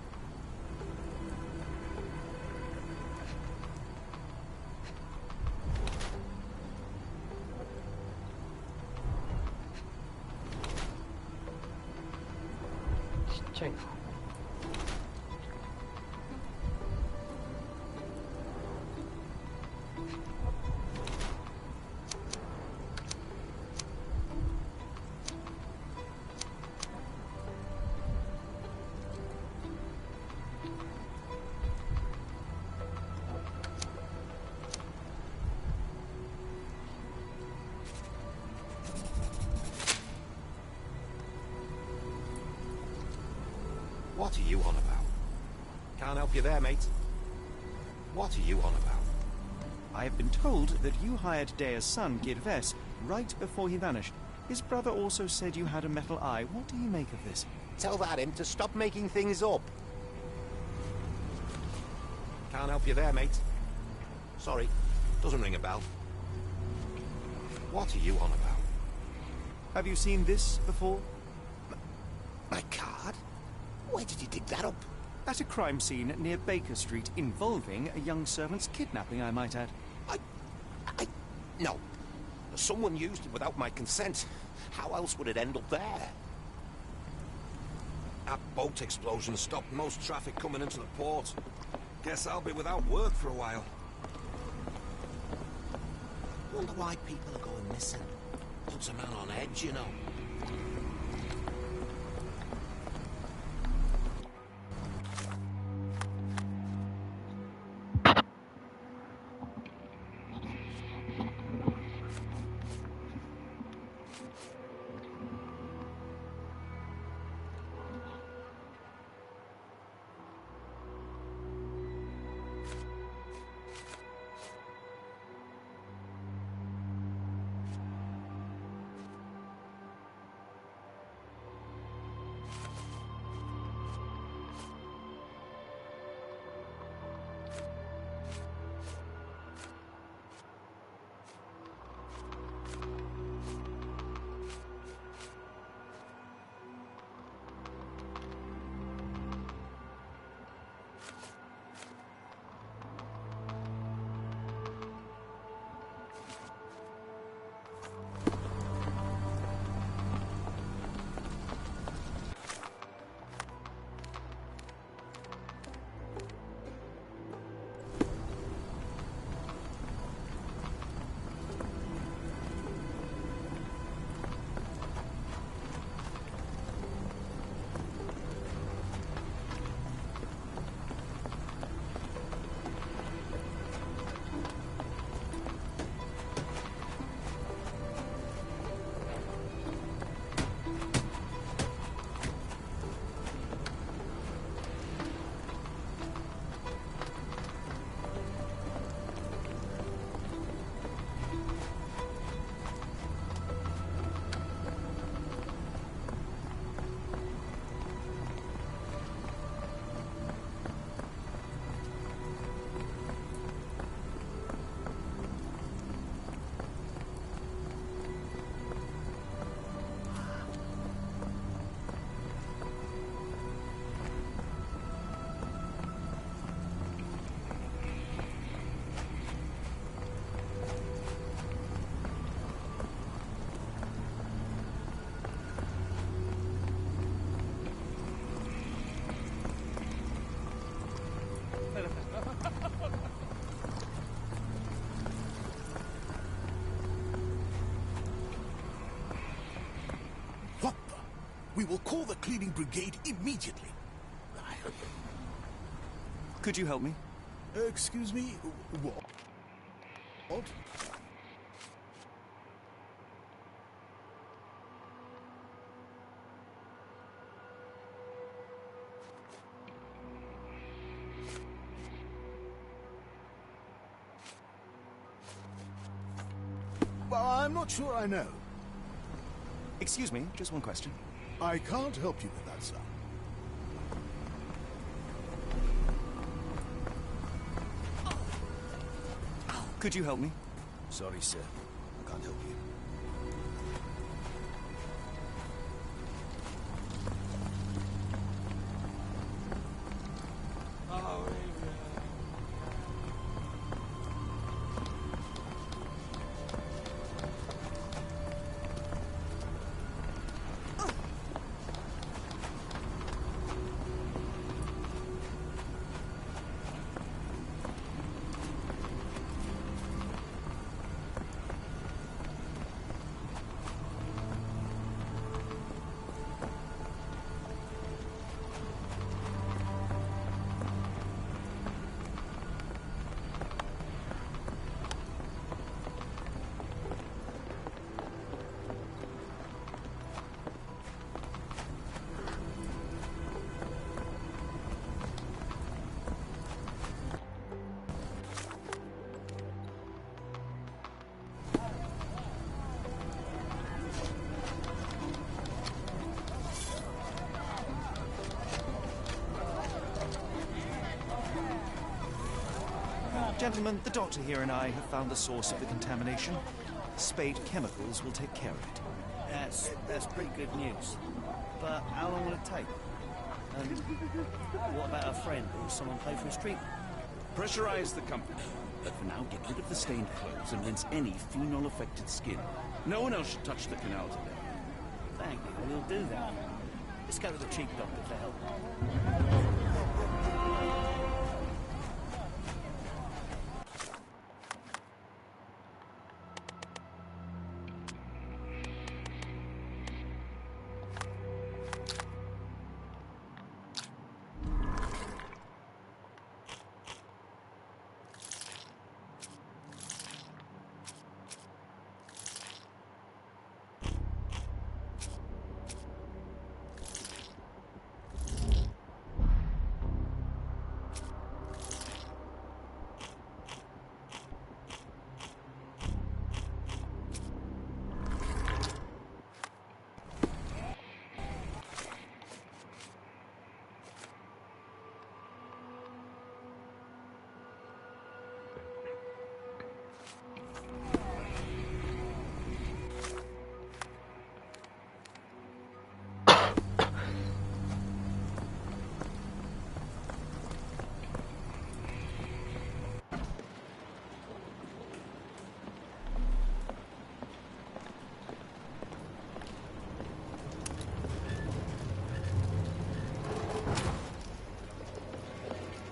[SPEAKER 19] What are you on about? Can't help you there, mate. What are you on about?
[SPEAKER 3] I have been told that you hired Dea's son, Girves, right before he vanished. His brother also said you had a metal eye. What do you make of this?
[SPEAKER 19] Tell that him to stop making things up. Can't help you there, mate. Sorry, doesn't ring a bell. What are you on about?
[SPEAKER 3] Have you seen this before?
[SPEAKER 19] My card? Where did you dig that up?
[SPEAKER 3] At a crime scene near Baker Street involving a young servant's kidnapping, I might add.
[SPEAKER 19] No. Someone used it without my consent. How else would it end up there? That boat explosion stopped most traffic coming into the port. Guess I'll be without work for a while. Wonder why people are going missing. Puts a man on edge, you know.
[SPEAKER 12] We will call the cleaning brigade immediately.
[SPEAKER 3] Could you help me?
[SPEAKER 16] Excuse me? What? What? Well, I'm not sure I know.
[SPEAKER 3] Excuse me, just one question.
[SPEAKER 16] I can't help you with that, sir.
[SPEAKER 3] Could you help me? Sorry, sir. I can't help you. Gentlemen, the doctor here and I have found the source of the contamination. Spade Chemicals will take care of it.
[SPEAKER 14] That's pretty good news. But how long will it take? What about our friend? Will someone pay for his treatment?
[SPEAKER 12] Pressurize the company.
[SPEAKER 4] But for now, get rid of the stained clothes and rinse any phenol-affected skin. No one else should touch the canal today.
[SPEAKER 14] Thank you, we'll do that. Let's go to the cheap doctor for help.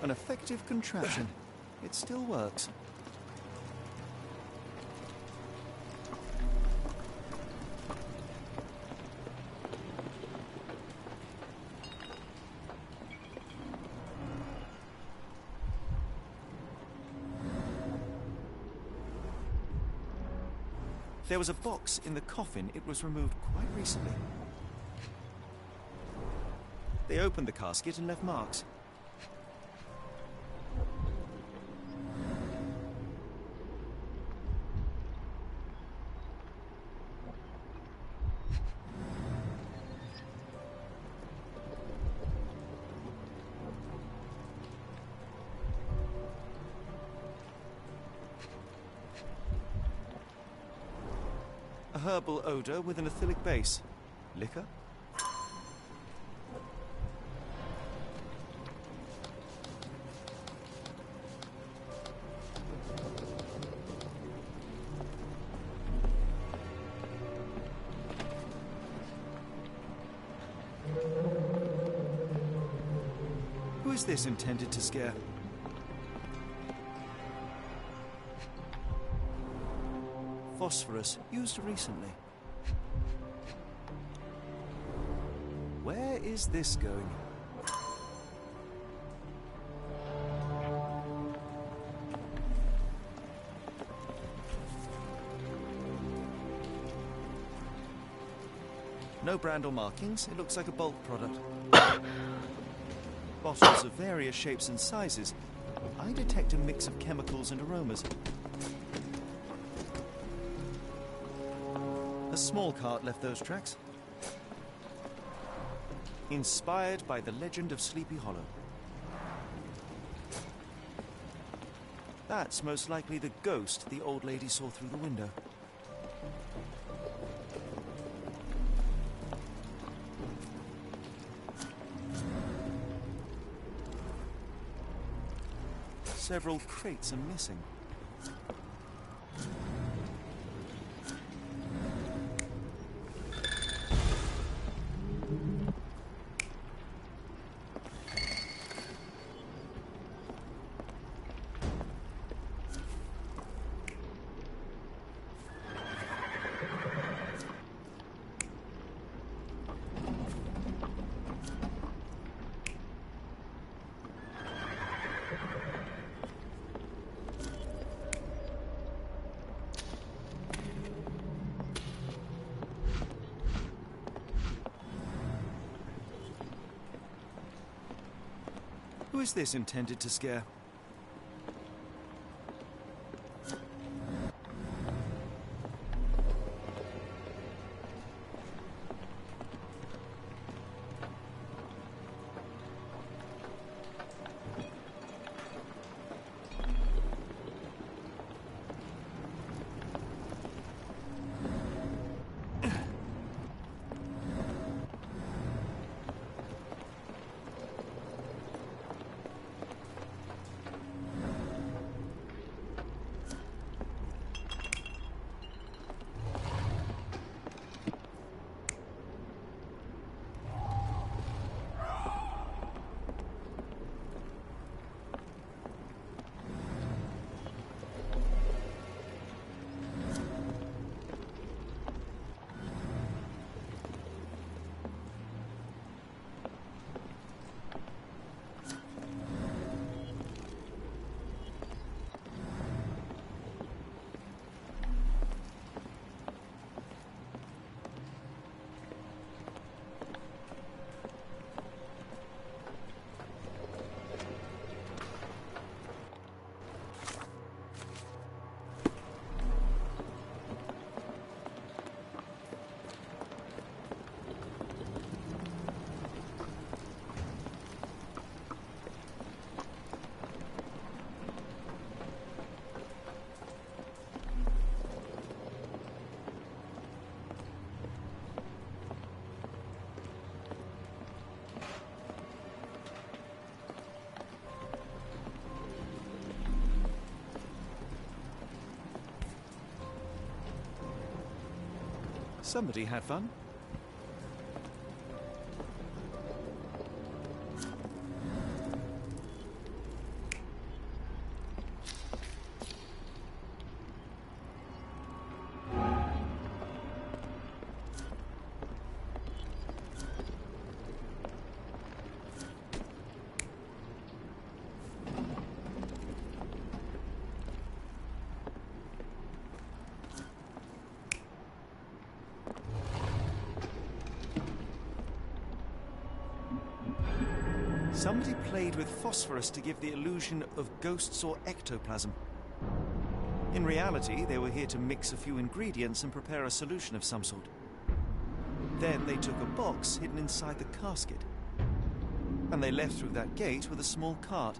[SPEAKER 3] An effective contraption. It still works. There was a box in the coffin. It was removed quite recently. They opened the casket and left marks. A herbal odor with an acylic base. Liquor? Who is this intended to scare? Phosphorus, used recently. Where is this going? No brand or markings. It looks like a bulk product. Bottles of various shapes and sizes. I detect a mix of chemicals and aromas. A small cart left those tracks. Inspired by the legend of Sleepy Hollow. That's most likely the ghost the old lady saw through the window. Several crates are missing. Who is this intended to scare? Somebody had fun. Somebody played with phosphorus to give the illusion of ghosts or ectoplasm. In reality, they were here to mix a few ingredients and prepare a solution of some sort. Then they took a box hidden inside the casket, and they left through that gate with a small cart.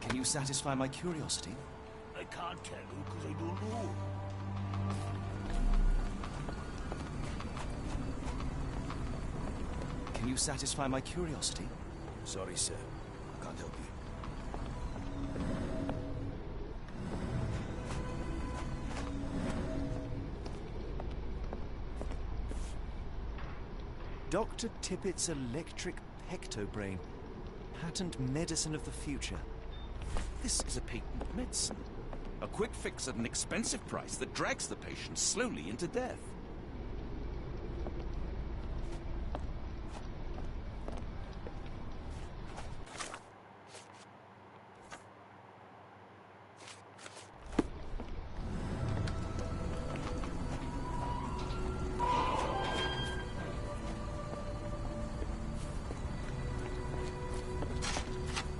[SPEAKER 3] Can you satisfy my curiosity?
[SPEAKER 14] I can't tell you because I don't know.
[SPEAKER 3] Can you satisfy my curiosity?
[SPEAKER 12] Sorry, sir. I can't help you.
[SPEAKER 3] Dr. Tippett's electric pectobrain. Patent medicine of the future.
[SPEAKER 4] This is a patent medicine. A quick fix at an expensive price that drags the patient slowly into death.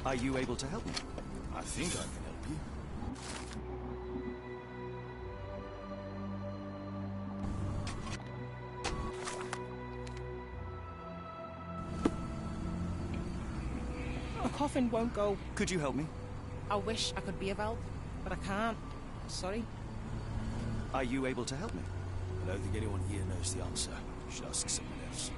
[SPEAKER 3] Are you able to help me?
[SPEAKER 12] I think I can help you.
[SPEAKER 11] A coffin won't go.
[SPEAKER 3] Could you help me?
[SPEAKER 11] I wish I could be of help, but I can't. Sorry.
[SPEAKER 3] Are you able to help me?
[SPEAKER 12] I don't think anyone here knows the answer. You should ask someone else.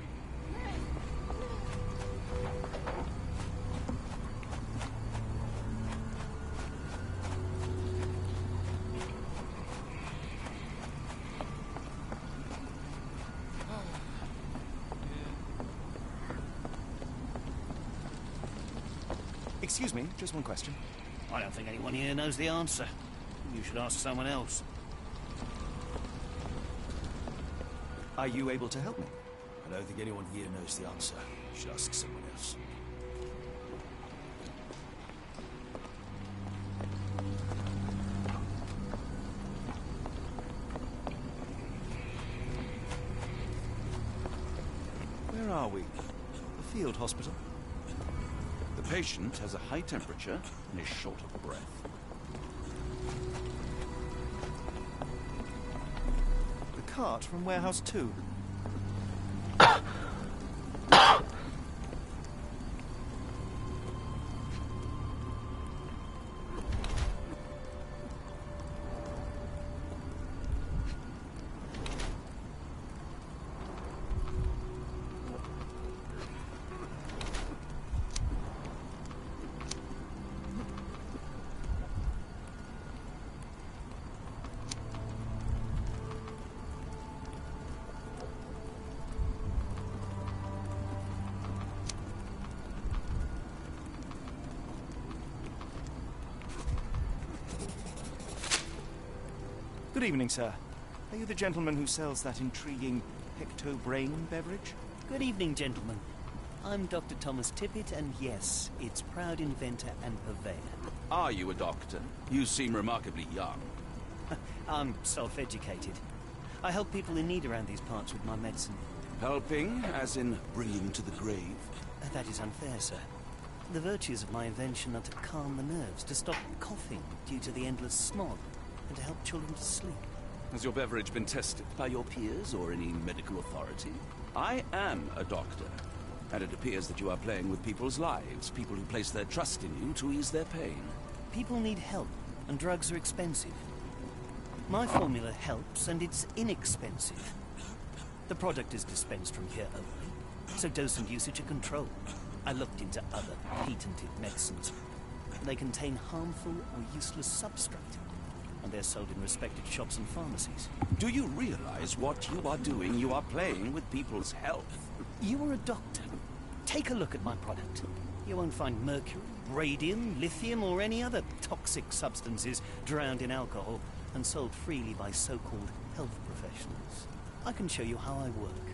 [SPEAKER 3] Excuse me, just one question.
[SPEAKER 14] I don't think anyone here knows the answer. You should ask someone else.
[SPEAKER 3] Are you able to help me?
[SPEAKER 12] I don't think anyone here knows the answer. You should ask someone else.
[SPEAKER 3] Where are we? The field hospital?
[SPEAKER 4] The patient has a high temperature and is short of breath.
[SPEAKER 3] The cart from Warehouse 2. Good evening, sir. Are you the gentleman who sells that intriguing pecto-brain beverage?
[SPEAKER 14] Good evening, gentlemen. I'm Dr. Thomas Tippett, and yes, its proud inventor and purveyor.
[SPEAKER 4] Are you a doctor? You seem remarkably young.
[SPEAKER 14] I'm self-educated. I help people in need around these parts with my medicine.
[SPEAKER 4] Helping, as in bringing to the grave?
[SPEAKER 14] That is unfair, sir. The virtues of my invention are to calm the nerves, to stop coughing due to the endless smog, and to help children to sleep.
[SPEAKER 4] Has your beverage been tested by your peers or any medical authority? I am a doctor, and it appears that you are playing with people's lives, people who place their trust in you to ease their pain.
[SPEAKER 14] People need help, and drugs are expensive. My formula helps, and it's inexpensive. The product is dispensed from here only, so dose and usage are controlled. I looked into other patented medicines. They contain harmful or useless substrate, and they're sold in respected shops and pharmacies.
[SPEAKER 4] Do you realize what you are doing? You are playing with people's health.
[SPEAKER 14] You are a doctor. Take a look at my product. You won't find mercury, radium, lithium, or any other toxic substances drowned in alcohol and sold freely by so-called health professionals. I can show you how I work.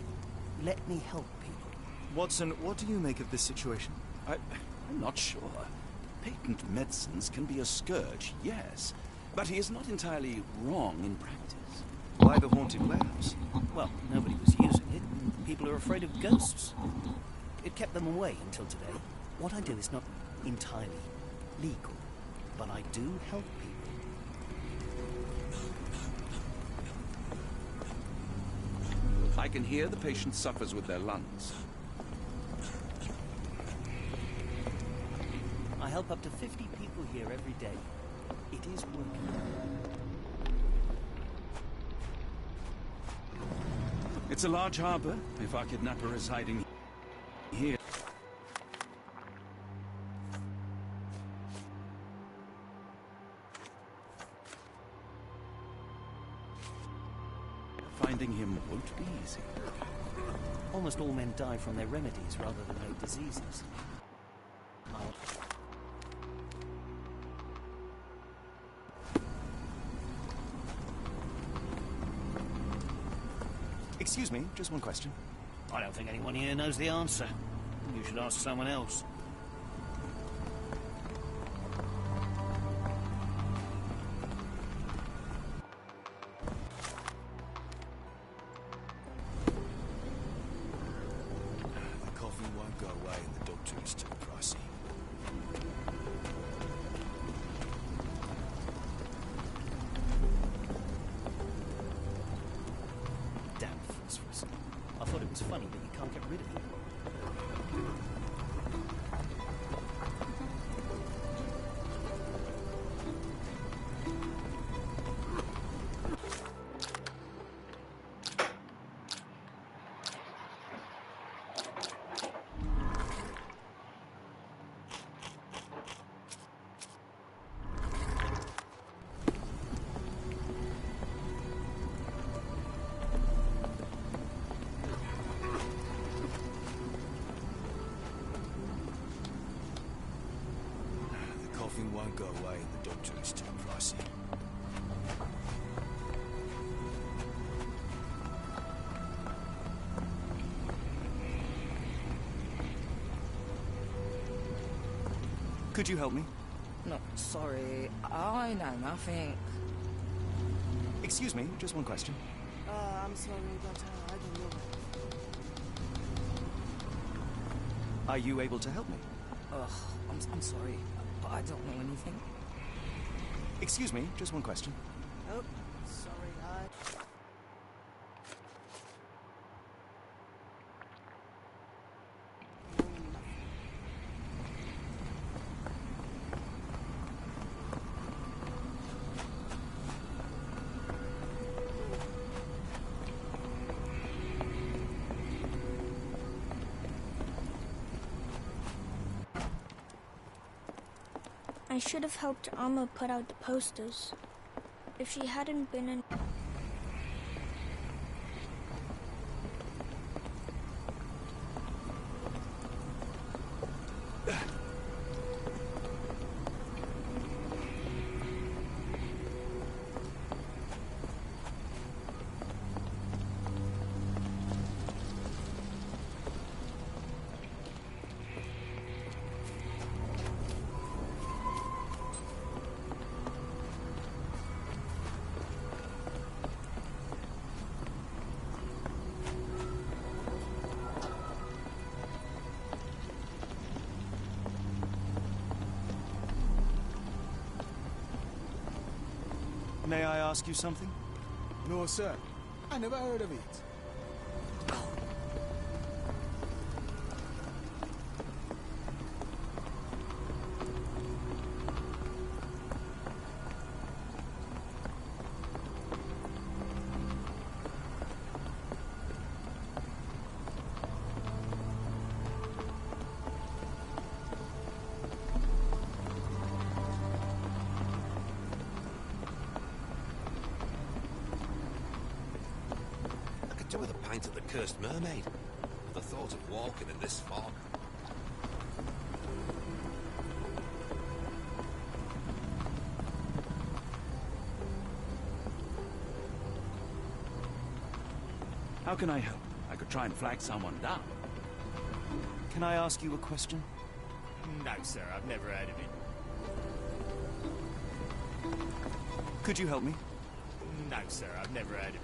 [SPEAKER 14] Let me help people.
[SPEAKER 3] Watson, what do you make of this situation?
[SPEAKER 4] I'm not sure. Patent medicines can be a scourge, yes, but he is not entirely wrong in practice.
[SPEAKER 3] Why the haunted warehouse?
[SPEAKER 14] Well, nobody was using it, and people are afraid of ghosts. It kept them away until today. What I do is not entirely legal, but I do help people.
[SPEAKER 4] I can hear the patient suffers with their lungs.
[SPEAKER 14] I help up to 50 people here every day. It is working.
[SPEAKER 4] It's a large harbor. If our kidnapper is hiding here... Finding him won't be easy.
[SPEAKER 14] Almost all men die from their remedies rather than their diseases.
[SPEAKER 3] Excuse me, just one question.
[SPEAKER 14] I don't think anyone here knows the answer. You should ask someone else.
[SPEAKER 12] The coffee won't go away and the doctor is too pricey.
[SPEAKER 14] Damn phosphorus. I thought it was funny that you can't get rid of it.
[SPEAKER 12] The coffee won't go away and the doctor is too pricey.
[SPEAKER 3] Could you help me?
[SPEAKER 20] No, sorry. I know nothing.
[SPEAKER 3] Excuse me, just one question.
[SPEAKER 20] I'm sorry, but I don't know.
[SPEAKER 3] Are you able to help me?
[SPEAKER 20] Ugh, I'm sorry, but I don't know anything.
[SPEAKER 3] Excuse me, just one question.
[SPEAKER 20] Oh, sorry,
[SPEAKER 17] I should have helped Amma put out the posters. If she hadn't been in...
[SPEAKER 3] May I ask you something?
[SPEAKER 16] No, sir. I never heard of it.
[SPEAKER 19] Do with a pint of the cursed mermaid. The thought of walking in this fog.
[SPEAKER 4] How can I help? I could try and flag someone down.
[SPEAKER 3] Can I ask you a question?
[SPEAKER 8] No, sir, I've never heard of it.
[SPEAKER 3] Could you help me?
[SPEAKER 8] No, sir, I've never heard of it.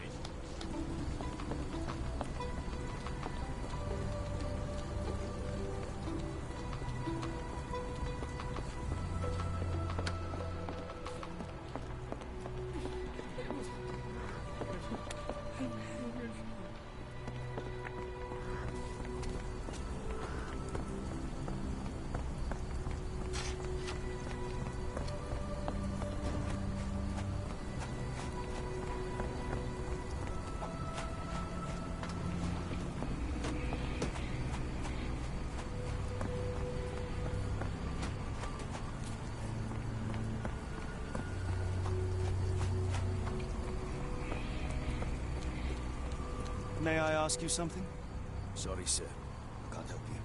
[SPEAKER 3] May I ask you something?
[SPEAKER 12] Sorry, sir. I can't help you.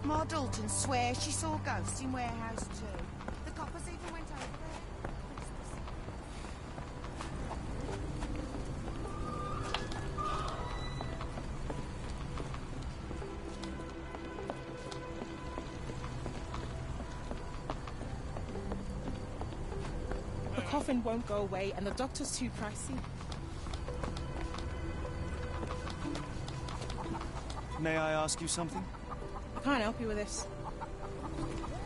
[SPEAKER 15] Ma Dalton swears she saw ghosts in Warehouse 2. The coppers even went over there.
[SPEAKER 11] The coffin won't go away and the doctor's too pricey.
[SPEAKER 3] May I ask you something?
[SPEAKER 11] I can't help you with this.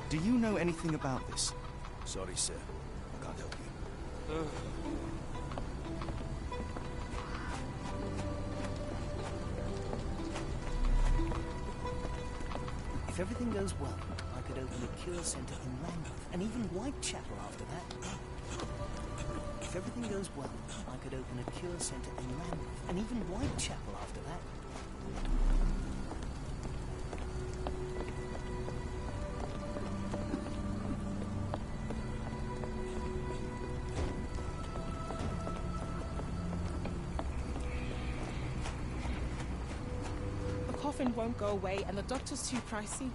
[SPEAKER 3] Do you know anything about this?
[SPEAKER 12] Sorry, sir. I can't help you.
[SPEAKER 14] If everything goes well, I could open a cure centre in Lambeth, and even Whitechapel after that. If everything goes well, I could open a cure centre in Lambeth, and even Whitechapel after that.
[SPEAKER 11] The coffin won't go away and the doctor's too pricey.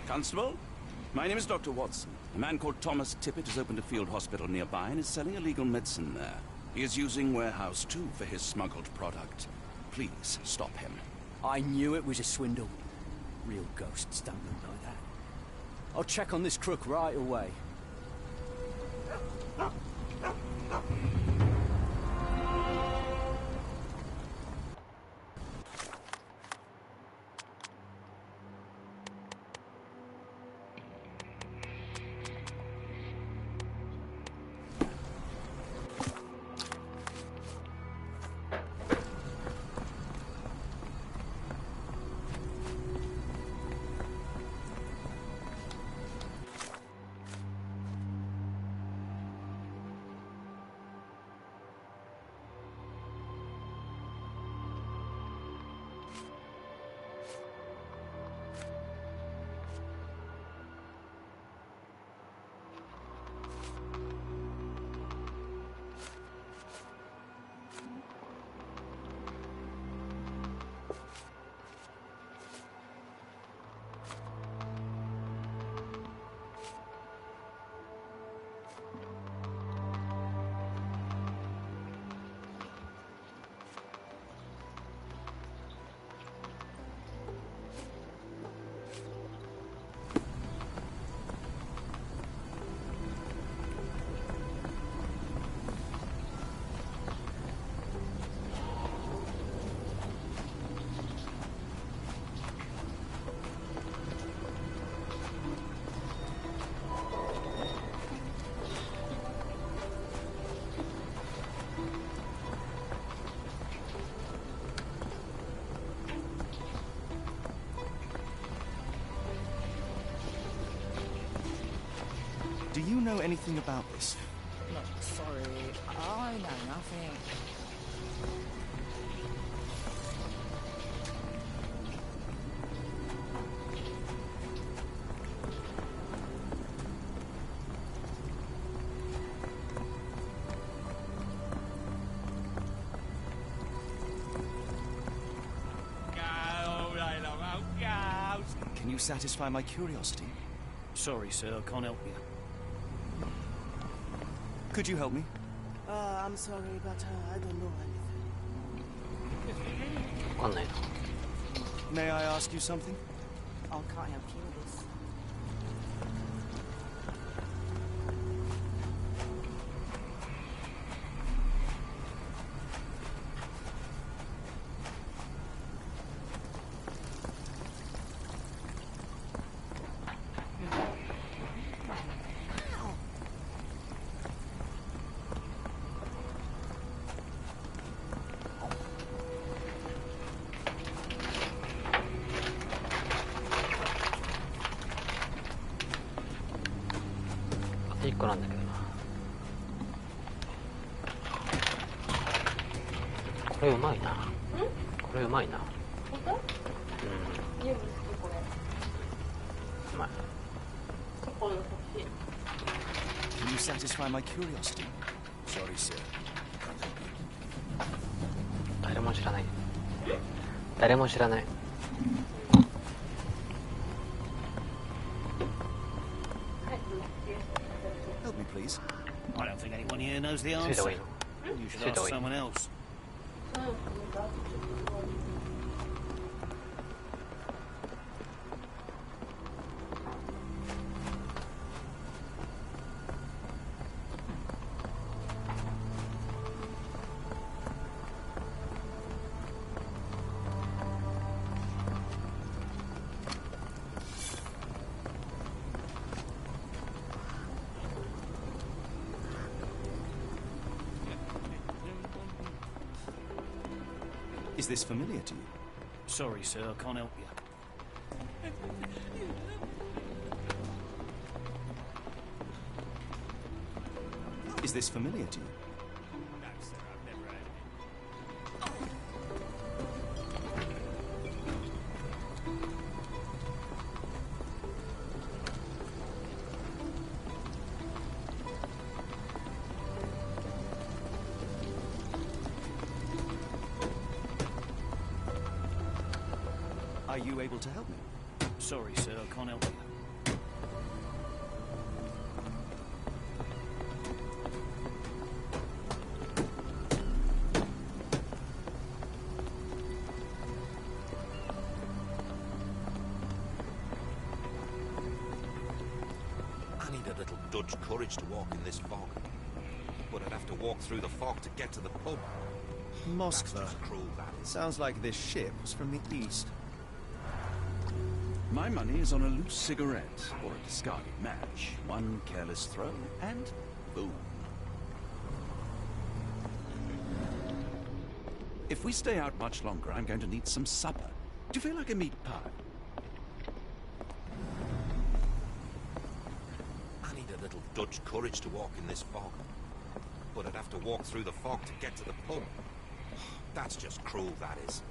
[SPEAKER 4] Constable, my name is Dr. Watson. A man called Thomas Tippett has opened a field hospital nearby and is selling illegal medicine there. He is using Warehouse 2 for his smuggled product. Please stop him.
[SPEAKER 18] I knew it was a swindle. Real ghosts don't look like that. I'll check on this crook right away.
[SPEAKER 3] Do you know anything about this?
[SPEAKER 20] No, sorry. I know nothing.
[SPEAKER 3] Can you satisfy my curiosity?
[SPEAKER 14] Sorry, sir, I can't help you.
[SPEAKER 3] Could you help me?
[SPEAKER 20] I'm sorry, but I don't know anything.
[SPEAKER 2] わかんないな。
[SPEAKER 3] May I ask you something?
[SPEAKER 20] I can't help you with this.1
[SPEAKER 2] 個なんだけどな。これうまいな。これうまいな。
[SPEAKER 1] 本当？うん。家も好きこれ。
[SPEAKER 2] うまい。
[SPEAKER 1] チョコの欲しい。
[SPEAKER 3] Can you satisfy my curiosity?
[SPEAKER 12] Sorry, sir.
[SPEAKER 2] 誰も知らない。誰も知らない。
[SPEAKER 3] Help me, please.
[SPEAKER 14] I don't think anyone here knows the answer. You should ask someone else.
[SPEAKER 3] Is this familiar to you?
[SPEAKER 14] Sorry, sir, I can't help you.
[SPEAKER 3] Is this familiar to you?
[SPEAKER 12] No, sir, I've never heard of it.
[SPEAKER 3] Are you able to help me?
[SPEAKER 14] Sorry, sir, I can't help you.
[SPEAKER 19] Dutch courage to walk in this fog. But I'd have to walk through the fog to get to the pub.
[SPEAKER 3] Moskva.
[SPEAKER 19] That's just cruel, that is.
[SPEAKER 3] Sounds like this ship was from the east.
[SPEAKER 4] My money is on a loose cigarette or a discarded match. One careless throw, and boom. If we stay out much longer, I'm going to need some supper. Do you feel like a meat pie?
[SPEAKER 19] I need a little Dutch courage to walk in this fog. But I'd have to walk through the fog to get to the pub. That's just cruel, that is.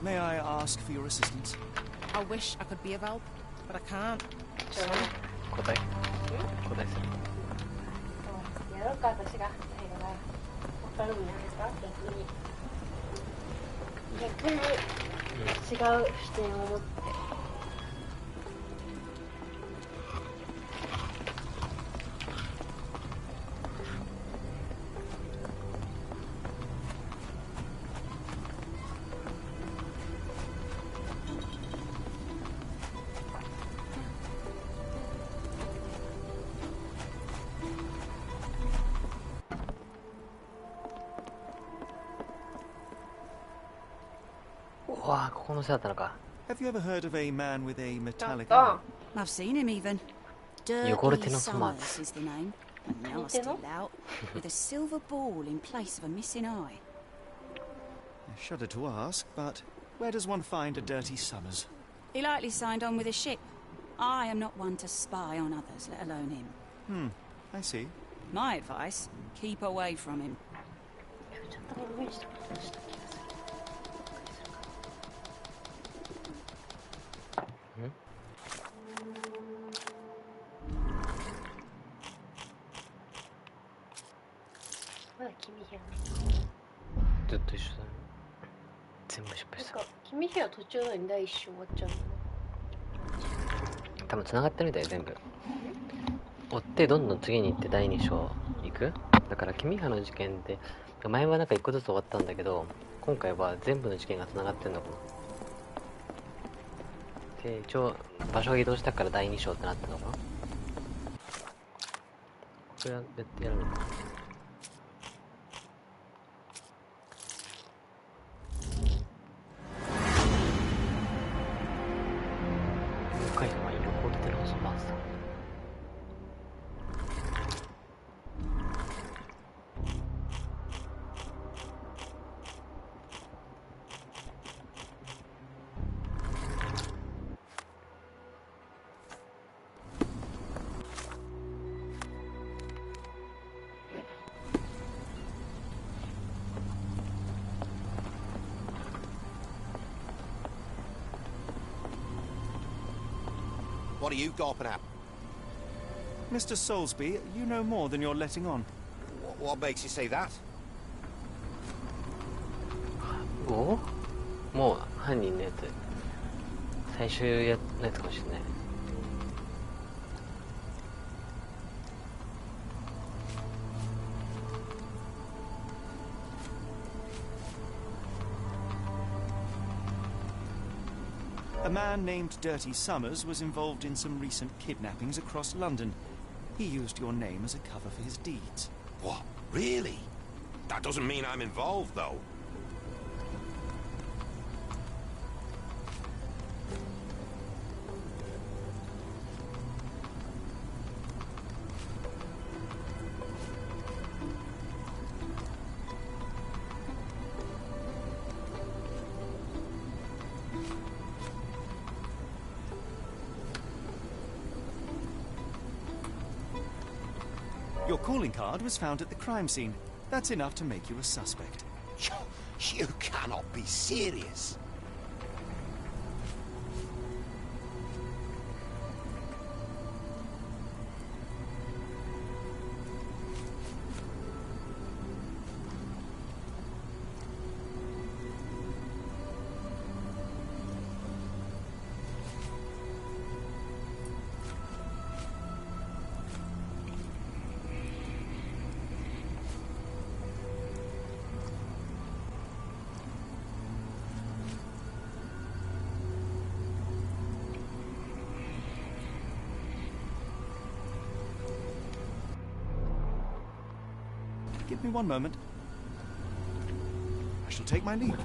[SPEAKER 3] May I ask for your assistance?
[SPEAKER 11] I wish I could be of help, but I can't.
[SPEAKER 2] 答えする。
[SPEAKER 1] やろうか、私が入るから。他のもないですか？逆に違う視点を持って。
[SPEAKER 2] わあ、ここのせいだったのか。
[SPEAKER 3] Have you ever heard of a man with a metallic
[SPEAKER 1] Oh.
[SPEAKER 3] eye?
[SPEAKER 13] I've seen him even.
[SPEAKER 2] Dirty
[SPEAKER 13] Summers is the name. A nasty lout with a silver ball in place of a missing eye.
[SPEAKER 3] I shudder to ask, but where does one find a dirty Summers?
[SPEAKER 13] He likely signed on with a ship. I am not one to spy on others, let alone him.
[SPEAKER 3] I see.
[SPEAKER 13] My advice, keep away from him.
[SPEAKER 2] ずっと一緒だね。全部失敗した。
[SPEAKER 1] 君日は途中のに第一章終わっちゃうの。
[SPEAKER 2] 多分繋がってるみたい全部。追ってどんどん次に行って第2章行く。だから君派の事件で前はなんか1個ずつ終わったんだけど、今回は全部の事件が繋がってるのかな。で一応場所が移動したから第2章ってなったのかな。これはやってやるのか。北海道は横出てるはずマスター。
[SPEAKER 19] What are you gawping at?
[SPEAKER 3] Mr. Soulsby, you know more than you're letting on.
[SPEAKER 19] What makes you say that?
[SPEAKER 2] お？もう犯人のやつ最終のやつかもしれない。
[SPEAKER 3] A man named Dirty Summers was involved in some recent kidnappings across London. He used your name as a cover for his deeds.
[SPEAKER 19] What? Really? That doesn't mean I'm involved, though.
[SPEAKER 3] Your calling card was found at the crime scene. That's enough to make you a suspect.
[SPEAKER 19] You cannot be serious.
[SPEAKER 3] Give me one moment. I shall take my leave.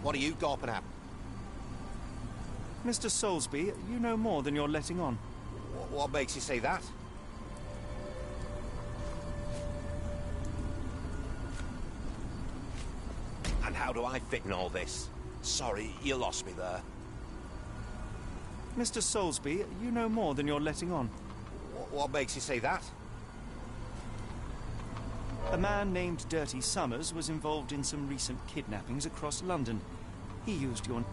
[SPEAKER 19] What are you gawping at?
[SPEAKER 3] Mr. Soulsby, you know more than you're letting on.
[SPEAKER 19] What makes you say that? And how do I fit in all this? Sorry, you lost me there.
[SPEAKER 3] Mr. Soulsby, you know more than you're letting on.
[SPEAKER 19] What makes you say that?
[SPEAKER 3] A man named Dirty Summers was involved in some recent kidnappings across London. He used your...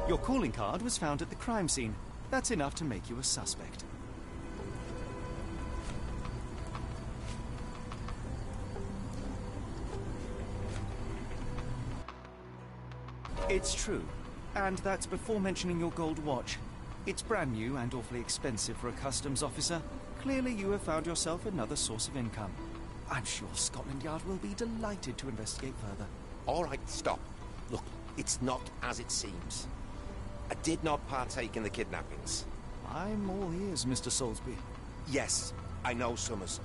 [SPEAKER 3] Your calling card was found at the crime scene. That's enough to make you a suspect. It's true. And that's before mentioning your gold watch. It's brand new and awfully expensive for a customs officer. Clearly you have found yourself another source of income. I'm sure Scotland Yard will be delighted to investigate further.
[SPEAKER 19] All right, stop. Look, it's not as it seems. I did not partake in the kidnappings.
[SPEAKER 3] I'm all ears, Mr. Soulsby.
[SPEAKER 19] Yes, I know Summers.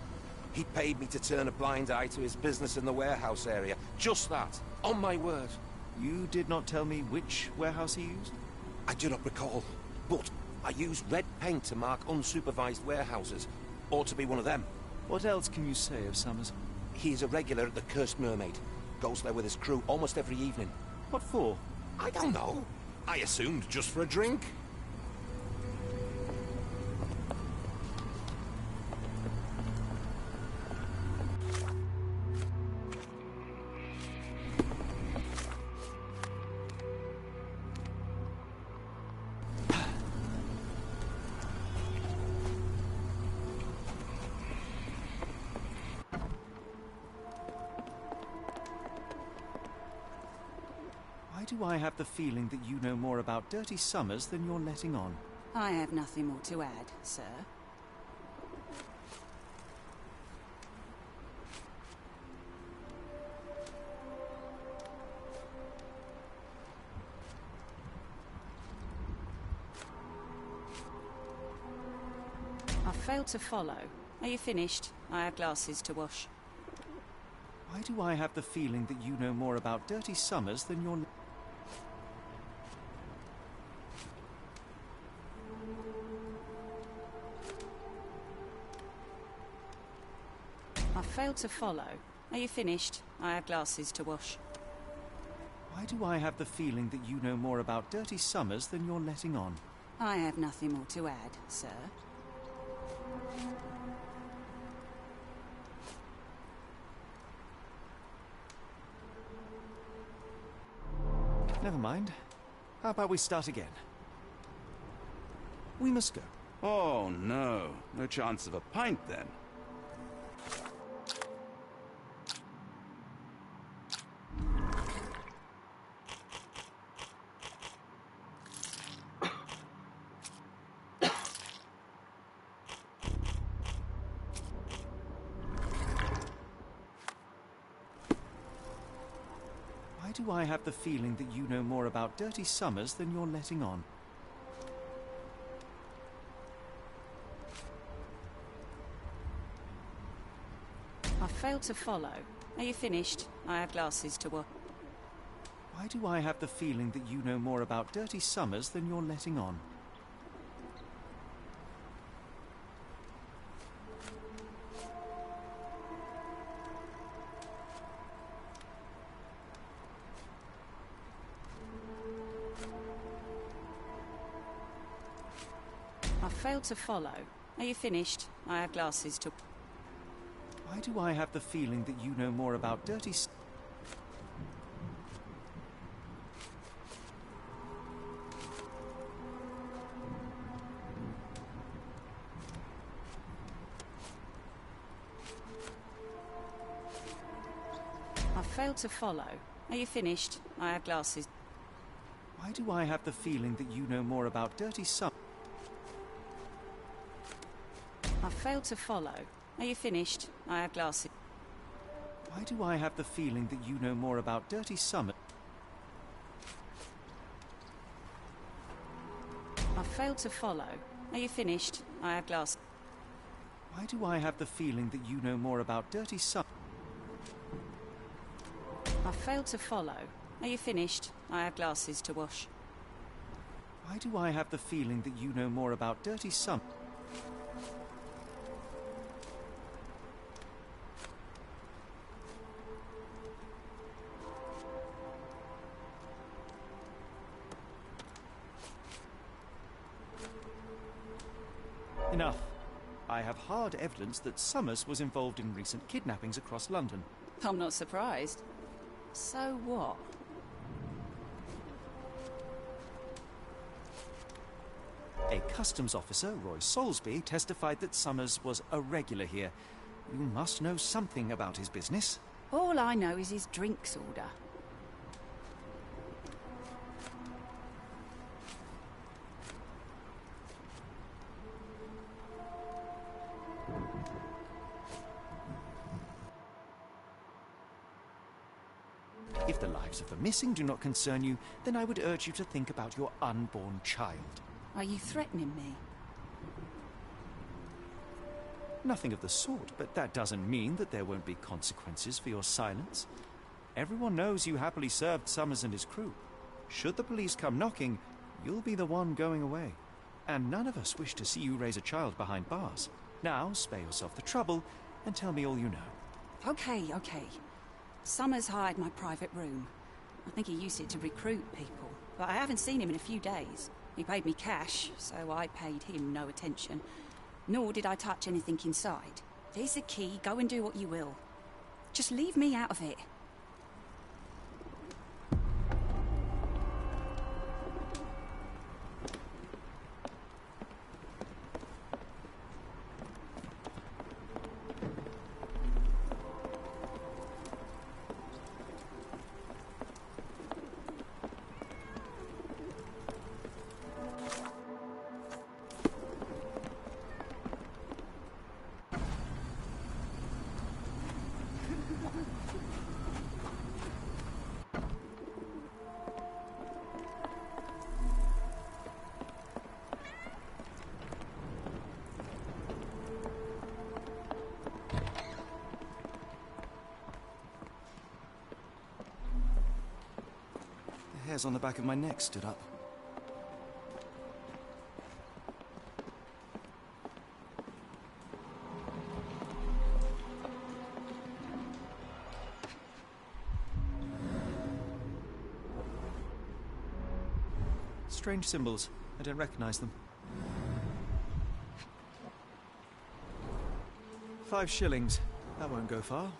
[SPEAKER 19] He paid me to turn a blind eye to his business in the warehouse area. Just that, on my word.
[SPEAKER 3] You did not tell me which warehouse he used?
[SPEAKER 19] I do not recall, but I used red paint to mark unsupervised warehouses. Ought to be one of them.
[SPEAKER 3] What else can you say of Summers?
[SPEAKER 19] He is a regular at the Cursed Mermaid. Goes there with his crew almost every evening.
[SPEAKER 3] What for?
[SPEAKER 19] I don't know. I assumed just for a drink.
[SPEAKER 3] Why do I have the feeling that you know more about Dirty Summers than you're letting on?
[SPEAKER 13] I have nothing more to add, sir. I failed to follow. Are you finished? I have glasses to wash.
[SPEAKER 3] Why do I have the feeling that you know more about Dirty Summers than you're...
[SPEAKER 13] I failed to follow. Are you finished? I have glasses to wash.
[SPEAKER 3] Why do I have the feeling that you know more about Dirty Summers than you're letting on?
[SPEAKER 13] I have nothing more to add, sir.
[SPEAKER 3] Never mind. How about we start again? We must go.
[SPEAKER 4] Oh, no. No chance of a pint, then.
[SPEAKER 3] Why do I have the feeling that you know more about Dirty Summers than you're letting on?
[SPEAKER 13] I failed to follow. Are you finished? I have glasses to wash.
[SPEAKER 3] Why do I have the feeling that you know more about Dirty Summers than you're letting on?
[SPEAKER 13] I failed to follow. Are you finished? I have glasses to...
[SPEAKER 3] Why do I have the feeling that you know more about Dirty Summers?
[SPEAKER 13] I failed to follow. Are you finished? I have glasses.
[SPEAKER 3] Why do I have the feeling that you know more about Dirty Summers?
[SPEAKER 13] I failed to follow. Are you finished? I have glasses.
[SPEAKER 3] Why do I have the feeling that you know more about Dirty Summers?
[SPEAKER 13] I failed to follow. Are you finished? I have glasses.
[SPEAKER 3] Why do I have the feeling that you know more about Dirty Summers?
[SPEAKER 13] I failed to follow. Are you finished? I have glasses to wash.
[SPEAKER 3] Why do I have the feeling that you know more about Dirty Summers? Enough. I have hard evidence that Summers was involved in recent kidnappings across London.
[SPEAKER 13] I'm not surprised. So what?
[SPEAKER 3] A customs officer, Roy Soulsby, testified that Summers was a regular here. You must know something about his business.
[SPEAKER 13] All I know is his drinks order.
[SPEAKER 3] If the lives of the missing do not concern you, then I would urge you to think about your unborn child.
[SPEAKER 13] Are you threatening me?
[SPEAKER 3] Nothing of the sort, but that doesn't mean that there won't be consequences for your silence. Everyone knows you happily served Summers and his crew. Should the police come knocking, you'll be the one going away. And none of us wish to see you raise a child behind bars. Now, spare yourself the trouble and tell me all you know.
[SPEAKER 13] Okay. Summers hired my private room. I think he used it to recruit people, but I haven't seen him in a few days. He paid me cash, so I paid him no attention. Nor did I touch anything inside. There's the key, go and do what you will. Just leave me out of it.
[SPEAKER 3] The hairs on the back of my neck stood up. Strange symbols. I don't recognize them. 5 shillings. That won't go far.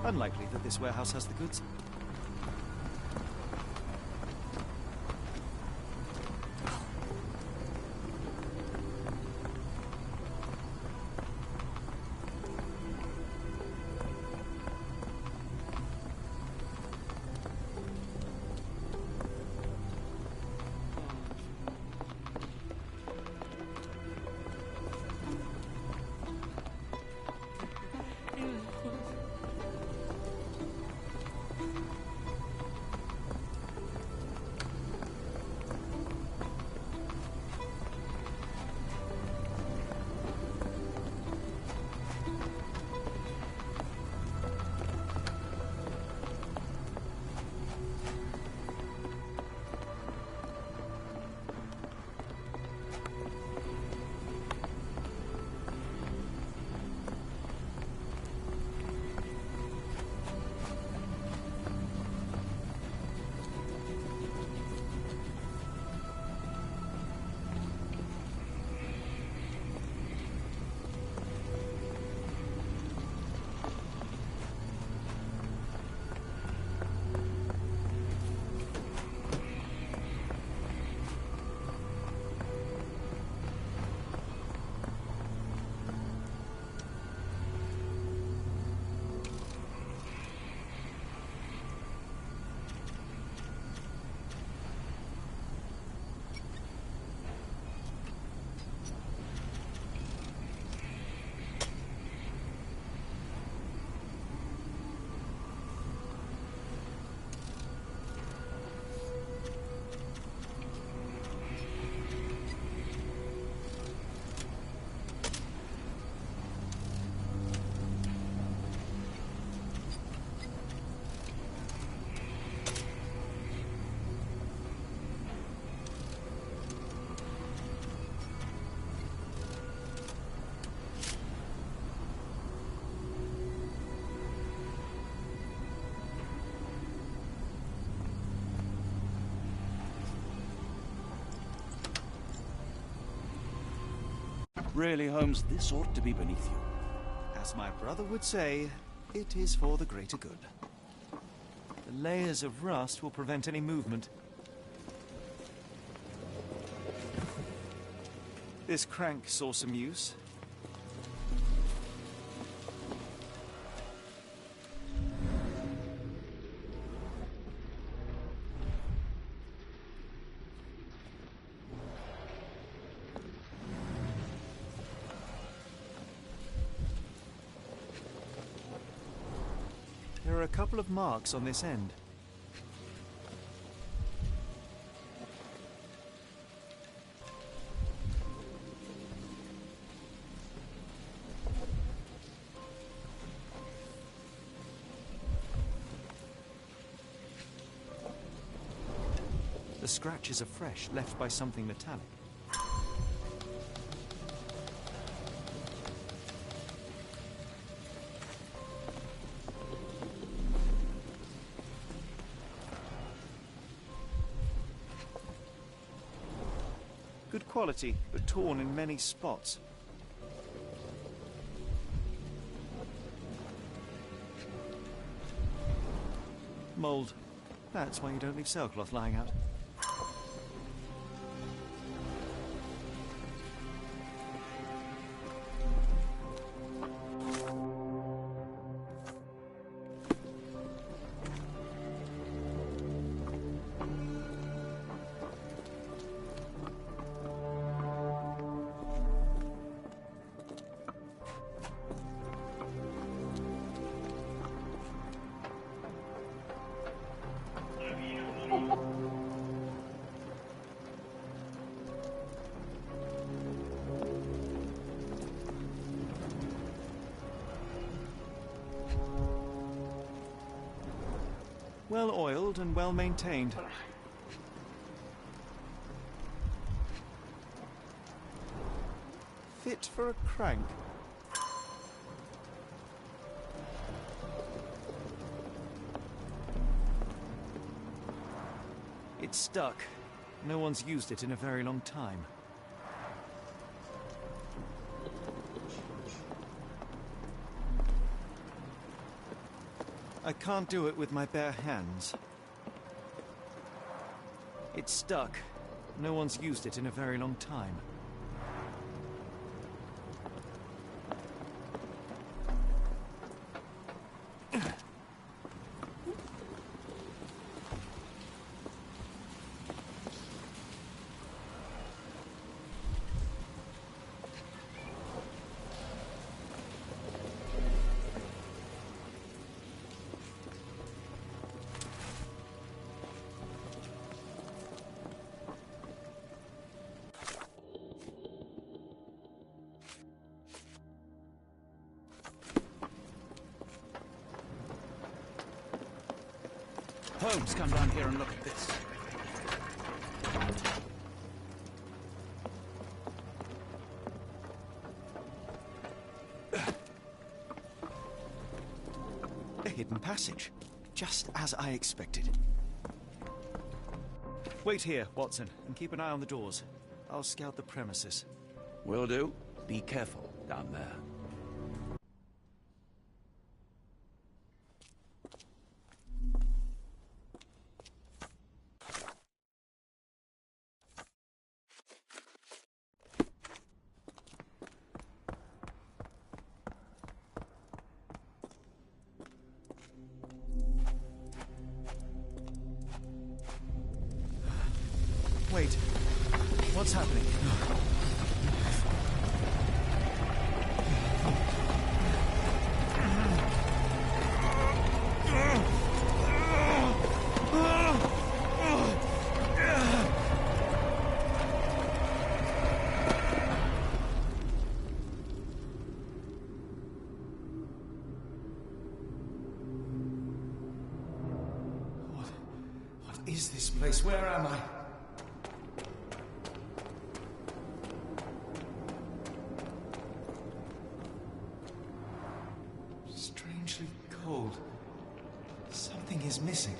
[SPEAKER 3] Unlikely that this warehouse has the goods. Really, Holmes, this ought to be beneath you. As my brother would say, it is for the greater good. The layers of rust will prevent any movement. This crank saw some use. There are a couple of marks on this end. The scratches are fresh, left by something metallic. Good quality, but torn in many spots. Mold. That's why you don't leave sailcloth lying out. Well oiled and well maintained. Fit for a crank. It's stuck. No one's used it in a very long time. I can't do it with my bare hands. It's stuck. No one's used it in a very long time.
[SPEAKER 12] Holmes, come down here and look at this.
[SPEAKER 3] A hidden passage. Just as I expected. Wait here, Watson, and keep an eye on the doors. I'll scout the premises.
[SPEAKER 10] Will do. Be careful down there.
[SPEAKER 3] Wait. What's happening? What is this place? Where am I? Strangely cold. Something is missing.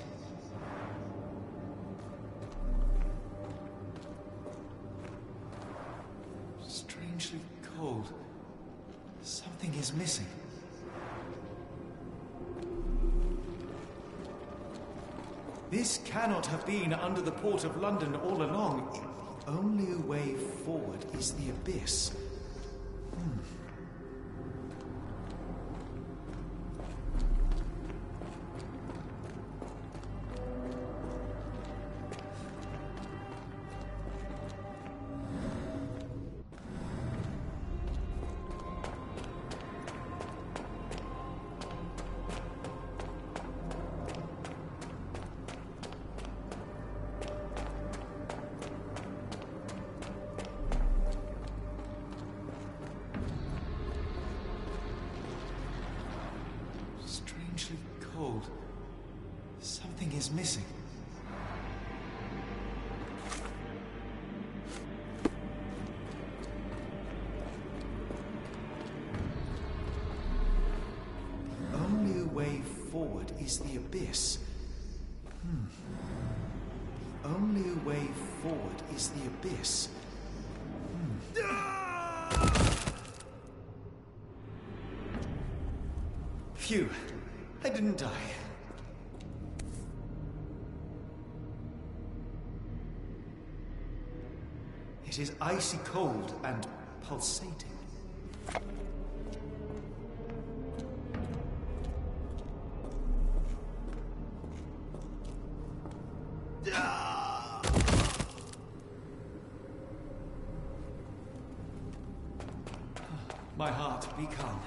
[SPEAKER 3] Strangely cold. Something is missing. This cannot have been under the port of London all along. The only way forward is the abyss. Strangely cold. Something is missing. The only way forward is the abyss. The only way forward is the abyss. Phew. I didn't die. It is icy cold and pulsating. My heart, be calm.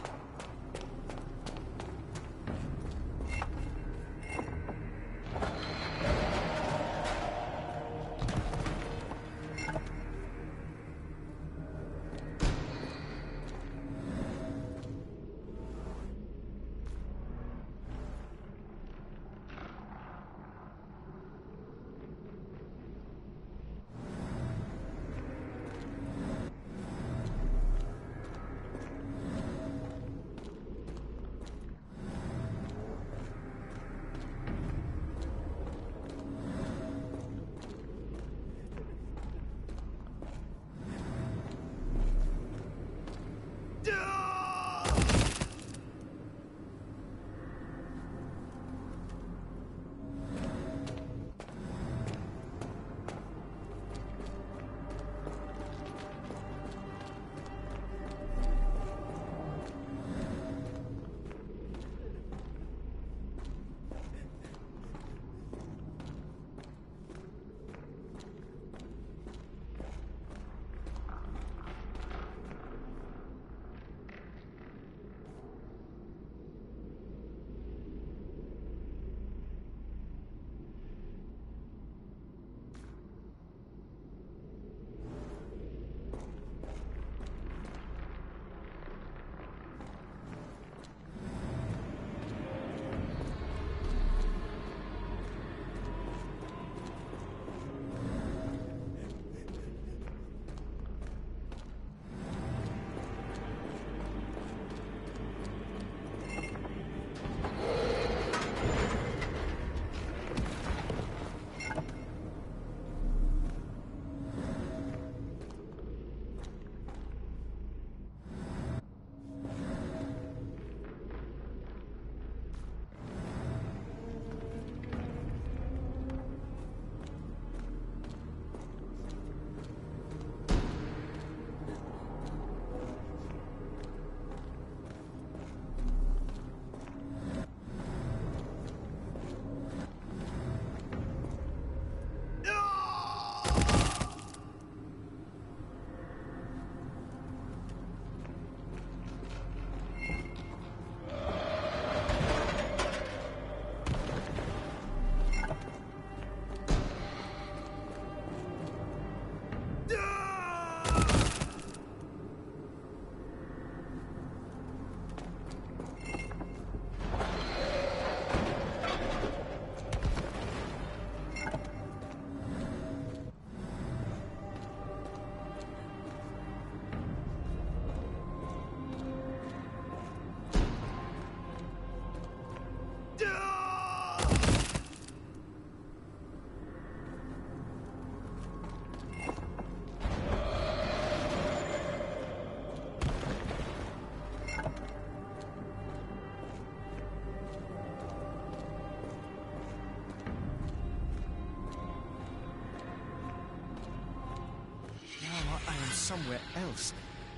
[SPEAKER 3] like I am somewhere else.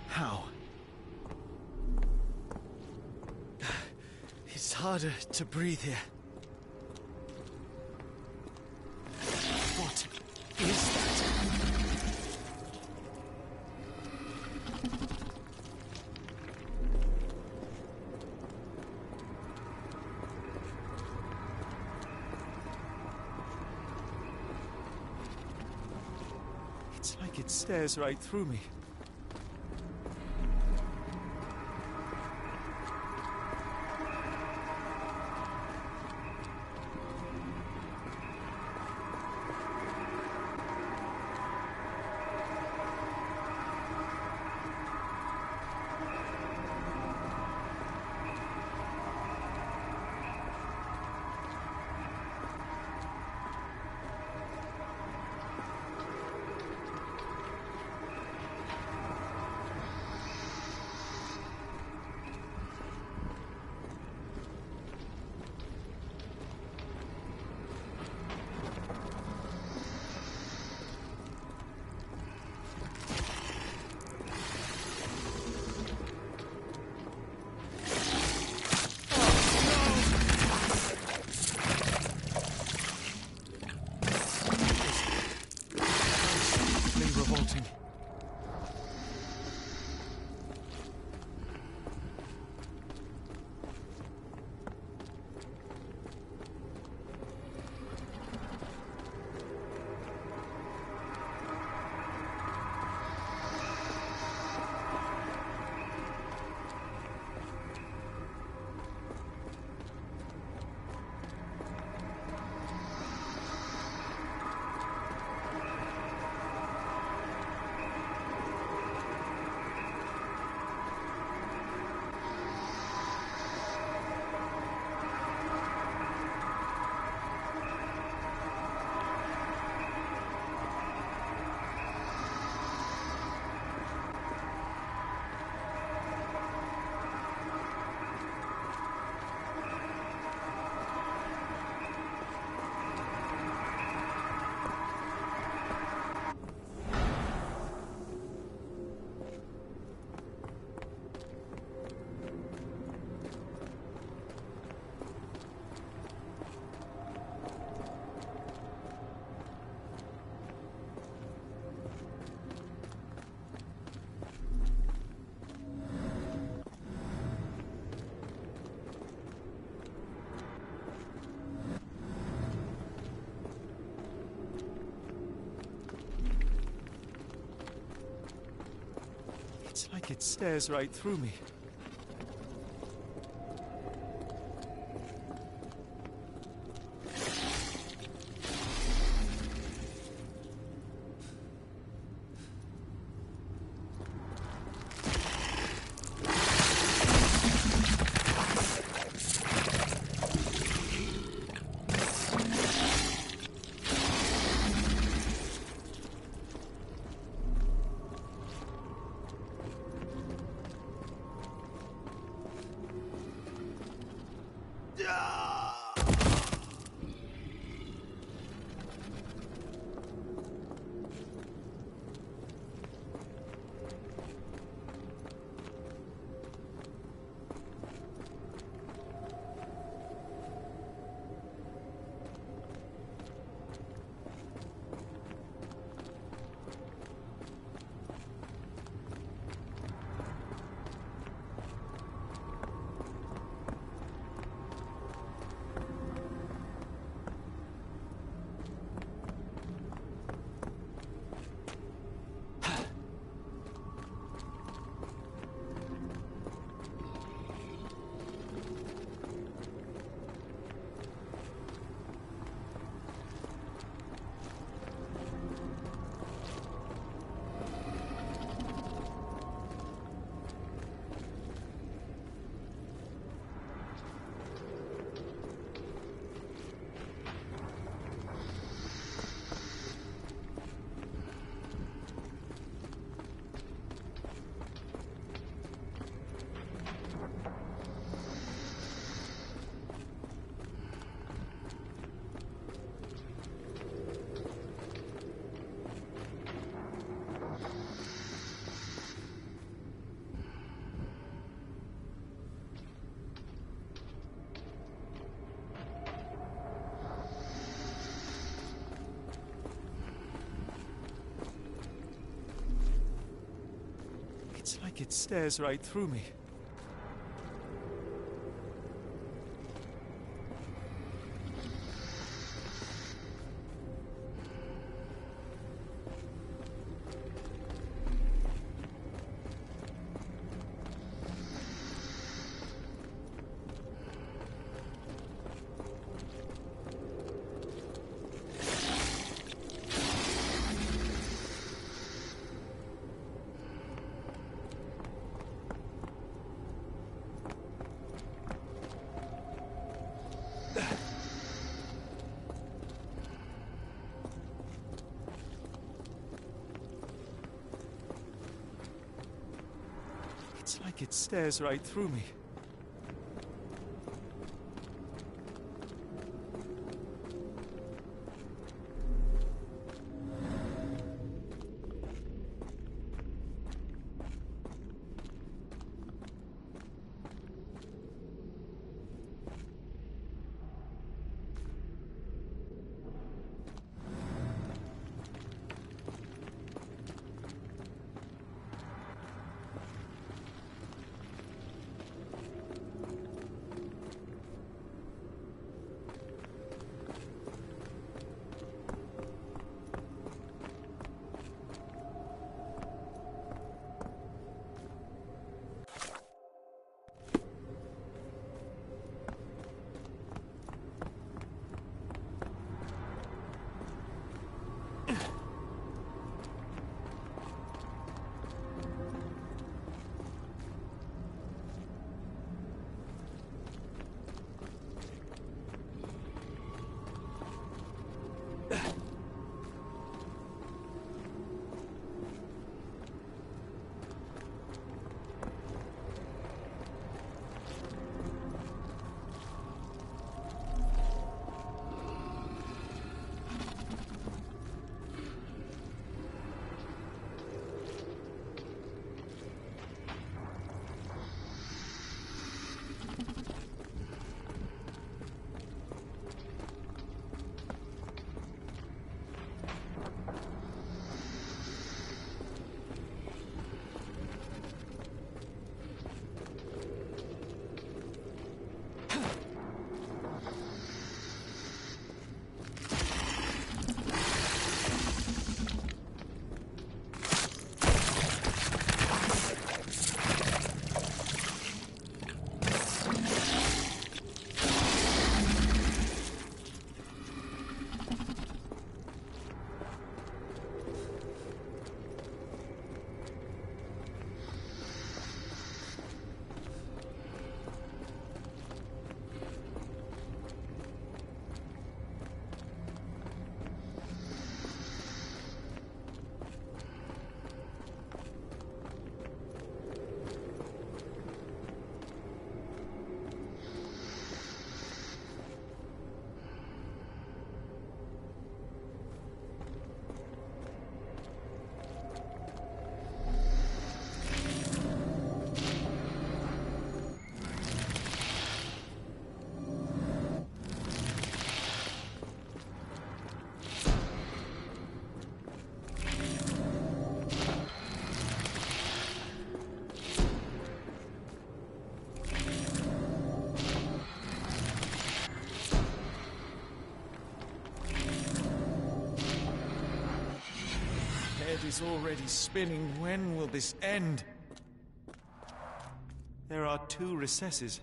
[SPEAKER 3] How? It's harder to breathe here. What is that? It's like it stares right through me. Revolting. It's like it stares right through me.
[SPEAKER 21] It's like it stares right through me. It's like it stares right through me. Head is already spinning. When will this end? There are 2 recesses.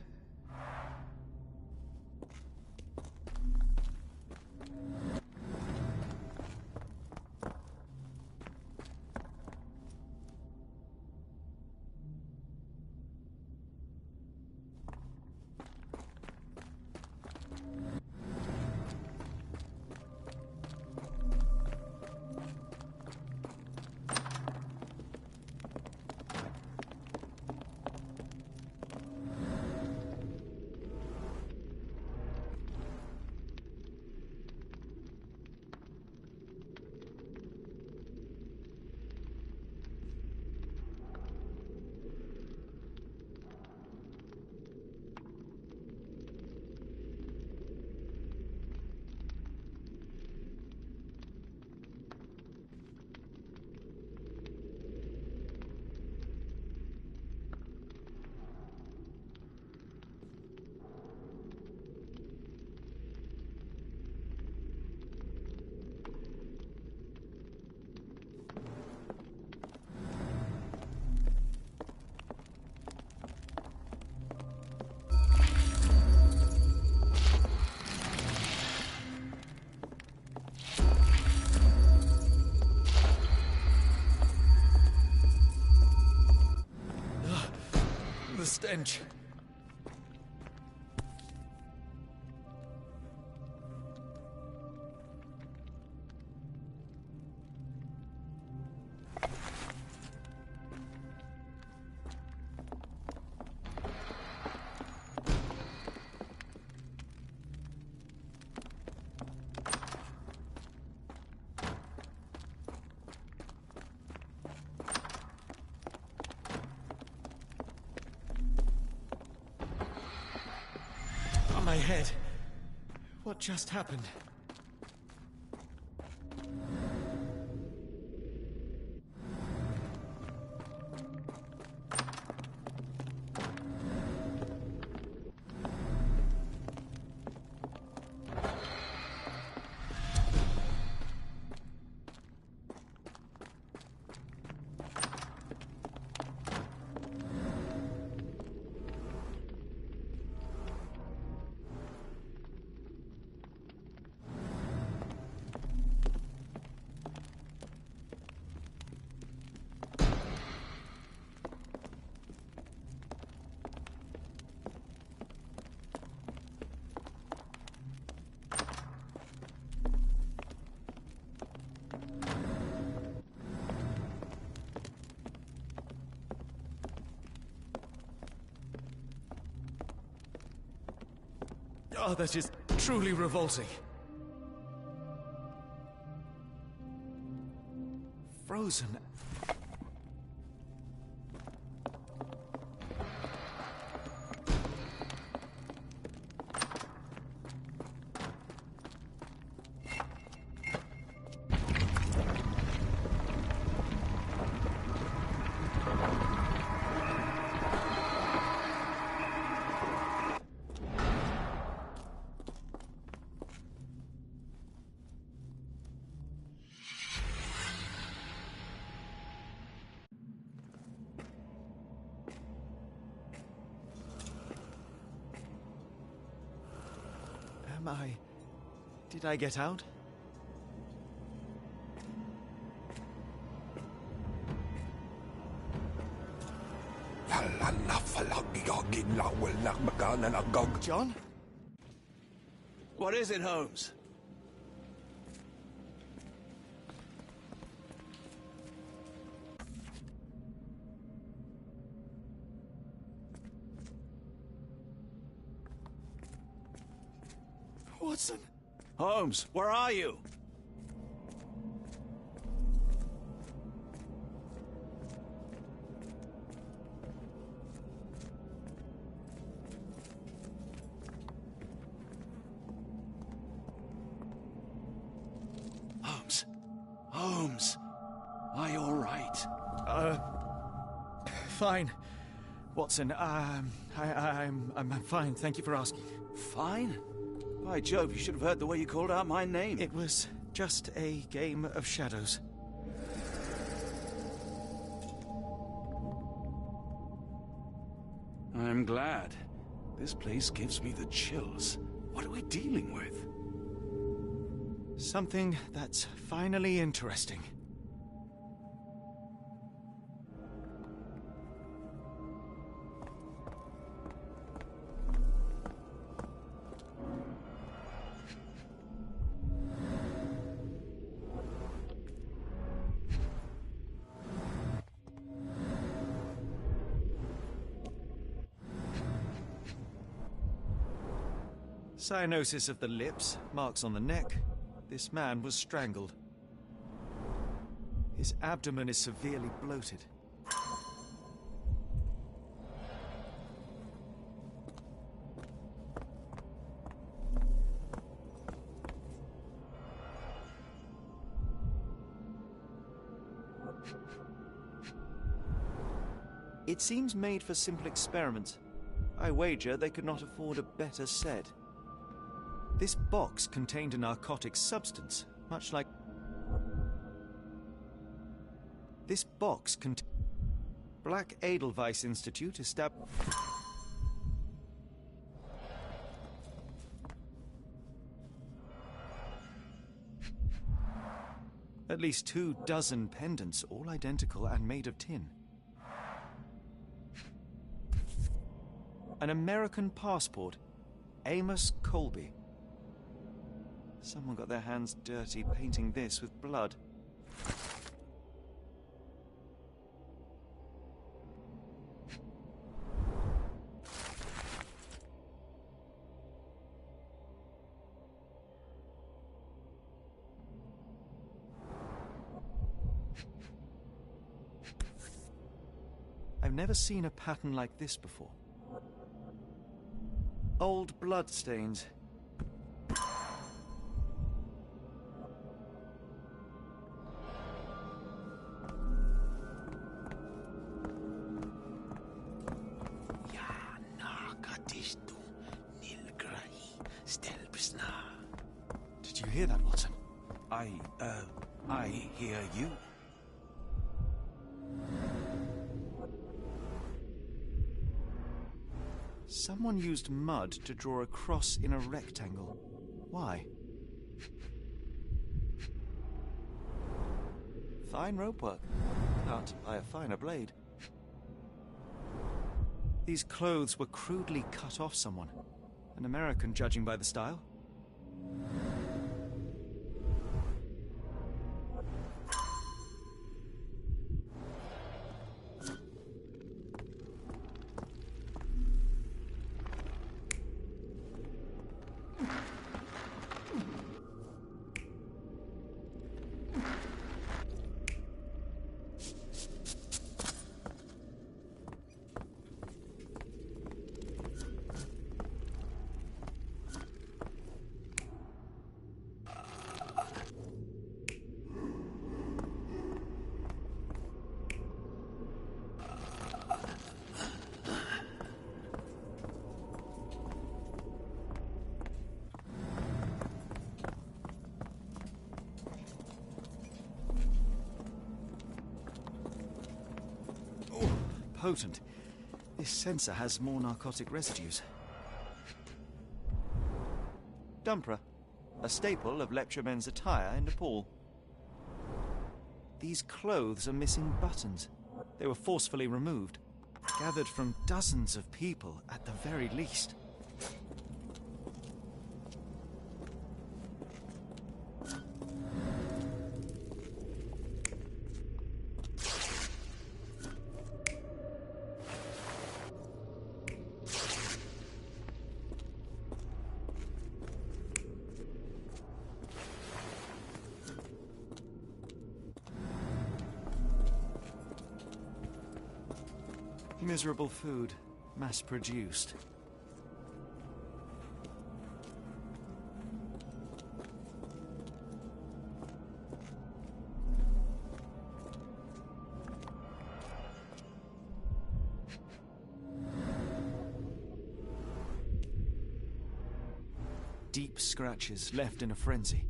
[SPEAKER 21] stench. My head. What just happened? Oh, that is truly revolting. Frozen. Did I get out? John?
[SPEAKER 4] What is it, Holmes?
[SPEAKER 21] Watson?
[SPEAKER 4] Holmes, where are you? Holmes? Holmes? Are you all right?
[SPEAKER 21] Fine. Watson, I'm fine. Thank you for asking.
[SPEAKER 4] Fine? By Jove, you should have heard the way you called out my name.
[SPEAKER 21] It was just a game of shadows.
[SPEAKER 4] I'm glad. This place gives me the chills. What are we dealing with?
[SPEAKER 21] Something that's finally interesting. Cyanosis of the lips, marks on the neck. This man was strangled. His abdomen is severely bloated. It seems made for simple experiments. I wager they could not afford a better set. This box contained a narcotic substance, much like... This box contained... Black Edelweiss Institute established... At least 24 pendants, all identical and made of tin. An American passport. Amos Colby. Someone got their hands dirty painting this with blood. I've never seen a pattern like this before. Old blood stains. Did you hear that, Watson?
[SPEAKER 3] I hear you.
[SPEAKER 21] Someone used mud to draw a cross in a rectangle. Why? Fine rope work. Can't buy a finer blade. These clothes were crudely cut off someone. An American, judging by the style. Potent. This sensor has more narcotic residues. Dumpra, a staple of lecturemen's attire in Nepal. These clothes are missing buttons. They were forcefully removed, gathered from dozens of people at the very least. Miserable food, mass-produced. Deep scratches left in a frenzy.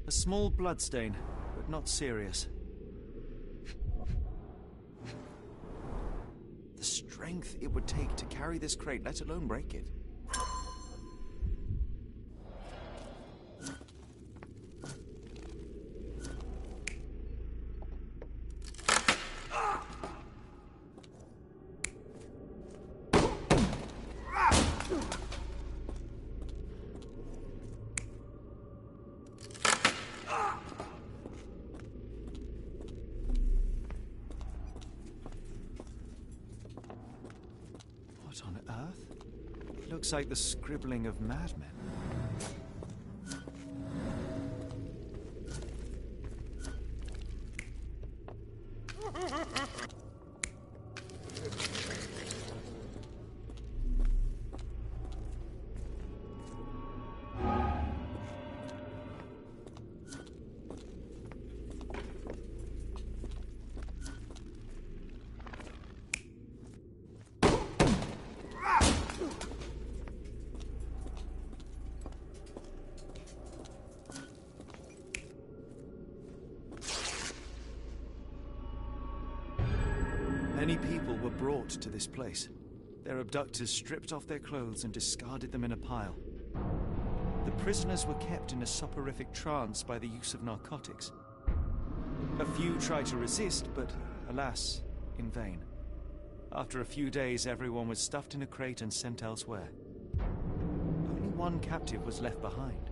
[SPEAKER 21] A small bloodstain, but not serious. The strength it would take to carry this crate, let alone break it. What on earth? Looks like the scribbling of madmen. Many people were brought to this place. Their abductors stripped off their clothes and discarded them in a pile. The prisoners were kept in a soporific trance by the use of narcotics. A few tried to resist, but alas, in vain. After a few days, everyone was stuffed in a crate and sent elsewhere. Only one captive was left behind.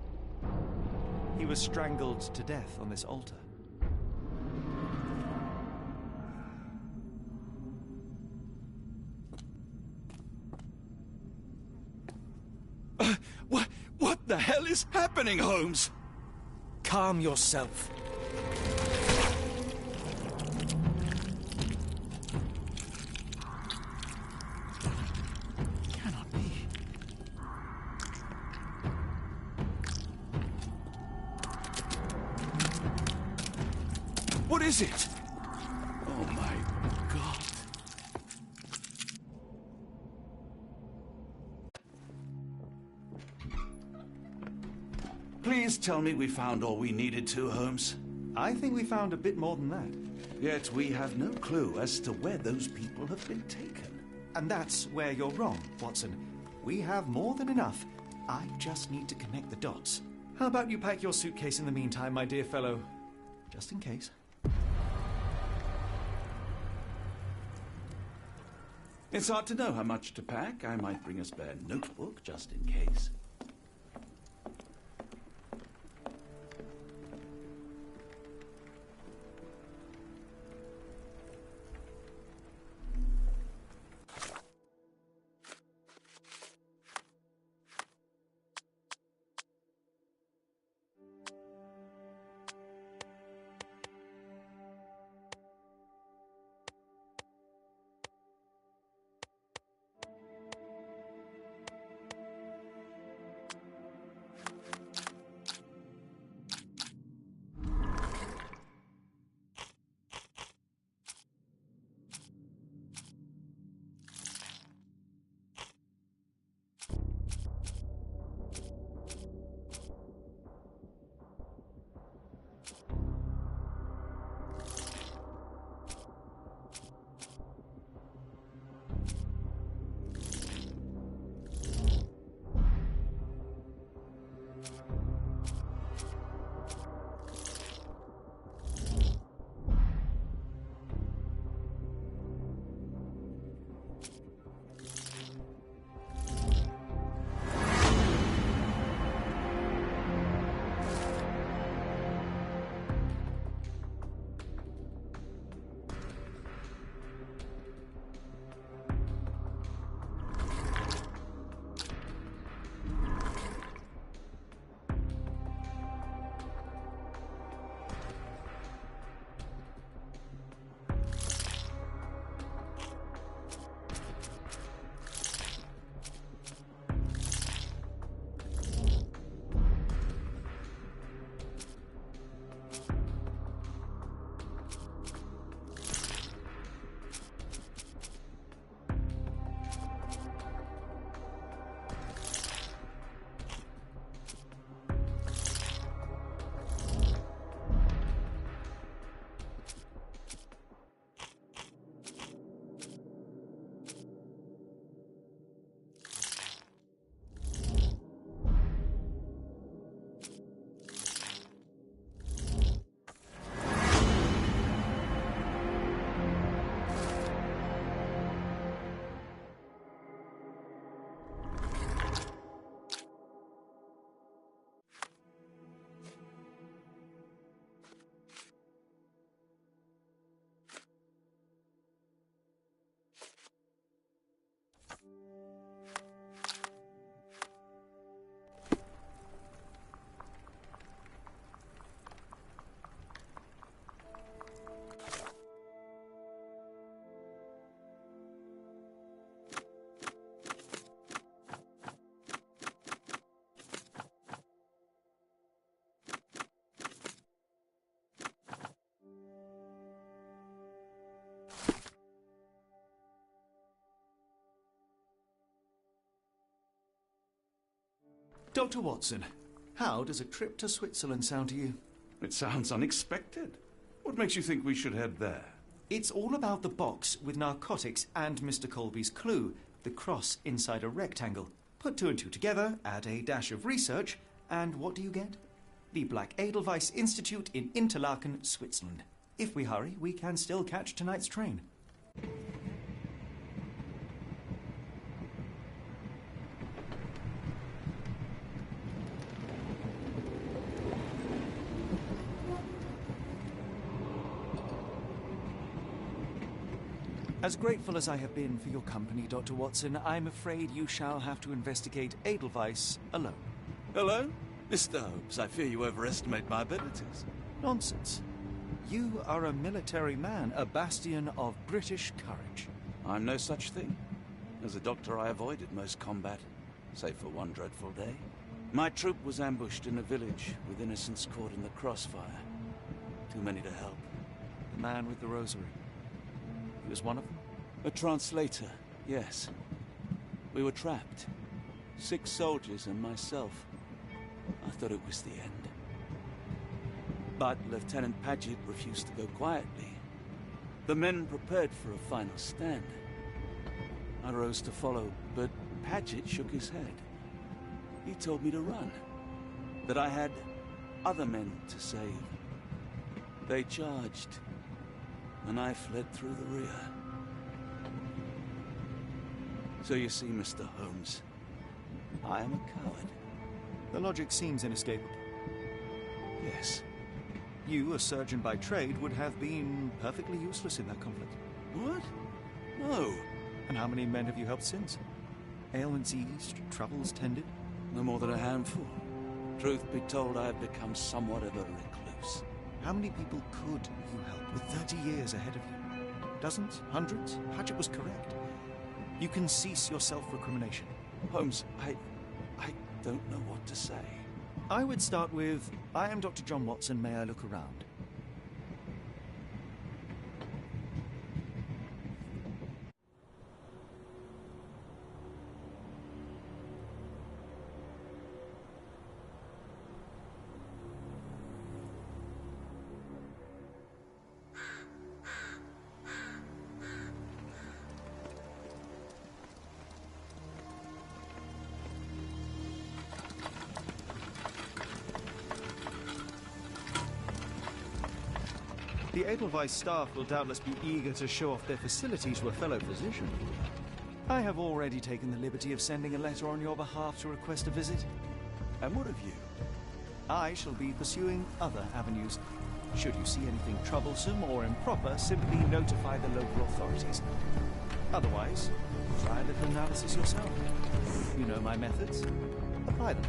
[SPEAKER 21] He was strangled to death on this altar.
[SPEAKER 3] What the hell is happening, Holmes?
[SPEAKER 14] Calm yourself.
[SPEAKER 3] Cannot be. What is it? Oh my God. Please tell me we found all we needed to, Holmes.
[SPEAKER 21] I think we found a bit more than that.
[SPEAKER 3] Yet we have no clue as to where those people have been taken.
[SPEAKER 21] And that's where you're wrong, Watson. We have more than enough. I just need to connect the dots. How about you pack your suitcase in the meantime, my dear fellow? Just in case.
[SPEAKER 3] It's hard to know how much to pack. I might bring a spare notebook just in case.
[SPEAKER 21] Dr. Watson, how does a trip to Switzerland sound to you?
[SPEAKER 3] It sounds unexpected. What makes you think we should head there?
[SPEAKER 21] It's all about the box with narcotics and Mr. Colby's clue, the cross inside a rectangle. Put two and two together, add a dash of research, and what do you get? The Black Edelweiss Institute in Interlaken, Switzerland. If we hurry, we can still catch tonight's train.
[SPEAKER 3] As grateful as I have been for your company, Dr. Watson, I'm afraid you shall have to investigate Edelweiss alone.
[SPEAKER 4] Hello? Mr. Holmes, I fear you overestimate my abilities.
[SPEAKER 3] Nonsense. You are a military man, a bastion of British courage.
[SPEAKER 4] I'm no such thing. As a doctor, I avoided most combat, save for one dreadful day. My troop was ambushed in a village, with innocents caught in the crossfire. Too many to help.
[SPEAKER 3] The man with the rosary. He was one of them?
[SPEAKER 4] A translator, yes. We were trapped. 6 soldiers and myself. I thought it was the end. But Lieutenant Paget refused to go quietly. The men prepared for a final stand. I rose to follow, but Paget shook his head. He told me to run. That I had other men to save. They charged, and I fled through the rear. So you see, Mr. Holmes, I am a coward.
[SPEAKER 3] The logic seems inescapable.
[SPEAKER 4] Yes.
[SPEAKER 3] You, a surgeon by trade, would have been perfectly useless in that conflict.
[SPEAKER 4] What? No.
[SPEAKER 3] And how many men have you helped since? Ailments eased, troubles tended?
[SPEAKER 4] No more than a handful. Truth be told, I have become somewhat of a recluse.
[SPEAKER 3] How many people could you help with 30 years ahead of you? Dozens? Hundreds? Paget was correct. You can cease your self-recrimination.
[SPEAKER 4] Holmes, I don't know what to say.
[SPEAKER 3] I would start with, I am Dr. John Watson, may I look around? The Edelweiss staff will doubtless be eager to show off their facilities to a fellow physician. I have already taken the liberty of sending a letter on your behalf to request a visit.
[SPEAKER 4] And what of you?
[SPEAKER 3] I shall be pursuing other avenues. Should you see anything troublesome or improper, simply notify the local authorities. Otherwise, try a little analysis yourself. You know my methods. Apply them.